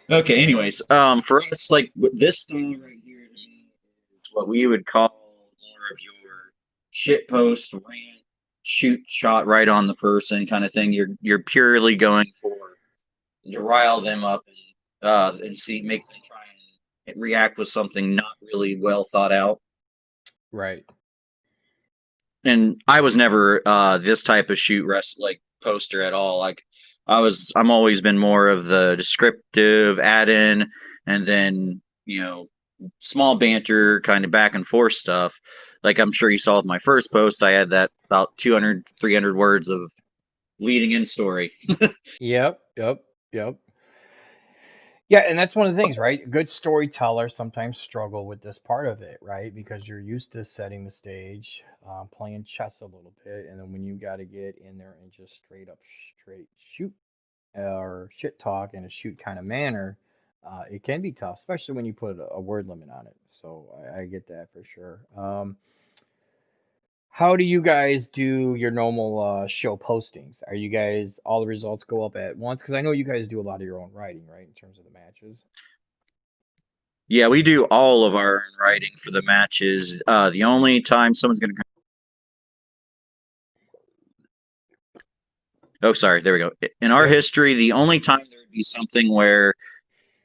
Okay. Anyways, for us, like this style right here to me is what we would call more of your shit post rant, shoot shot right on the person kind of thing. You're purely going for to rile them up and make them try and react with something not really well thought out. Right. And I was never this type of like poster at all. Like I'm always been more of the descriptive add in, and then small banter kind of back and forth stuff. Like I'm sure you saw with my first post, I had that about 200 300 words of leading in story. Yep. Yeah, and that's one of the things, right? Good storytellers sometimes struggle with this part of it, right? Because you're used to setting the stage, playing chess a little bit, and then when you got to get in there and just straight shoot or shit talk in a shoot kind of manner, it can be tough, especially when you put a word limit on it. So I get that for sure. How do you guys do your normal show postings? Are you guys all the results go up at once? Because I know you guys do a lot of your own writing, right, in terms of the matches. Yeah, we do all of our own writing for the matches. The only time someone's going to Oh, sorry. There we go. In our history, the only time there would be something where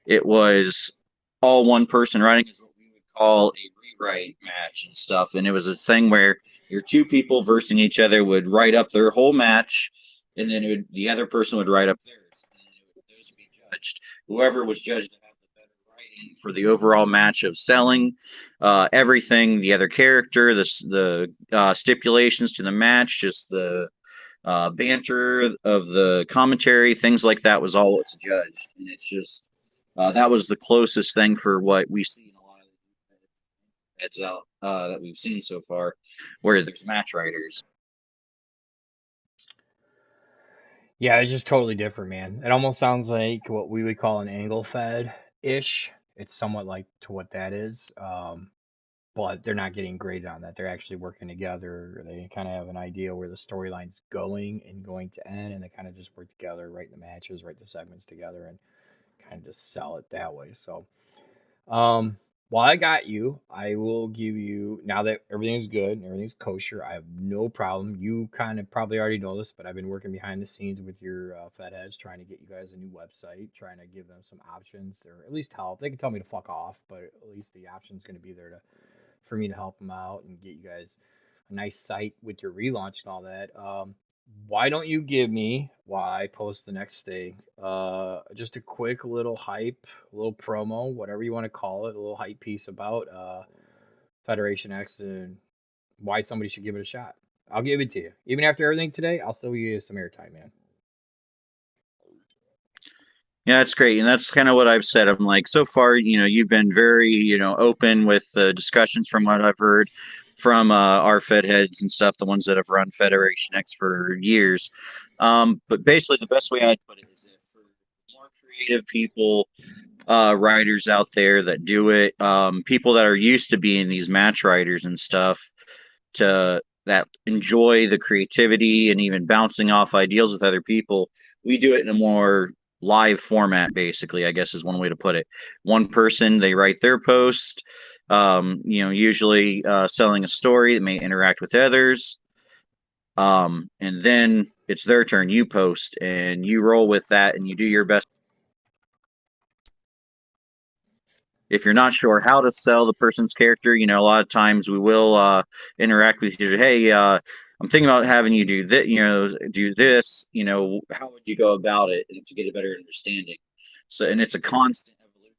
it was all one person writing is what we would call a rewrite match and stuff. And it was a thing where your two people versing each other would write up their whole match, and then the other person would write up theirs. And then those would be judged. Whoever was judged to have the better writing for the overall match of selling, everything, the other character, the stipulations to the match, just the banter of the commentary, things like that was all what's judged. And it's just, that was the closest thing for what we see in a lot of heads out that we've seen so far, where there's match writers. Yeah, it's just totally different, man. It almost sounds like what we would call an angle fed ish. It's somewhat like to what that is. But they're not getting graded on that. They're actually working together. They kind of have an idea where the storyline's going and going to end, and they kind of just work together, write the matches, write the segments together, and kind of just sell it that way. So, while I got you, I will give you, now that everything's good and everything's kosher, I have no problem. You kind of probably already know this, but I've been working behind the scenes with your Fed heads, trying to get you guys a new website, trying to give them some options, or at least help. They can tell me to fuck off, but at least the option's going to be there to for me to help them out and get you guys a nice site with your relaunch and all that. Why don't you give me, while I post the next thing, just a quick little hype, a little promo, whatever you want to call it, a little hype piece about Federation X and why somebody should give it a shot. I'll give it to you. Even after everything today, I'll still give you some airtime, man. Yeah, that's great. And that's kind of what I've said. I'm like, so far, you've been very, open with the discussions from what I've heard from our Fed heads and stuff, the ones that have run Federation X for years. But basically, the best way I'd put it is if for more creative people, writers out there that do it, people that are used to being these match writers and stuff, that enjoy the creativity and even bouncing off ideas with other people, we do it in a more live format, basically, I guess is one way to put it. One person, they write their post, usually selling a story that may interact with others. And then it's their turn. You post and you roll with that and you do your best. If you're not sure how to sell the person's character, a lot of times we will interact with you. Hey, I'm thinking about having you do that, do this, how would you go about it to get a better understanding? So, and it's a constant evolution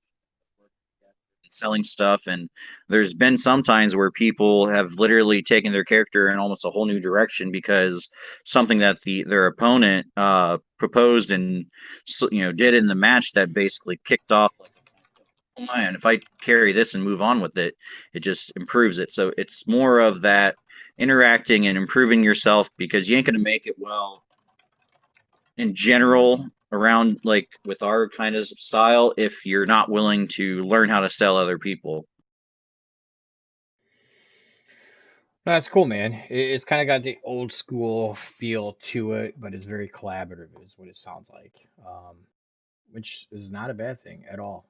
of selling stuff. And there's been some times where people have literally taken their character in almost a whole new direction because something that their opponent proposed and, did in the match that basically kicked off like, oh man, if I carry this and move on with it, it just improves it. So it's more of that interacting and improving yourself, because you ain't going to make it well in general around like with our kind of style if you're not willing to learn how to sell other people. That's cool, man. It's kind of got the old school feel to it, but it's very collaborative, is what it sounds like, which is not a bad thing at all.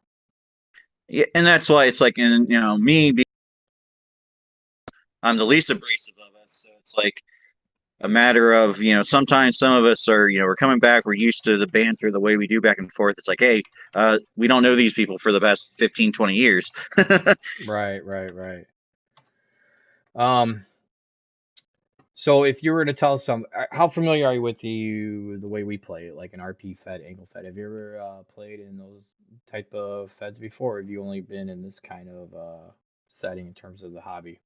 Yeah, and that's why it's like, and me being, I'm the least abrasive of us, so it's like a matter of, sometimes some of us are, we're coming back, we're used to the banter, the way we do back and forth. It's like, hey, we don't know these people for the past 15, 20 years. Right. So if you were to tell how familiar are you with the way we play it, like an RP Fed, Angle Fed? Have you ever played in those type of Feds before? Or have you only been in this kind of setting in terms of the hobby?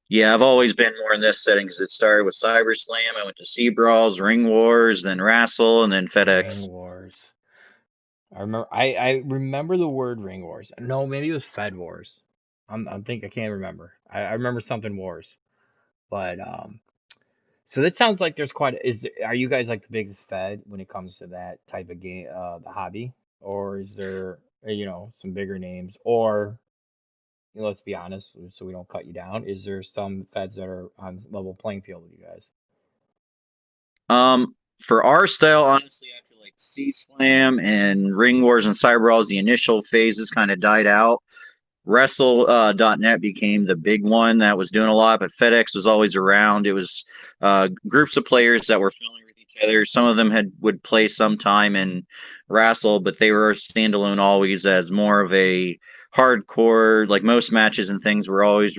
Yeah, I've always been more in this setting because it started with Cyber Slam. I went to Sea Brawls, Ring Wars, then Wrestle, and then FedEx. Ring Wars. I remember the word Ring Wars. No, maybe it was Fed Wars. I can't remember. I remember something Wars. But so that sounds like there's are you guys like the biggest Fed when it comes to that type of game, the hobby? Or is there, some bigger names? Or, let's be honest, so we don't cut you down, is there some Feds that are on level playing field with you guys? For our style, honestly, I feel like Sea Slam and Ring Wars and Cyber Brawls, the initial phases kind of died out. Wrestle.net became the big one that was doing a lot, but FedEx was always around. It was groups of players that were familiar with each other. Some of them would play sometime in Wrestle, but they were standalone always as more of a hardcore, like most matches and things were always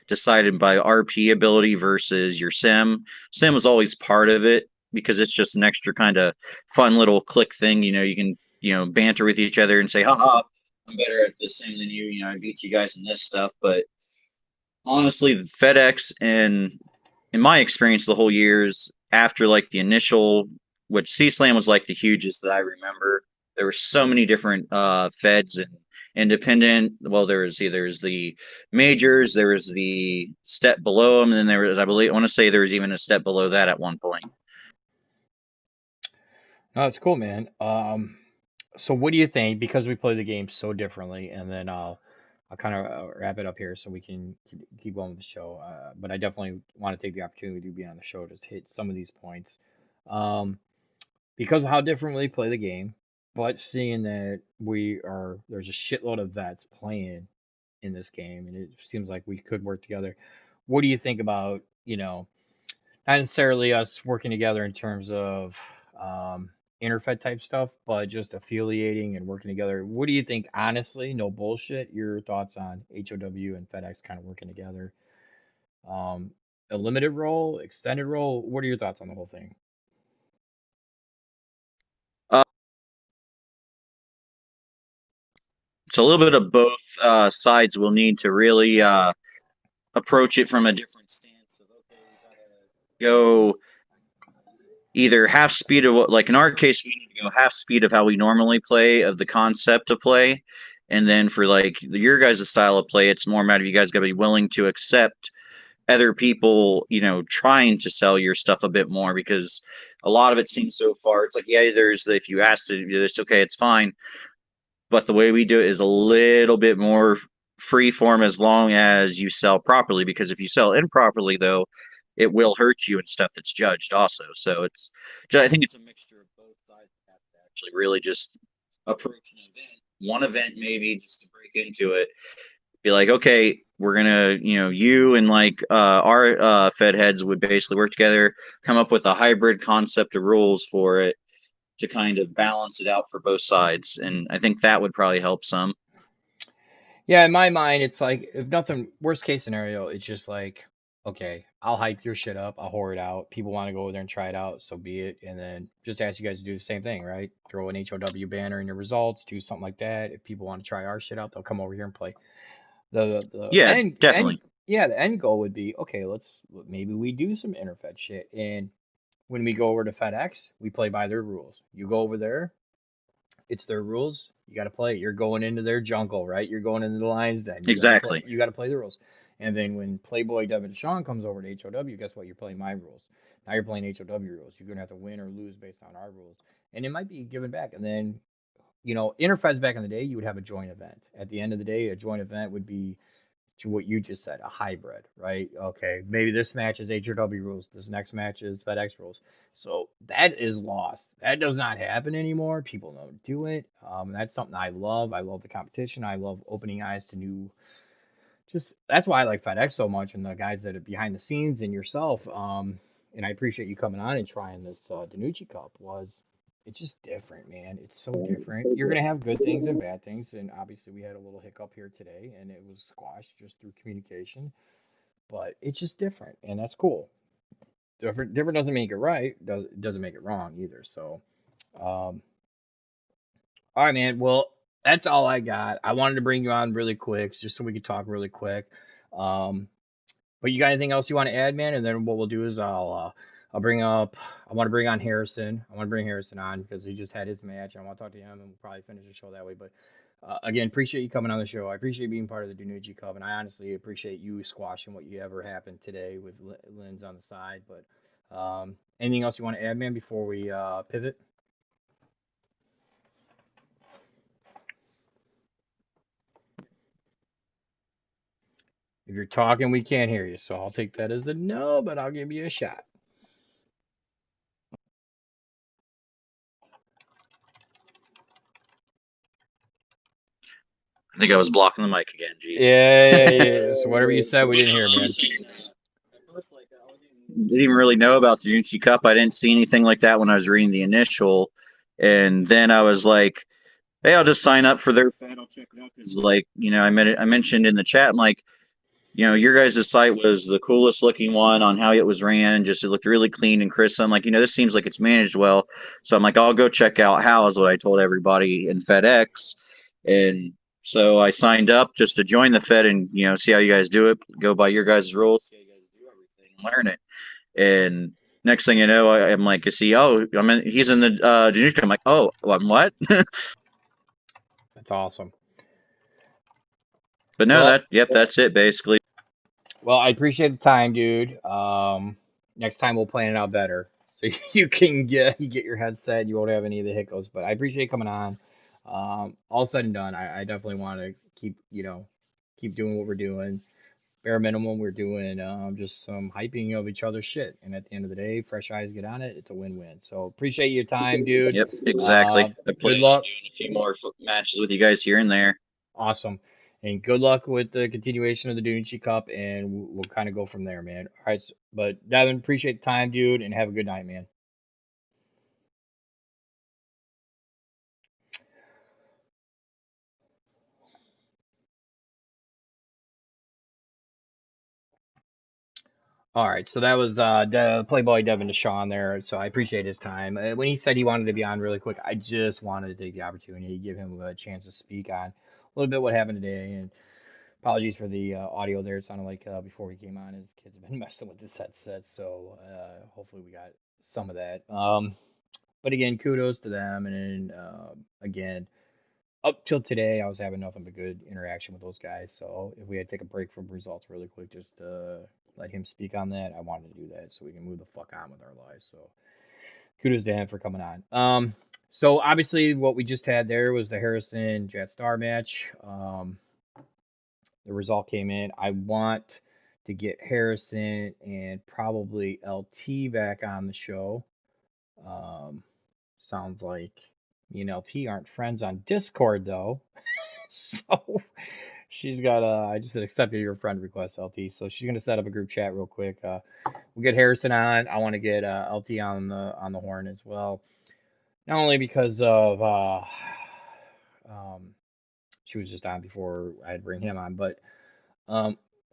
decided by RP ability versus your sim. Sim was always part of it, because it's just an extra kind of fun little click thing. You can banter with each other and say, haha, I'm better at this thing than you. I beat you guys in this stuff. But honestly, FedEx, and in my experience, the whole years after like the initial, which C-Slam was like the hugest that I remember. There were so many different feds and independent. Well, there's the majors, there was the step below them, and then there was, I want to say there was even a step below that at one point. No, it's cool, man. So what do you think? Because we play the game so differently, and then I'll kind of wrap it up here so we can keep going with the show. But I definitely want to take the opportunity to be on the show to hit some of these points. Um, because of how differently we play the game, but seeing that there's a shitload of vets playing in this game, and it seems like we could work together. What do you think about, not necessarily us working together in terms of interfed type stuff, but just affiliating and working together? What do you think, honestly, no bullshit, your thoughts on HOW and FedEx kind of working together? A limited role, extended role? What are your thoughts on the whole thing? It's a little bit of both sides. Will need to really approach it from a different stance of, okay, we gotta go either half speed of what, like in our case, we need to go half speed of how we normally play, of the concept of play. And then for like your guys' style of play, it's more a matter of you guys got to be willing to accept other people, trying to sell your stuff a bit more, because a lot of it seems so far. It's like, yeah, if you ask to do this, okay, it's fine. But the way we do it is a little bit more free form, as long as you sell properly, because if you sell improperly, though, it will hurt you and stuff that's judged also. So I think it's a mixture of both sides. Have to actually really just approach one event maybe just to break into it. Be like, okay, we're gonna, you and like our Fed heads would basically work together, come up with a hybrid concept of rules for it to kind of balance it out for both sides, and I think that would probably help some. Yeah, in my mind, it's like, if nothing, worst case scenario, it's just like, okay, I'll hype your shit up, I'll whore it out. People want to go over there and try it out, so be it. And then just ask you guys to do the same thing, right? Throw an HOW banner in your results, do something like that. If people want to try our shit out, they'll come over here and play. The Yeah, definitely. yeah, the end goal would be, okay, maybe we do some interfed shit. And when we go over to FedEx, we play by their rules. You go over there, it's their rules. You got to play. You're going into their jungle, right? You're going into the lion's den. Exactly. You got to play the rules. And then when Playboy Devin Sean comes over to HOW, guess what? You're playing my rules. Now you're playing HOW rules. You're gonna have to win or lose based on our rules. And it might be given back. And then, interfeds back in the day, you would have a joint event. At the end of the day, a joint event would be, to what you just said, a hybrid, right? Okay, maybe this match is HOW rules, this next match is FedEx rules. So that is lost. That does not happen anymore. People don't do it. That's something I love. I love the competition. I love opening eyes to new. Just that's why I like FedEx so much, and the guys that are behind the scenes and yourself. And I appreciate you coming on and trying this Danucci Cup. It's just different, man. It's so different. You're gonna have good things and bad things, and obviously we had a little hiccup here today, and it was squashed just through communication. But it's just different, and that's cool. Different doesn't make it right. Doesn't make it wrong either. So, all right, man. Well, that's all I got. I wanted to bring you on really quick, just so we could talk really quick. Um, But you got anything else you want to add, man? And then what we'll do is I'll bring up. I want to bring on Harrison. I want to bring Harrison on because he just had his match. And I want to talk to him, and we'll probably finish the show that way. But again, appreciate you coming on the show. I appreciate being part of the Danucci Cup, and I honestly appreciate you squashing what you ever happened today with Lynn's on the side. But anything else you want to add, man, before we pivot? If you're talking, we can't hear you, so I'll take that as a no, but I'll give you a shot. I think I was blocking the mic again. Jeez. Yeah. So whatever you said, we didn't hear, man. Didn't even really know about the Danucci Cup. I didn't see anything like that when I was reading the initial, and then I was like, "Hey, I'll just sign up for their fan. I'll check it out." Because, like, I mentioned in the chat, I'm like, your guys' site was the coolest looking one on how it was ran. Just it looked really clean and crisp. I'm like, this seems like it's managed well. So I'm like, I'll go check out how is what I told everybody in FedEx. And so I signed up just to join the Fed and, see how you guys do it, go by your guys' rules, see how you guys do everything and learn it. And next thing you know, I'm like, is he, he's in the Danushka. I'm like, oh, I'm what? That's awesome. But no, Well, that's it basically. Well, I appreciate the time, dude. Next time we'll plan it out better, so you can get your headset. You won't have any of the hiccups. But I appreciate coming on. All said and done, I definitely want to keep doing what we're doing. Bare minimum, we're doing just some hyping of each other's shit. And at the end of the day, fresh eyes get on it. It's a win-win. So appreciate your time, dude. Yep, exactly. I Good plan on luck. doing a few more matches with you guys here and there. Awesome. And good luck with the continuation of the Dunichi Cup, and we'll kind of go from there, man. All right, but Devin, appreciate the time, dude, and have a good night, man. All right, so that was Playboy Devin Deshawn there. So I appreciate his time. When he said he wanted to be on really quick, I just wanted to take the opportunity to give him a chance to speak on a little bit what happened today. And apologies for the audio there. It sounded like before he came on, his kids have been messing with this headset. So hopefully we got some of that. But again, kudos to them. And again, up till today, I was having nothing but good interaction with those guys. So if we had to take a break from results really quick, just to let him speak on that, I wanted to do that so we can move the fuck on with our lives. So kudos to him for coming on. So obviously what we just had there was the Harrison Jet Star match. The result came in. I want to get Harrison and probably LT back on the show. Sounds like me and LT aren't friends on Discord though. So she's got I just accepted your friend request, LT. So she's gonna set up a group chat real quick. We'll get Harrison on. I want to get LT on the horn as well. Not only because of she was just on before I had to bring him on, but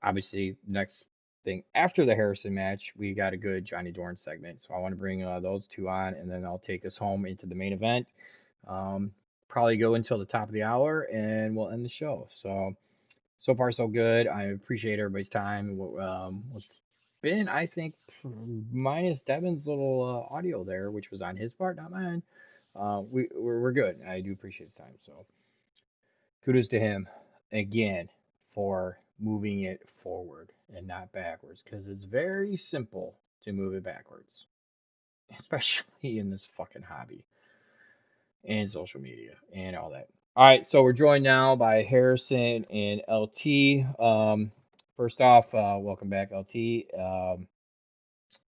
obviously next thing after the Harrison match, we got a good Johnny Dorn segment. So I want to bring those two on, and then I'll take us home into the main event. Probably go until the top of the hour, and we'll end the show. So far so good. I appreciate everybody's time. What's been, I think, minus Devin's little audio there, which was on his part, not mine. We're good. I do appreciate his time. So kudos to him again for moving it forward and not backwards, because it's very simple to move it backwards, especially in this fucking hobby and social media and all that. All right, so we're joined now by Harrison and LT. First off, welcome back, LT.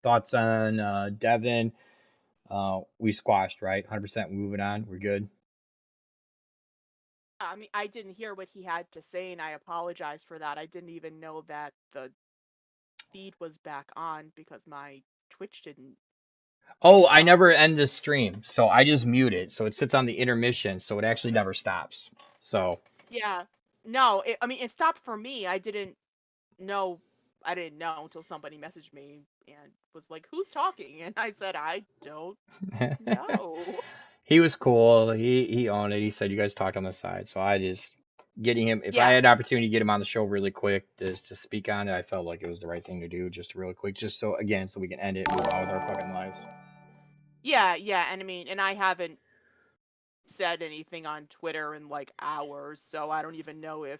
Thoughts on Devin? We squashed, right? 100% moving on. We're good. I mean, I didn't hear what he had to say, and I apologize for that. I didn't even know that the feed was back on because my Twitch didn't. Oh, I never end the stream, so I just mute it, so it sits on the intermission, so it actually never stops. So yeah, no, I mean, it stopped for me. I didn't know until somebody messaged me and was like, "Who's talking?" And I said, "I don't know." He was cool. He owned it. He said you guys talked on the side, so I just getting him. If I Yeah. had an opportunity to get him on the show really quick just to speak on it, I felt like it was the right thing to do, just really quick, just so we can end it and move on with our fucking lives. Yeah, and I mean, and I haven't said anything on Twitter in like hours, so I don't even know if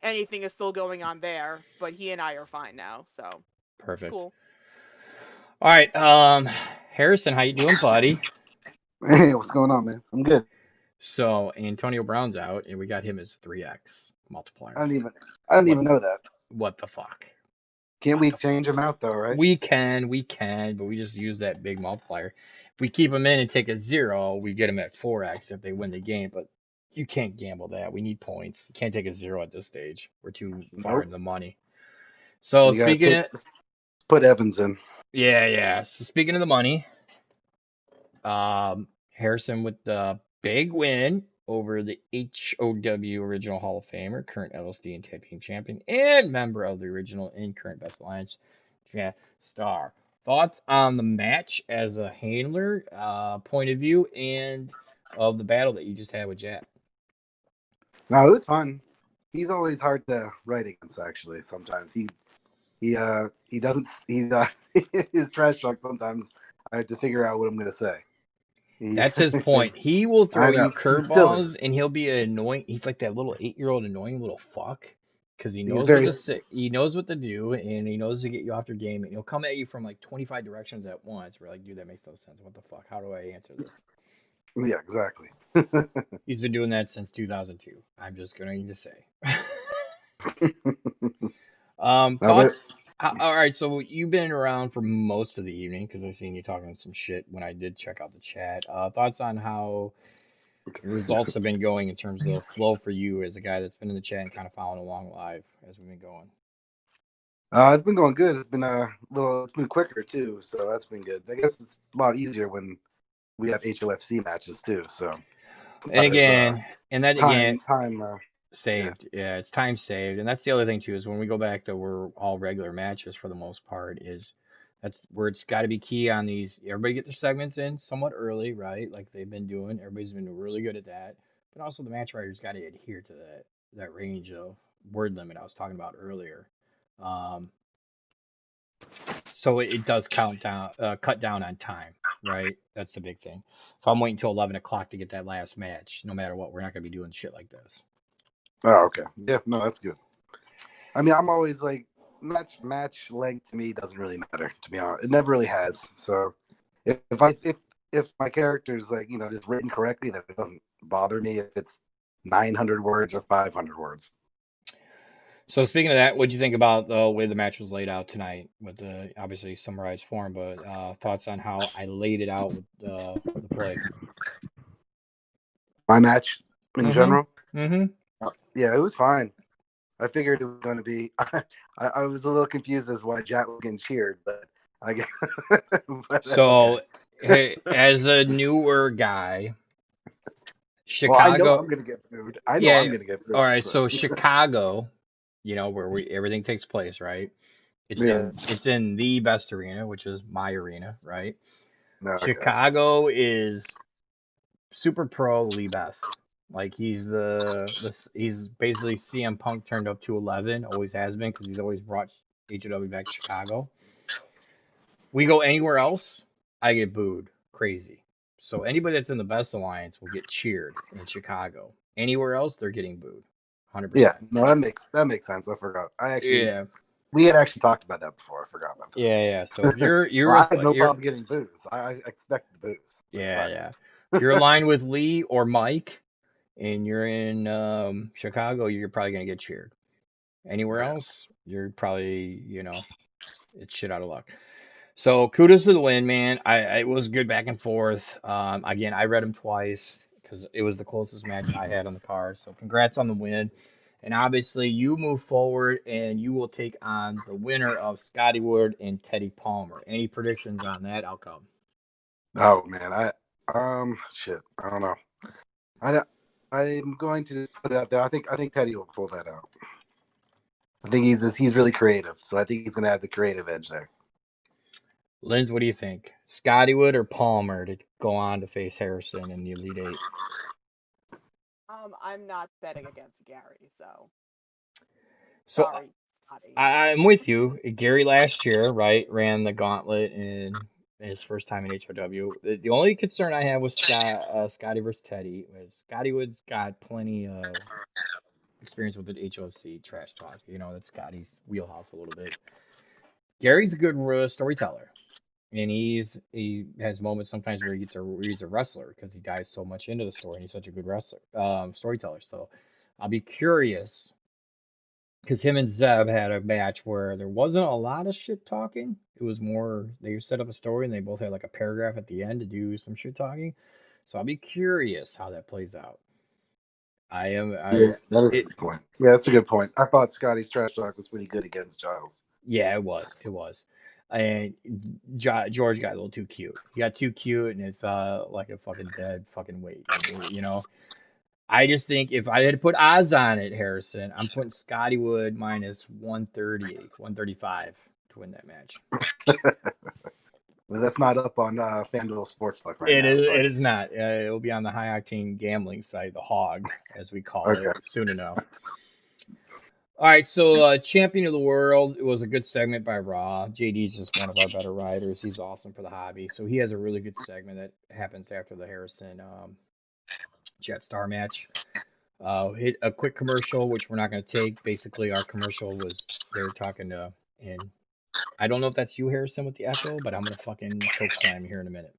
anything is still going on there. But he and I are fine now, so Perfect. it's cool. All right, Harrison, how you doing, buddy? Hey, what's going on, man? I'm good. So Antonio Brown's out, and we got him as 3x multiplier. I didn't even know that. What the fuck? Can't we change him out though, right? We can, but we just use that big multiplier. If we keep them in and take a 0, we get them at 4x if they win the game. But you can't gamble that. We need points. You can't take a 0 at this stage. We're too far in the money. So Let's put Evans in. Yeah. So speaking of the money, Harrison with the big win over the HOW Original Hall of Famer, current LSD and Tag Team Champion, and member of the original and current Best Alliance Star. Thoughts on the match as a handler, point of view, and of the battle that you just had with Jat? No, it was fun. He's always hard to write against. Actually, sometimes he doesn't his trash talk. Sometimes I have to figure out what I'm gonna say. That's his point. He will throw I know. you He's silly. curveballs, and he'll be annoying. He's like that little 8-year-old annoying little fuck, because he He's knows very- what to say. He knows what to do, and he knows to get you off your game. And he'll come at you from like 25 directions at once. We're like, dude, that makes no sense. What the fuck? How do I answer this? Yeah, exactly. He's been doing that since 2002. I'm just going to say. Thoughts? All right, so you've been around for most of the evening because I've seen you talking some shit when I did check out the chat. Thoughts on how the results have been going in terms of flow for you as a guy that's been in the chat and kind of following along live as we've been going? It's been going good. It's been it's been quicker too, so that's been good. I guess it's a lot easier when we have HOFC matches too. So, And again, saved. Yeah, it's time saved, and that's the other thing too is when we go back to we're all regular matches for the most part is that's where it's got to be key on these. Everybody get their segments in somewhat early, right? Like they've been doing. Everybody's been really good at that, but also the match writers got to adhere to that range of word limit I was talking about earlier. So it does cut down on time, right? That's the big thing. If I'm waiting until 11 o'clock to get that last match, no matter what, we're not gonna be doing shit like this. Oh, okay. Yeah, no, that's good. I mean, I'm always like match length to me doesn't really matter, to be honest. It never really has. So if my character's like, just written correctly, then it doesn't bother me if it's 900 words or 500 words. So speaking of that, what do you think about the way the match was laid out tonight with the obviously summarized form, but thoughts on how I laid it out with the play? My match in general? Mm-hmm. Yeah, it was fine. I figured it was going to be. I was a little confused as why Jat was getting cheered, but I guess. So, hey, as a newer guy, Chicago. Well, I know I'm going to get booed. I'm going to get booed. All right, so Chicago, where everything takes place, right? It's in the best arena, which is my arena, right? No, Chicago is super pro Lee Best. Like he's he's basically CM Punk turned up to 11, always has been because he's always brought HOW back to Chicago. We go anywhere else, I get booed crazy. So anybody that's in the Best Alliance will get cheered in Chicago. Anywhere else, they're getting booed. 100%. Yeah, no, that makes sense. I forgot. We had actually talked about that before. I forgot about that. Yeah. So if you're I have no problem getting boos. I expect the boos. Yeah. If you're aligned with Lee or Mike, and you're in Chicago, you're probably gonna get cheered. Anywhere else, you're probably it's shit out of luck. So kudos to the win, man. It was good back and forth. Again, I read him twice because it was the closest match I had on the card. So congrats on the win. And obviously you move forward and you will take on the winner of Scotty Wood and Teddy Palmer. Any predictions on that outcome? Oh man, I don't know. I'm going to put it out there. I think Teddy will pull that out. I think he's really creative, so I think he's going to have the creative edge there. Linz, what do you think? Scotty Wood or Palmer to go on to face Harrison in the Elite Eight? I'm not betting against Gary, so sorry, Scotty. I'm with you. Gary last year, right, ran the gauntlet in his first time in HOW. The only concern I have with Scotty versus Teddy was Scotty Wood's got plenty of experience with the HOC trash talk. That's Scotty's wheelhouse a little bit. Gary's a good storyteller. And he has moments sometimes where he's a wrestler because he dives so much into the story and he's such a good storyteller. So I'll be curious because him and Zeb had a match where there wasn't a lot of shit talking. It was more they set up a story and they both had like a paragraph at the end to do some shit talking. So I'll be curious how that plays out. That is a good point. Yeah, that's a good point. I thought Scotty's trash talk was pretty good against Giles. Yeah, it was. And George got a little too cute. He got too cute, and it felt like a fucking dead fucking weight. I just think if I had to put odds on it, Harrison, I'm putting Scotty Wood minus 130, 135 to win that match. That's not up on FanDuel Sportsbook right now. So It is not. It will be on the high octane gambling site, the Hog, as we call Okay. it, soon enough. All right, so Champion of the World, it was a good segment by Raw. JD's just one of our better riders. He's awesome for the hobby. So he has a really good segment that happens after the Harrison Jetstar match. Hit a quick commercial, which we're not going to take. Basically, our commercial was they're talking to, and I don't know if that's you, Harrison, with the echo, but I'm going to fucking choke slam you here in a minute.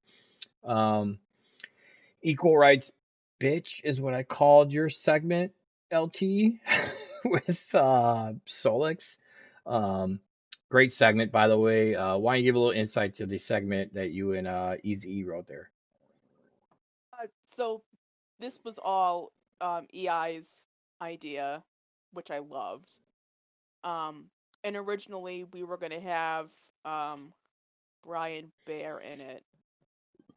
Equal rights, bitch, is what I called your segment, LT, with Solix. Great segment, by the way. Why don't you give a little insight to the segment that you and Easy E wrote there? So this was all EI's idea, which I loved. And originally we were gonna have Brian Bear in it,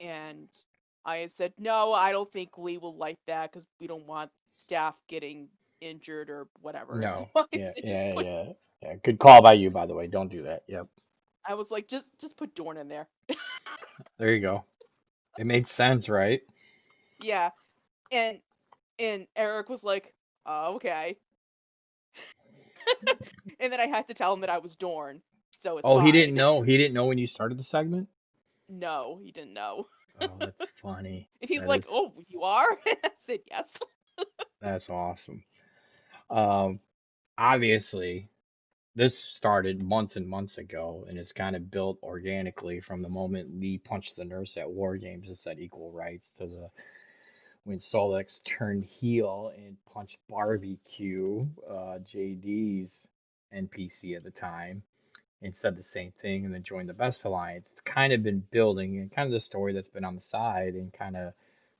and I had said no, I don't think Lee will like that because we don't want staff getting injured or whatever. And so No. I Yeah, said, yeah. Good call by you, by the way. Don't do that. Yep. I was like, just put Dorn in there. There you go. It made sense, right? Yeah, and Eric was like, okay. And then I had to tell him that I was Dorn, so it's Oh, fine. he didn't know. He didn't know when you started the segment? No, he didn't know. Oh, that's funny. And he's That like, is "Oh, you are?" I said, "Yes." that's awesome. Um, Obviously, this started months and months ago, and it's kind of built organically from the moment Lee punched the nurse at War Games and said equal rights to the when Solex turned heel and punched Barbecue, JD's NPC at the time, and said the same thing, and then joined the Best Alliance. It's kind of been building, and kind of the story that's been on the side and kind of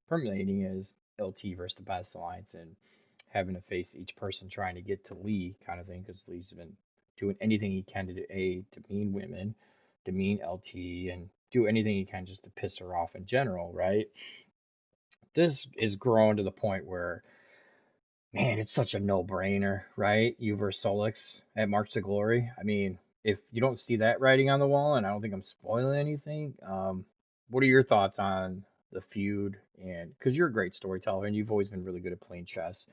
permeating is LT versus the Best Alliance and having to face each person trying to get to Lee kind of thing because Lee's been doing anything he can to demean women, demean LT, and do anything he can just to piss her off in general, right? This is grown to the point where, man, it's such a no-brainer, right? You versus Solix at March to Glory. I mean, if you don't see that writing on the wall, and I don't think I'm spoiling anything, what are your thoughts on the feud? And because you're a great storyteller and you've always been really good at playing chess,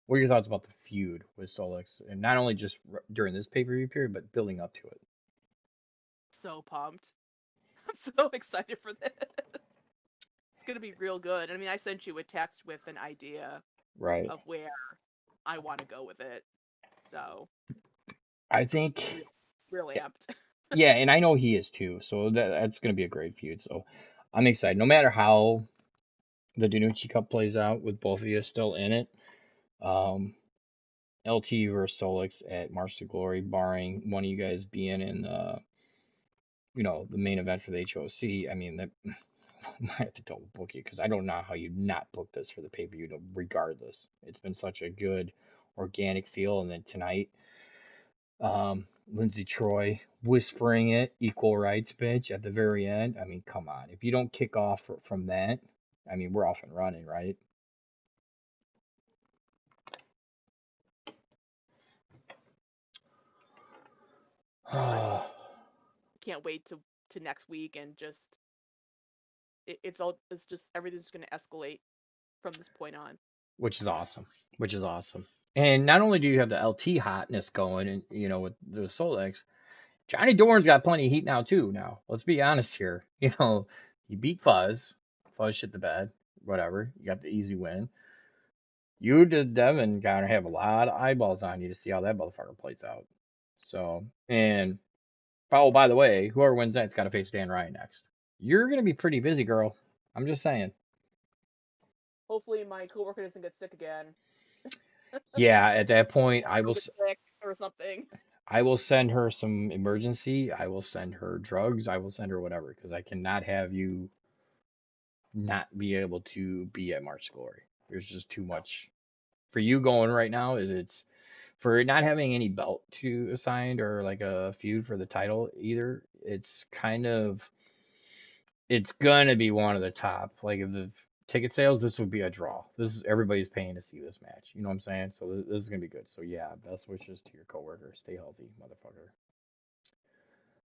what are your thoughts about the feud with Solix, and not only just during this pay-per-view period, but building up to it? So pumped! I'm so excited for this. It's gonna be real good. I mean, I sent you a text with an idea Right. of where I want to go with it, so I think, really amped. yeah, and I know he is too, so that's going to be a great feud. So I'm excited. No matter how the Danucci Cup plays out with both of you still in it, um, LT versus Solix at March to Glory, barring one of you guys being in, the main event for the HOC. I mean, that might have to double book you because I don't know how you not book this for the pay per view. Regardless, it's been such a good organic feel, and then tonight. Lindsay Troy whispering it, equal rights, bitch, at the very end. I mean, come on. If you don't kick off from that, I mean, we're off and running, right? Can't wait to next week and just it's just everything's gonna escalate from this point on. Which is awesome. Which is awesome. And not only do you have the LT hotness going, and with the Solex, Johnny Dorn's got plenty of heat now too. Now, let's be honest here. You beat Fuzz. Fuzz shit the bed. Whatever. You got the easy win. You did Devin gotta have a lot of eyeballs on you to see how that motherfucker plays out. So, and oh, by the way, whoever wins that's got to face Dan Ryan next. You're gonna be pretty busy, girl. I'm just saying. Hopefully, my coworker doesn't get sick again. Yeah, at that point, I will. Get sick or something. I will send her some emergency. I will send her drugs. I will send her whatever because I cannot have you not be able to be at March Glory. There's just too much for you going right now. It's for not having any belt to assigned or like a feud for the title either. It's gonna be one of the top. Like if ticket sales, this would be a draw. This is everybody's paying to see this match. You know what I'm saying? So this is gonna be good. So yeah, best wishes to your coworker. Stay healthy, motherfucker.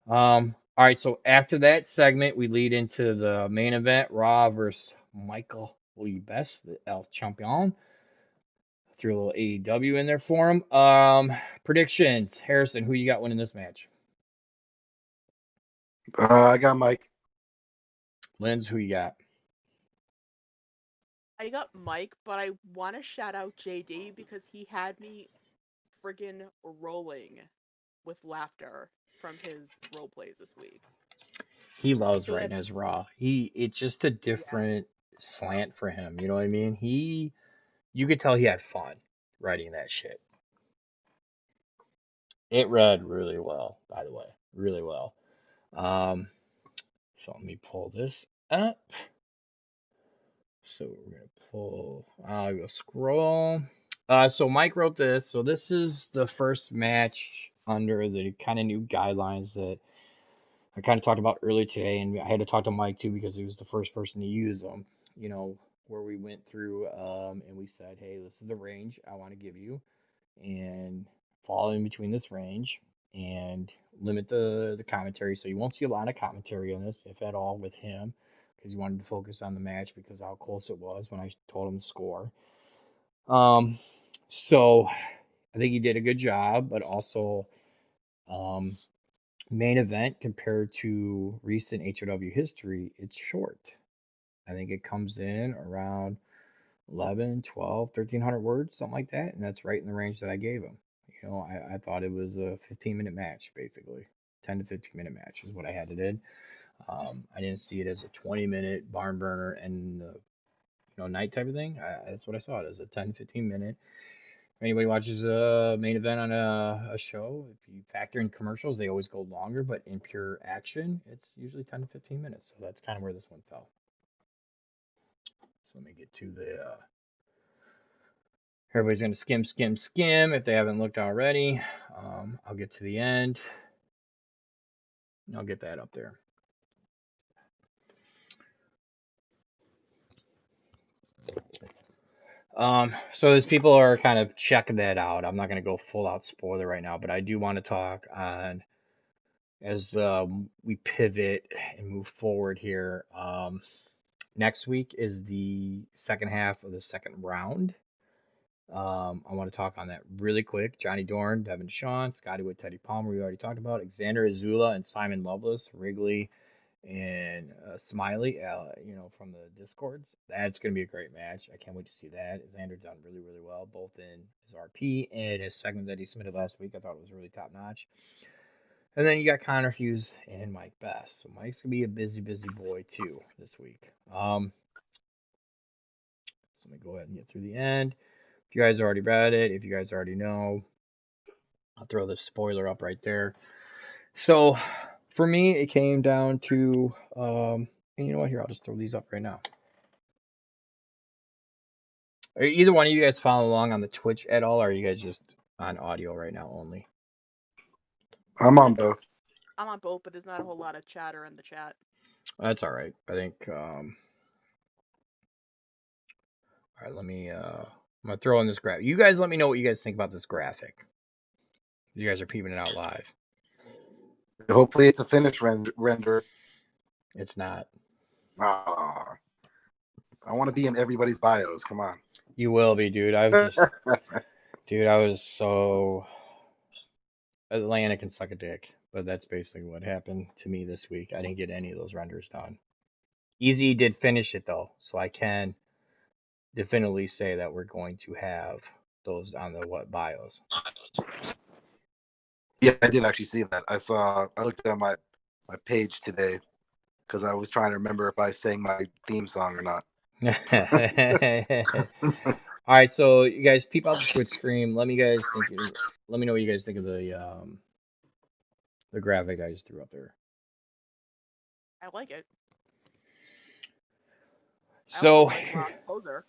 All right. So after that segment, we lead into the main event: Raw versus Michael Lee Best, the El Champion. Threw a little AEW in there for him. Predictions: Harrison, who you got winning this match? I got Mike. Linz, who you got? I got Mike, but I want to shout out JD because he had me friggin' rolling with laughter from his role plays this week. He loves So writing that's his Raw. It's just a different slant for him. You know what I mean? You could tell he had fun writing that shit. It read really well, by the way, really well. So let me pull this up. So we're gonna pull. I'll go scroll. So Mike wrote this. So this is the first match under the kind of new guidelines that I kind of talked about earlier today, and I had to talk to Mike too because he was the first person to use them. You know, where we went through and we said, hey, this is the range I want to give you, and fall in between this range and limit the commentary. So you won't see a lot of commentary on this, if at all, with him because he wanted to focus on the match because how close it was when I told him to score. So I think he did a good job, but also um, main event compared to recent HOW history, it's short. I think it comes in around 11, 12, 1,300 words, something like that, and that's right in the range that I gave him. You know, I thought it was a 15-minute match, basically. 10 to 15-minute match is what I had it in. I didn't see it as a 20-minute barn burner and night type of thing. That's what I saw it as, a 10 to 15-minute. If anybody watches a main event on a show, if you factor in commercials, they always go longer, but in pure action, it's usually 10 to 15 minutes. So that's kind of where this one fell. So let me get to the. Everybody's going to skim, skim, skim if they haven't looked already. I'll get to the end. And I'll get that up there. So as people are kind of checking that out, I'm not going to go full out spoiler right now, but I do want to talk on as we pivot and move forward here. Next week is the second half of the second round. I want to talk on that really quick. Johnny Dorn, Devin Shawn, Scotty Wood, Teddy Palmer, we already talked about. Xander Azula and Simon Loveless, Wrigley and Smiley, from the Discords. That's going to be a great match. I can't wait to see that. Xander's done really, really well, both in his RP and his segment that he submitted last week. I thought it was really top notch. And then you got Connor Hughes and Mike Best. So Mike's gonna be a busy, busy boy too this week. So let me go ahead and get through the end. If you guys already read it, if you guys already know, I'll throw the spoiler up right there. So for me, it came down to, and you know what? Here, I'll just throw these up right now. Are either one of you guys following along on the Twitch at all, or are you guys just on audio right now only? I'm on both. I'm on both, but there's not a whole lot of chatter in the chat. That's all right. I think. All right, let me. I'm gonna throw in this graphic. You guys, let me know what you guys think about this graphic. You guys are peeping it out live. Hopefully, it's a finished render. It's not. I want to be in everybody's bios. Come on. You will be, dude. I was so. Atlanta can suck a dick, but that's basically what happened to me this week. I didn't get any of those renders done. Easy did finish it though, so I can definitively say that we're going to have those on the bios. Yeah, I did actually see that. I looked at my page today because I was trying to remember if I sang my theme song or not. All right, so you guys peep out the Twitch screen. Let me know what you guys think of the graphic I just threw up there. I like it. So I also like Ross Poser.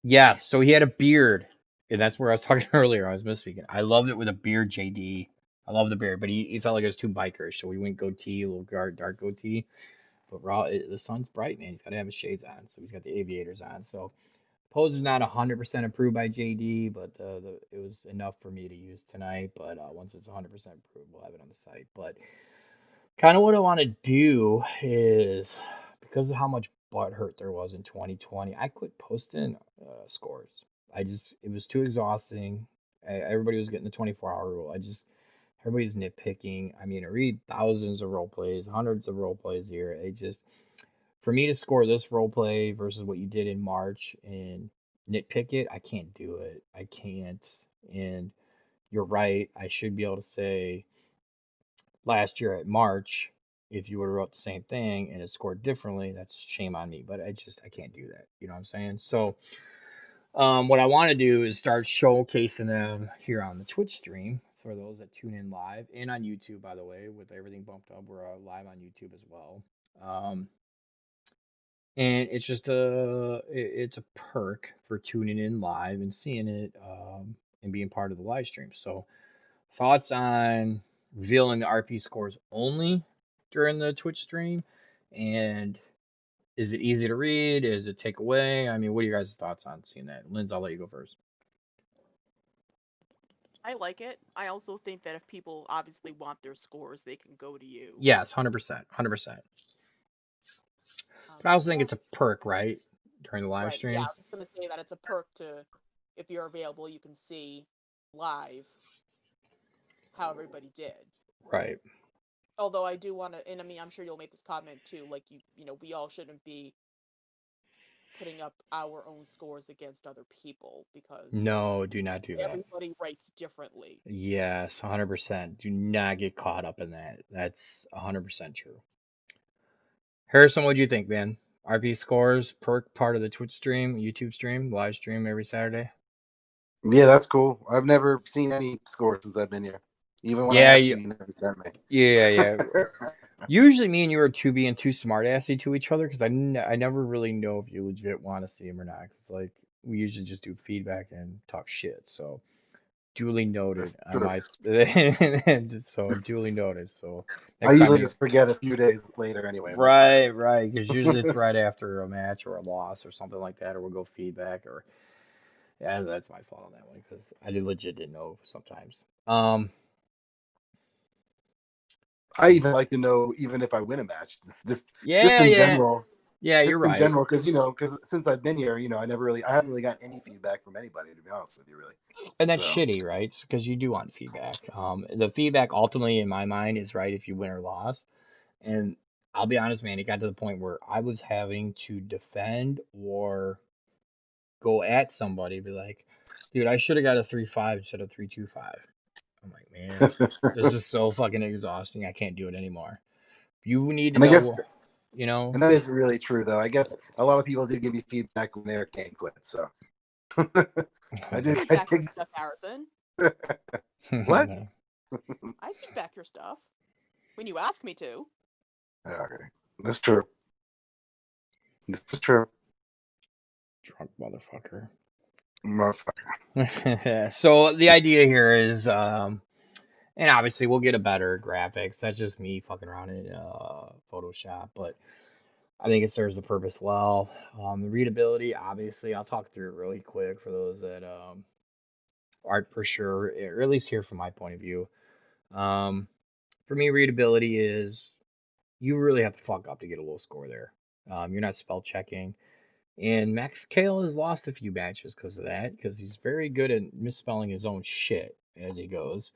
yeah, so he had a beard, and that's where I was talking earlier. I was misspeaking. I loved it with a beard, JD. I love the beard, but he felt like it was too bikerish, so we went goatee, a little dark goatee. But the sun's bright, man. He's got to have his shades on, so he's got the aviators on. So pose is not 100% approved by JD, but it was enough for me to use tonight. But once it's 100% approved, we'll have it on the site. But kind of what I want to do is, because of how much butt hurt there was in 2020, I quit posting scores. It was too exhausting. Everybody was getting the 24-hour rule. Everybody's nitpicking. I mean, I read thousands of role plays, hundreds of role plays here. For me to score this role play versus what you did in March and nitpick it, I can't do it. I can't. And you're right. I should be able to say last year at March, if you would have wrote the same thing and it scored differently, that's shame on me. But I can't do that. You know what I'm saying? So what I want to do is start showcasing them here on the Twitch stream for those that tune in live and on YouTube, by the way, with everything bumped up. We're live on YouTube as well. And it's just it's a perk for tuning in live and seeing it and being part of the live stream. So thoughts on revealing the RP scores only during the Twitch stream, and is it easy to read? Is it take away? I mean, what are your guys' thoughts on seeing that? Linz, I'll let you go first. I like it. I also think that if people obviously want their scores, they can go to you. Yes, 100%, 100%. But I also think it's a perk, right? During the live Right. stream. Yeah, I was just gonna say that it's a perk to, if you're available, you can see live how everybody did. Right. Although I do want to, and I mean, I'm sure you'll make this comment too. Like you know, we all shouldn't be putting up our own scores against other people because No, do not do that. everybody writes differently. Yes, 100%. Do not get caught up in that. That's 100% true. Harrison, what do you think, man? RP scores, perk part of the Twitch stream, YouTube stream, live stream every Saturday. Yeah, that's cool. I've never seen any scores since I've been here. Even when I Yeah, asked you, you never sent me. yeah. Usually, me and you are being too smart assy to each other because I never really know if you legit want to see them or not. Because like we usually just do feedback and talk shit. So duly noted That's on true. my so duly noted. So I next time usually you just forget a few days later anyway. right, because usually it's right after a match or a loss or something like that, or we'll go feedback or yeah, that's my fault on that one because I legit didn't know sometimes. I even like to know even if I win a match, just Yeah, in yeah, general. yeah. You're Just in right. general, because since I've been here, I haven't really got any feedback from anybody, to be honest with you, really. And that's So shitty, right? Because you do want feedback. The feedback ultimately, in my mind, is right if you win or loss. And I'll be honest, man, it got to the point where I was having to defend or go at somebody, be like, dude, I should have got a 3-5 instead of 3-2-5. I'm like, man, this is so fucking exhausting. I can't do it anymore. You need to and I guess, know, you know. and that is really true, though. I guess a lot of people did give me feedback when Eric Kane quit. So I did. Feedback your stuff, Harrison. What? I feedback your stuff when you ask me to. Okay, that's true. This is true. Drunk motherfucker. Motherfucker. So the idea here is, and obviously we'll get a better graphics. That's just me fucking around in Photoshop, but I think it serves the purpose well. The readability, obviously, I'll talk through it really quick for those that aren't for sure, or at least here from my point of view. For me, readability is you really have to fuck up to get a low score there. You're not spell checking. And Max Kale has lost a few matches because of that, because he's very good at misspelling his own shit as he goes.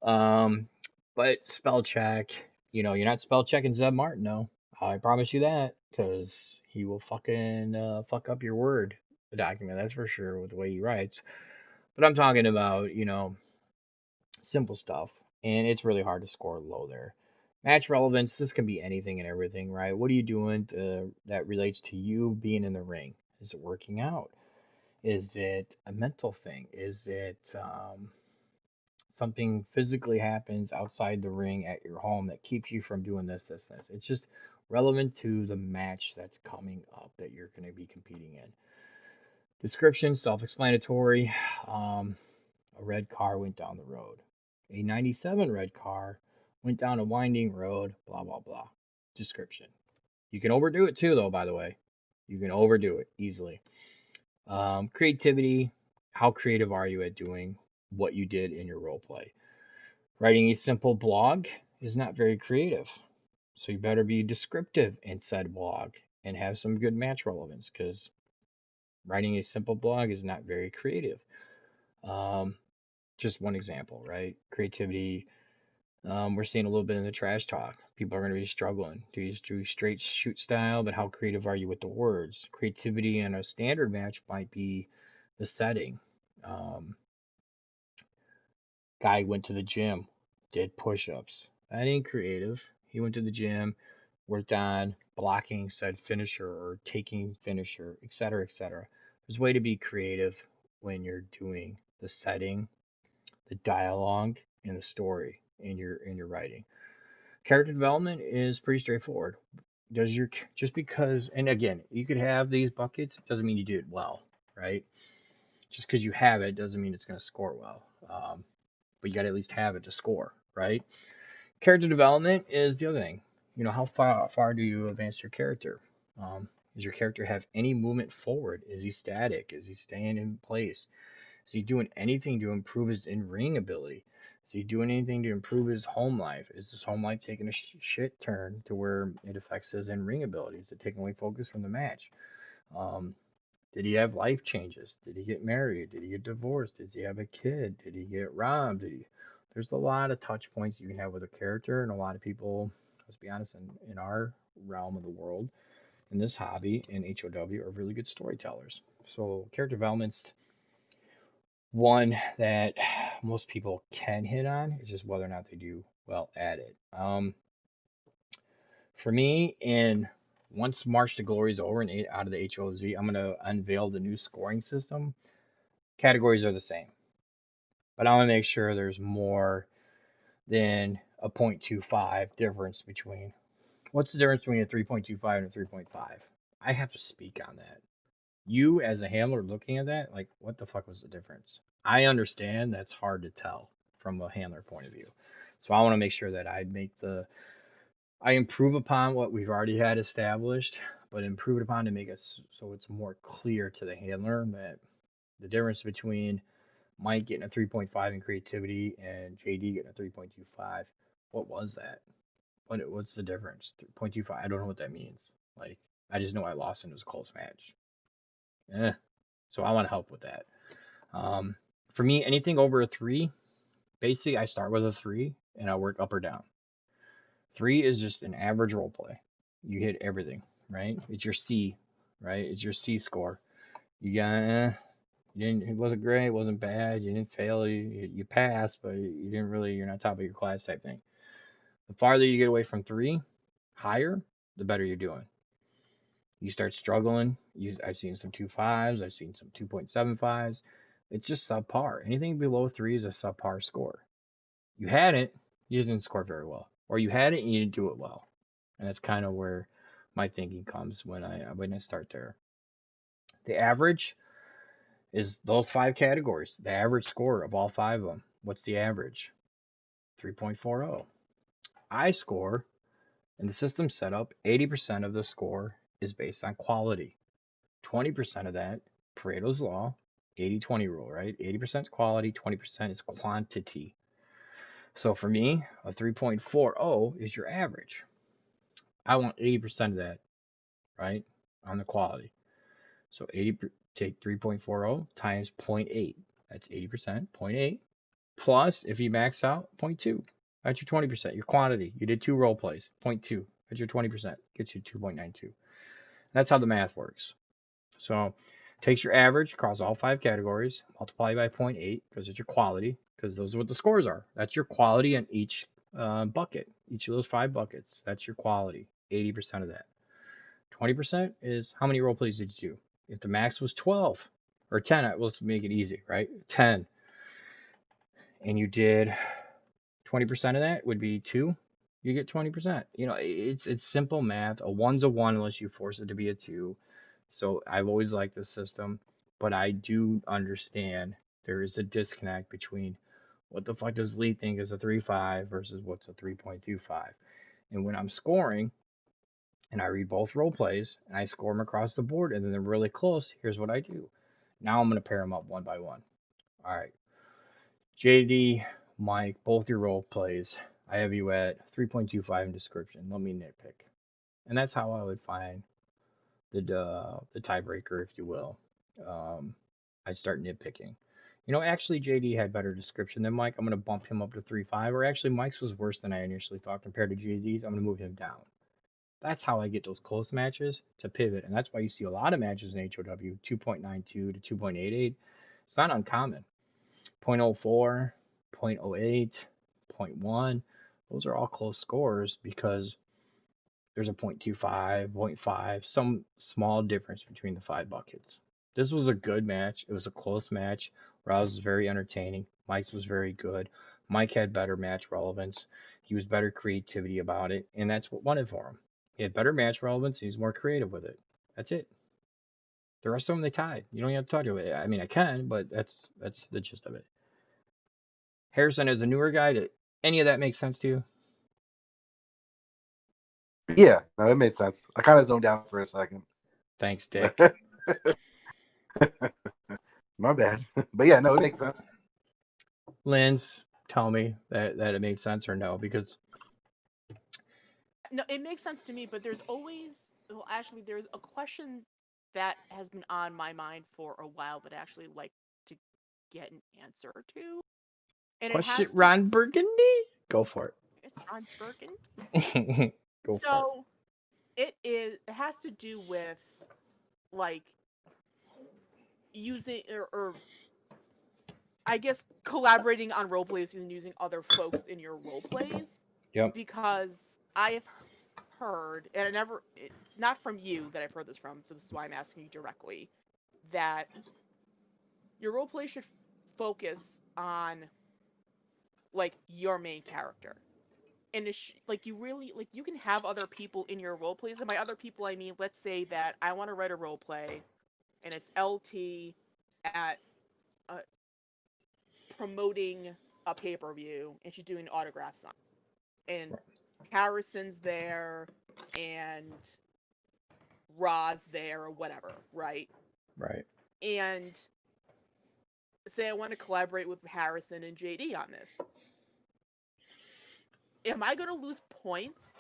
But spell check, you're not spell checking Zeb Martin, no. I promise you that, because he will fucking fuck up your word document, that's for sure, with the way he writes. But I'm talking about, simple stuff, and it's really hard to score low there. Match relevance, this can be anything and everything, right? What are you doing that relates to you being in the ring? Is it working out? Is it a mental thing? Is it something physically happens outside the ring at your home that keeps you from doing this, this, this? It's just relevant to the match that's coming up that you're going to be competing in. Description, self-explanatory. A red car went down the road. A 97 red car went down a winding road, blah, blah, blah. Description. You can overdo it too, though, by the way. You can overdo it easily. Creativity. How creative are you at doing what you did in your role play? Writing a simple blog is not very creative. So you better be descriptive in said blog and have some good match relevance, because writing a simple blog is not very creative. Um, just one example, right? Creativity. We're seeing a little bit in the trash talk. People are going to be struggling. Do you do straight shoot style, but how creative are you with the words? Creativity in a standard match might be the setting. Um, Guy went to the gym, did push-ups. That ain't creative. He went to the gym, worked on blocking said finisher or taking finisher, etc., etc. There's a way to be creative when you're doing the setting, the dialogue, and the story in your writing. Character development is pretty straightforward. Does your just because, and again, you could have these buckets, doesn't mean you do it well, right? Just because you have it doesn't mean it's going to score well. But you got to at least have it to score, right? Character development is the other thing. How far do you advance your character? Does your character have any movement forward? Is he static? Is he staying in place? Is he doing anything to improve his in-ring ability? Is he doing anything to improve his home life? Is his home life taking a shit turn to where it affects his in-ring ability? Is it taking away focus from the match? Um, did he have life changes? Did he get married? Did he get divorced? Does he have a kid? Did he get robbed? There's a lot of touch points you can have with a character, and a lot of people, let's be honest, in our realm of the world, in this hobby, in HOW, are really good storytellers. So character development's one that most people can hit on. It's just whether or not they do well at it. For me, once March to Glory is over and out of the HOZ, I'm going to unveil the new scoring system. Categories are the same, but I want to make sure there's more than a 0.25 difference between. What's the difference between a 3.25 and a 3.5? I have to speak on that. You, as a handler looking at that, like, what the fuck was the difference? I understand that's hard to tell from a handler point of view. So I want to make sure that I improve upon what we've already had established, but improve it upon to make it so it's more clear to the handler that the difference between Mike getting a 3.5 in creativity and JD getting a 3.25, what was that? What's the difference? 3.25, I don't know what that means. Like, I just know I lost and it was a close match. So I want to help with that. For me, anything over a 3, basically I start with a 3 and I work up or down. 3 is just an average role play. You hit everything, right? It's your C, right? It's your C score. You got, it wasn't great, it wasn't bad, you didn't fail, you passed, but you didn't really, you're not top of your class type thing. The farther you get away from 3, higher, the better you're doing. You start struggling. I've seen some 2.5s, I've seen some 2.75s. It's just subpar. Anything below 3 is a subpar score. You had it, you didn't score very well, or you had it and you didn't do it well, and that's kind of where my thinking comes when I start there. The average is those 5 categories. The average score of all 5 of them. What's the average? 3.40. I score, in the system setup, 80% of the score is based on quality. 20% of that, Pareto's Law, 80-20 rule, right? 80% is quality, 20% is quantity. So for me, a 3.40 is your average. I want 80% of that, right, on the quality. So take 3.40 times 0.8. That's 80%, 0.8. Plus, if you max out, 0.2. That's your 20%, your quantity. You did 2 role plays, 0.2. That's your 20%. Gets you 2.92. That's how the math works. So takes your average across all 5 categories, multiply by 0.8 because it's your quality, because those are what the scores are. That's your quality in each bucket, each of those 5 buckets. That's your quality, 80% of that. 20% is how many role plays did you do? If the max was 12 or 10, let's make it easy, right? 10, and you did 20% of that would be 2. You get 20%. It's simple math. A 1's a 1 unless you force it to be a 2. So I've always liked this system, but I do understand there is a disconnect between what the fuck does Lee think is a 3.5 versus what's a 3.25. And when I'm scoring, and I read both role plays and I score them across the board and then they're really close, here's what I do. Now I'm going to pair them up one by one. All right. JD, Mike, both your role plays. I have you at 3.25 in description. Let me nitpick. And that's how I would find the tiebreaker, if you will. I start nitpicking. Actually, JD had better description than Mike. I'm going to bump him up to 3.5. Or actually, Mike's was worse than I initially thought compared to JD's. I'm going to move him down. That's how I get those close matches to pivot. And that's why you see a lot of matches in HOW 2.92 to 2.88. It's not uncommon. 0.04, 0.08, 0.1. Those are all close scores because there's a 0.25, 0.5, some small difference between the 5 buckets. This was a good match. It was a close match. Rouse was very entertaining. Mike's was very good. Mike had better match relevance. He was better creativity about it, and that's what won it for him. He had better match relevance. He was more creative with it. That's it. The rest of them they tied. You don't even have to talk to it. I mean, I can, but that's the gist of it. Harrison is a newer guy. Did any of that make sense to you? Yeah, no, it made sense. I kind of zoned out for a second. Thanks, Dick. My bad. But yeah, no, it makes sense. Linz, tell me that it made sense or no, because No, it makes sense to me, but there's a question that has been on my mind for a while that I actually like to get an answer to. And it question has to Ron Burgundy? Go for it's on Birkin. it. Go for it. So it has to do with like using or I guess collaborating on role plays and using other folks in your role plays. Yep. Because I have heard, and it's not from you that I've heard this from, so this is why I'm asking you directly, that your role play should focus on like your main character. And like you really like you can have other people in your role plays, and by other people I mean, let's say that I want to write a role play and it's LT at promoting a pay-per-view and she's doing autograph sign. And Harrison's there and Roz there or whatever, right? Right. And say I want to collaborate with Harrison and JD on this. Am I going to lose points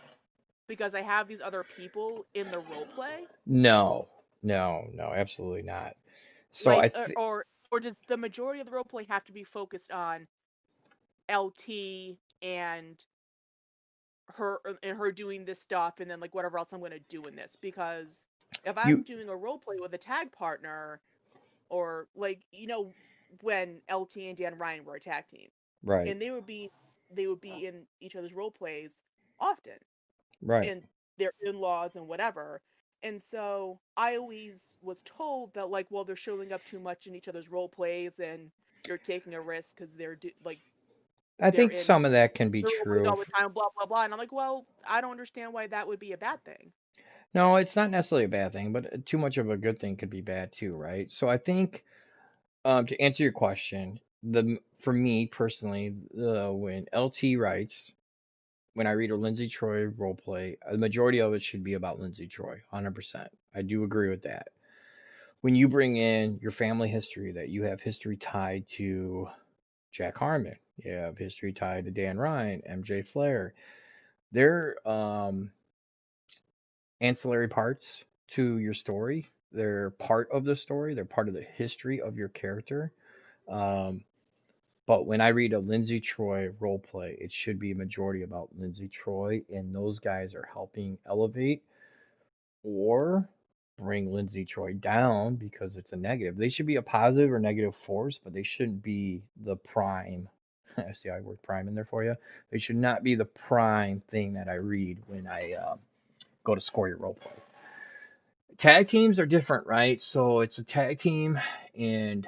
because I have these other people in the role play? No, absolutely not. So Like, or does the majority of the role play have to be focused on LT and her doing this stuff and then like whatever else I'm going to do in this? Because if I'm doing a role play with a tag partner, or like when LT and Dan Ryan were a tag team, right, and they would be in each other's role plays often, right. and their in-laws and whatever. And so I always was told that like, well, they're showing up too much in each other's role plays, and you're taking a risk because I they're think in some of that can be their role plays true. all the time, blah blah blah. And I'm like, well, I don't understand why that would be a bad thing. No, it's not necessarily a bad thing, but too much of a good thing could be bad too, right? So I think to answer your question, for me personally, when LT writes, when I read a Lindsay Troy roleplay, the majority of it should be about Lindsay Troy, 100%. I do agree with that. When you bring in your family history, that you have history tied to Jack Harmon, you have history tied to Dan Ryan, MJ Flair, they're ancillary parts to your story. They're part of the story. They're part of the history of your character. Um, but when I read a Lindsay Troy role play, it should be a majority about Lindsay Troy, and those guys are helping elevate or bring Lindsay Troy down because it's a negative. They should be a positive or negative force, but they shouldn't be the prime. See, I worked prime in there for you. They should not be the prime thing that I read when I go to score your role play. Tag teams are different, right? So it's a tag team, and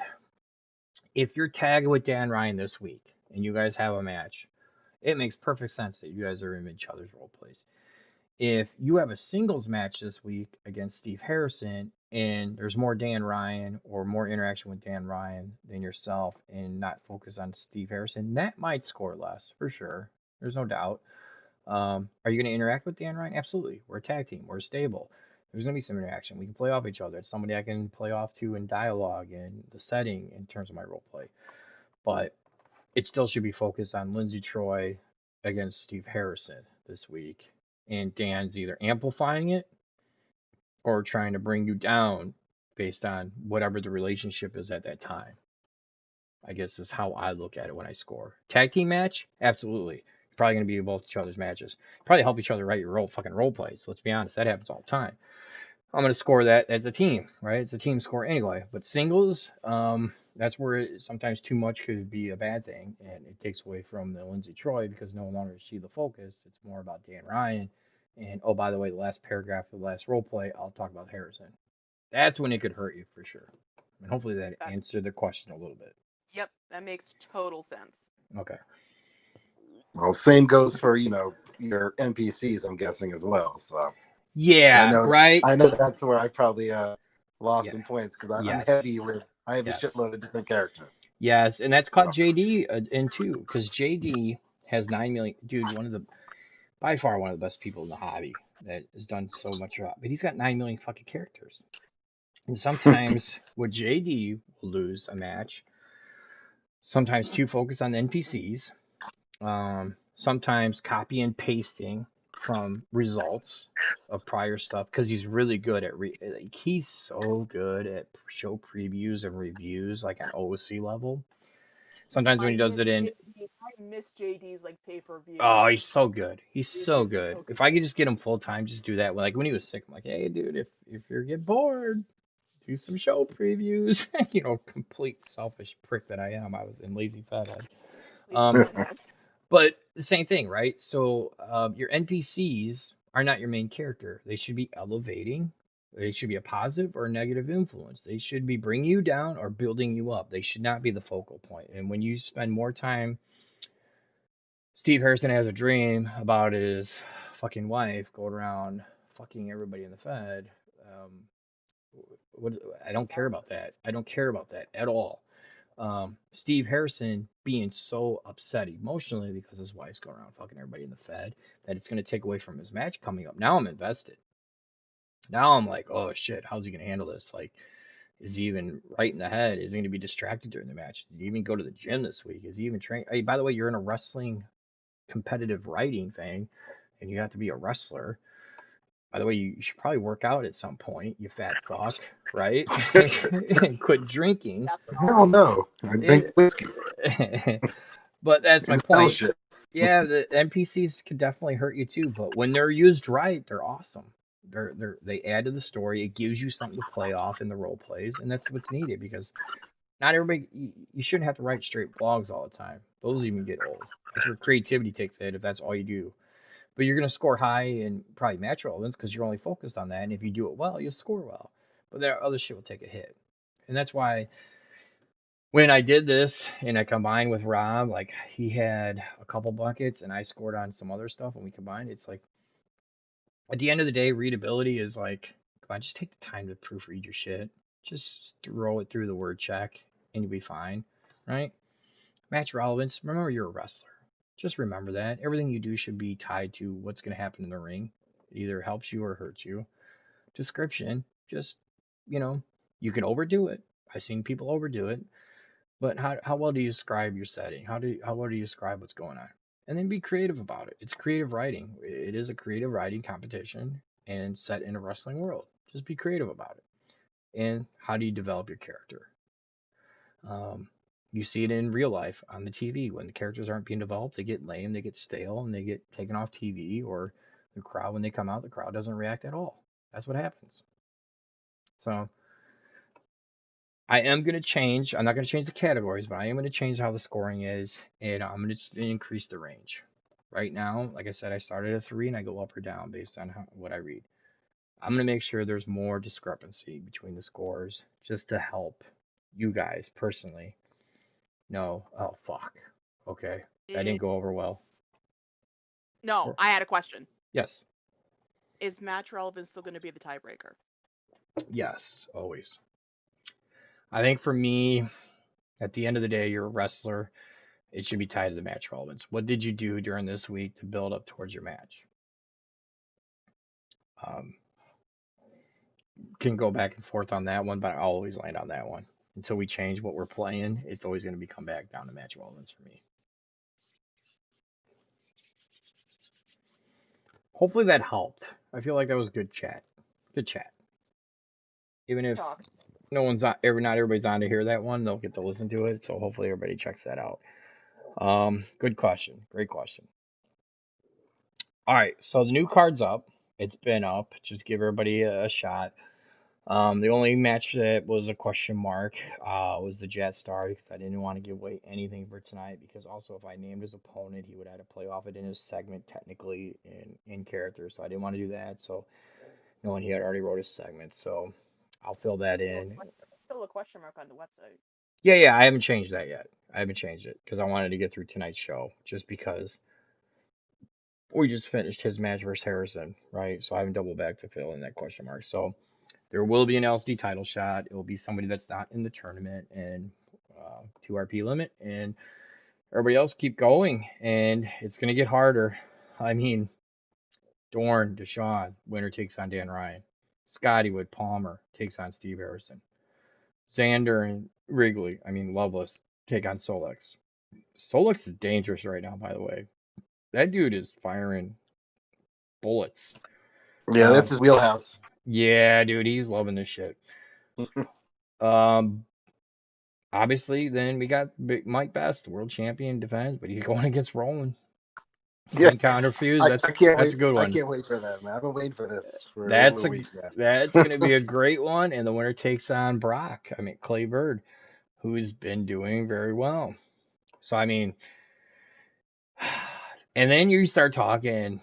if you're tagging with Dan Ryan this week and you guys have a match, it makes perfect sense that you guys are in each other's role plays. If you have a singles match this week against Steve Harrison and there's more Dan Ryan or more interaction with Dan Ryan than yourself and not focus on Steve Harrison, that might score less for sure. There's no doubt. Are you going to interact with Dan Ryan? Absolutely. We're a tag team. We're stable. There's going to be some interaction. We can play off each other. It's somebody I can play off to in dialogue and the setting in terms of my role play. But it still should be focused on Lindsey Troy against Steve Harrison this week. And Dan's either amplifying it or trying to bring you down based on whatever the relationship is at that time. I guess is how I look at it when I score. Tag team match? Absolutely. You're probably going to be in both each other's matches. Probably help each other write your fucking role plays. Let's be honest. That happens all the time. I'm going to score that as a team, right? It's a team score anyway. But singles, that's where sometimes too much could be a bad thing. And it takes away from the Lindsey Troy because no longer is she the focus. It's more about Dan Ryan. And, oh, by the way, the last paragraph of the last role play, I'll talk about Harrison. That's when it could hurt you for sure. And hopefully that answered the question a little bit. Yep, that makes total sense. Okay. Well, same goes for your NPCs, I'm guessing as well. So yeah, right. I know that's where I probably lost some points because I'm Yes. heavy with. I have Yes. a shitload of different characters. Yes, and that's caught JD in too, because JD has 9 million. Dude, by far one of the best people in the hobby that has done so much job. But he's got 9 million fucking characters, and sometimes with JD will lose a match. Sometimes too focused on the NPCs. Sometimes copy and pasting from results of prior stuff because he's really good at he's so good at show previews and reviews like an OC level. Sometimes when he does it in, I miss JD's like pay-per-view. oh, he's so good. He's so good. If I could just get him full time, just do that. Like when he was sick, I'm like, hey, dude, if you get bored, do some show previews. Complete selfish prick that I am. I was in lazy fathead. But the same thing, right? So your NPCs are not your main character. They should be elevating. They should be a positive or negative influence. They should be bringing you down or building you up. They should not be the focal point. And when you spend more time, Steve Harrison has a dream about his fucking wife going around fucking everybody in the Fed. I don't care about that. I don't care about that at all. Steve Harrison being so upset emotionally because his wife's going around fucking everybody in the Fed that it's going to take away from his match coming up. Now I'm invested. Now I'm like, oh shit, how's he going to handle this? Like, is he even right in the head? Is he going to be distracted during the match? Did he even go to the gym this week? Is he even trained? Hey, by the way, you're in a wrestling competitive writing thing and you have to be a wrestler. By the way, you should probably work out at some point, you fat fuck, right? And quit drinking. Hell no. I drink whiskey. But that's my point. Yeah, the NPCs could definitely hurt you too, but when they're used right, they're awesome. They add to the story. It gives you something to play off in the role plays, and that's what's needed because not everybody. You shouldn't have to write straight blogs all the time. Those even get old. That's where creativity takes a hit if that's all you do. But you're going to score high in probably match relevance because you're only focused on that. And if you do it well, you'll score well. But there other shit will take a hit. And that's why when I did this and I combined with Rob, like he had a couple buckets and I scored on some other stuff and we combined, it's like at the end of the day, readability is like, come on, just take the time to proofread your shit. Just throw it through the word check and you'll be fine, right? Match relevance. Remember, you're a wrestler. Just remember that. Everything you do should be tied to what's going to happen in the ring. It either helps you or hurts you. Description, just, you can overdo it. I've seen people overdo it. But how well do you describe your setting? How well do you describe what's going on? And then be creative about it. It's creative writing. It is a creative writing competition and set in a wrestling world. Just be creative about it. And how do you develop your character? You see it in real life on the TV when the characters aren't being developed, they get lame, they get stale, and they get taken off TV. Or the crowd, when they come out, the crowd doesn't react at all. That's what happens. So I am going to change. I'm not going to change the categories, but I am going to change how the scoring is, and I'm going to increase the range. Right now, like I said, I started at 3 and I go up or down based on what I read. I'm going to make sure there's more discrepancy between the scores just to help you guys personally. No. Oh, fuck. Okay. That didn't go over well. No, I had a question. Yes. Is match relevance still going to be the tiebreaker? Yes, always. I think for me, at the end of the day, you're a wrestler. It should be tied to the match relevance. What did you do during this week to build up towards your match? Um, can go back and forth on that one, but I always land on that one. Until we change what we're playing, it's always going to be come back down to match relevance for me. Hopefully that helped. I feel like that was good chat. Good chat. Even if Talk. no one's on, not everybody's on to hear that one, they'll get to listen to it. So hopefully everybody checks that out. Good question. Great question. All right, so the new card's up. It's been up. Just give everybody a shot. The only match that was a question mark was the Jet Star because I didn't want to give away anything for tonight because also if I named his opponent, he would have to play off it in his segment technically in character. So I didn't want to do that. So knowing he had already wrote his segment, so I'll fill that in. Still a question mark on the website. Yeah, I haven't changed that yet. I haven't changed it because I wanted to get through tonight's show just because we just finished his match versus Harrison, right? So I haven't doubled back to fill in that question mark. So there will be an LSD title shot. It will be somebody that's not in the tournament and 2 RP limit, and everybody else keep going, and it's gonna get harder. I mean, Dorn, Deshaun, winner takes on Dan Ryan. Scotty Wood Palmer takes on Steve Harrison. Xander and Wrigley, I mean Loveless, take on Solex. Solex is dangerous right now, by the way. That dude is firing bullets. Yeah, that's his wheelhouse. Yeah, dude, he's loving this shit. Obviously, then we got Mike Best, world champion defense, but he's going against Roland. Yeah, Counterfuse. I That's can't wait. a good one. I can't wait for that, man. I've been waiting for this for That's over a week. Yeah. That's gonna be a great one, and the winner takes on Brock. I mean Clay Bird, who's been doing very well. So I mean, and then you start talking.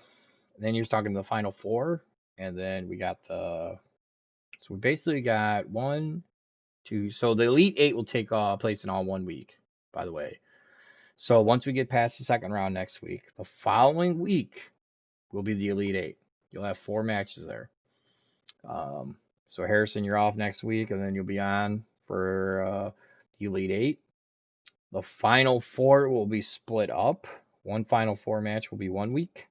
Then you're talking the final four, and then we got the. So we basically got 1, 2. So the Elite Eight will take place in all 1 week. By the way, so once we get past the second round next week, the following week will be the Elite Eight. You'll have 4 matches there. So Harrison, you're off next week, and then you'll be on for the Elite Eight. The Final Four will be split up. One Final Four match will be 1 week,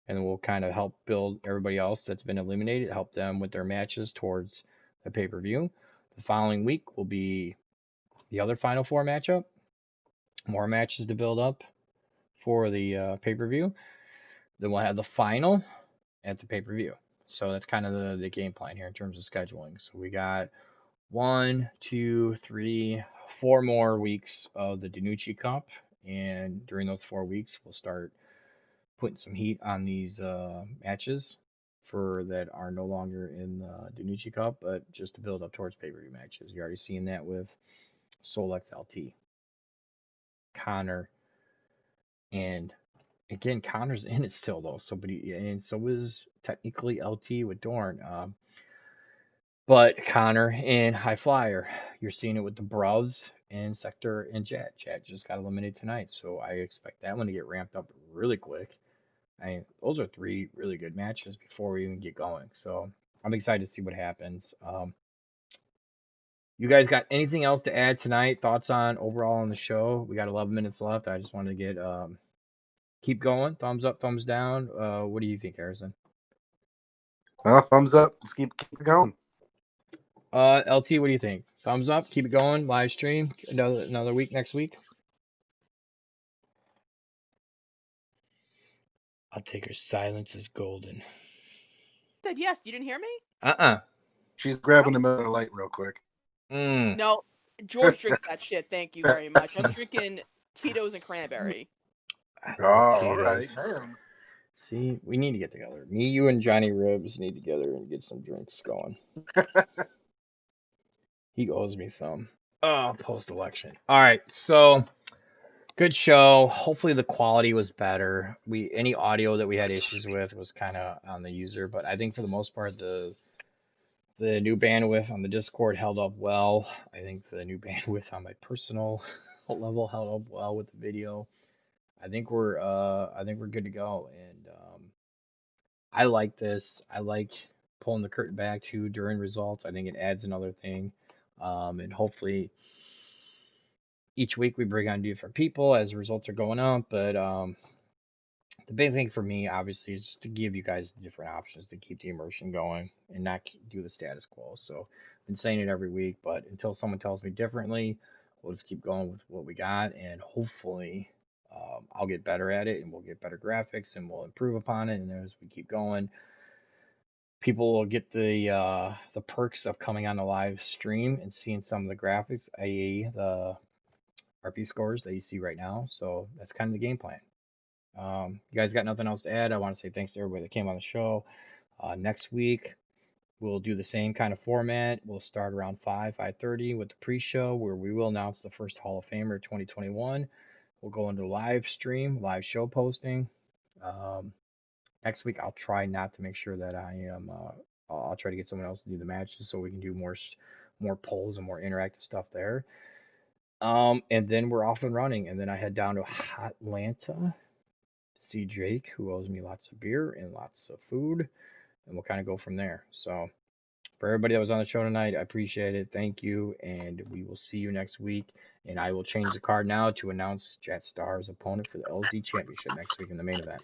and we'll kind of help build everybody else that's been eliminated, help them with their matches towards the pay-per-view. The following week will be the other Final Four matchup. More matches to build up for the pay-per-view. Then we'll have the final at the pay-per-view. So that's kind of the game plan here in terms of scheduling. So we got 1, 2, 3, 4 more weeks of the Danucci Cup, and during those 4 weeks, we'll start putting some heat on these matches for that are no longer in the Danucci Cup, but just to build up towards pay-per-view matches. You're already seeing that with Solex LT, Connor, and again, Connor's in it still though. So, and so is technically LT with Dorn. But Connor and High Flyer, you're seeing it with the Bruvs and Sector and Jet. Jet just got eliminated tonight, so I expect that one to get ramped up really quick. I mean, those are 3 really good matches before we even get going. So I'm excited to see what happens. You guys got anything else to add tonight? Thoughts on overall on the show? We got 11 minutes left. I just wanted to get keep going. Thumbs up, thumbs down. What do you think, Harrison? Thumbs up. Let's keep it going. LT, what do you think? Thumbs up, keep it going. Live stream another week next week. I'll take her silence as golden. Said yes. You didn't hear me? She's grabbing the Miller Lite real quick. No, George drinks that shit. Thank you very much. I'm drinking Tito's and cranberry. All right. Damn. See, we need to get together. Me, you, and Johnny Ribs need to get together and get some drinks going. He owes me some. Post-election. All right, so good show. Hopefully the quality was better. Any audio that we had issues with was kind of on the user, but I think for the most part the new bandwidth on the Discord held up well. I think the new bandwidth on my personal level held up well with the video. I think we're good to go, and I like this. I like pulling the curtain back too during results. I think it adds another thing, and hopefully each week we bring on different people as the results are going up, but the big thing for me, obviously, is just to give you guys different options to keep the immersion going and not do the status quo. So I've been saying it every week, but until someone tells me differently, we'll just keep going with what we got, and hopefully, I'll get better at it, and we'll get better graphics, and we'll improve upon it. And as we keep going, people will get the perks of coming on the live stream and seeing some of the graphics, i.e., the RP scores that you see right now. So that's kind of the game plan. You guys got nothing else to add? I want to say thanks to everybody that came on the show. Next week we'll do the same kind of format. We'll start around 5:30 with the pre-show, where we will announce the first Hall of Famer 2021. We'll go into live stream, live show posting. Next week I'll try not to make sure that I am. I'll try to get someone else to do the matches so we can do more polls and more interactive stuff there. And then we're off and running, and then I head down to Atlanta. See Jake, who owes me lots of beer and lots of food, and we'll kind of go from there. So, for everybody that was on the show tonight, I appreciate it. Thank you, and we will see you next week. And I will change the card now to announce Jet Star's opponent for the LZ Championship next week in the main event.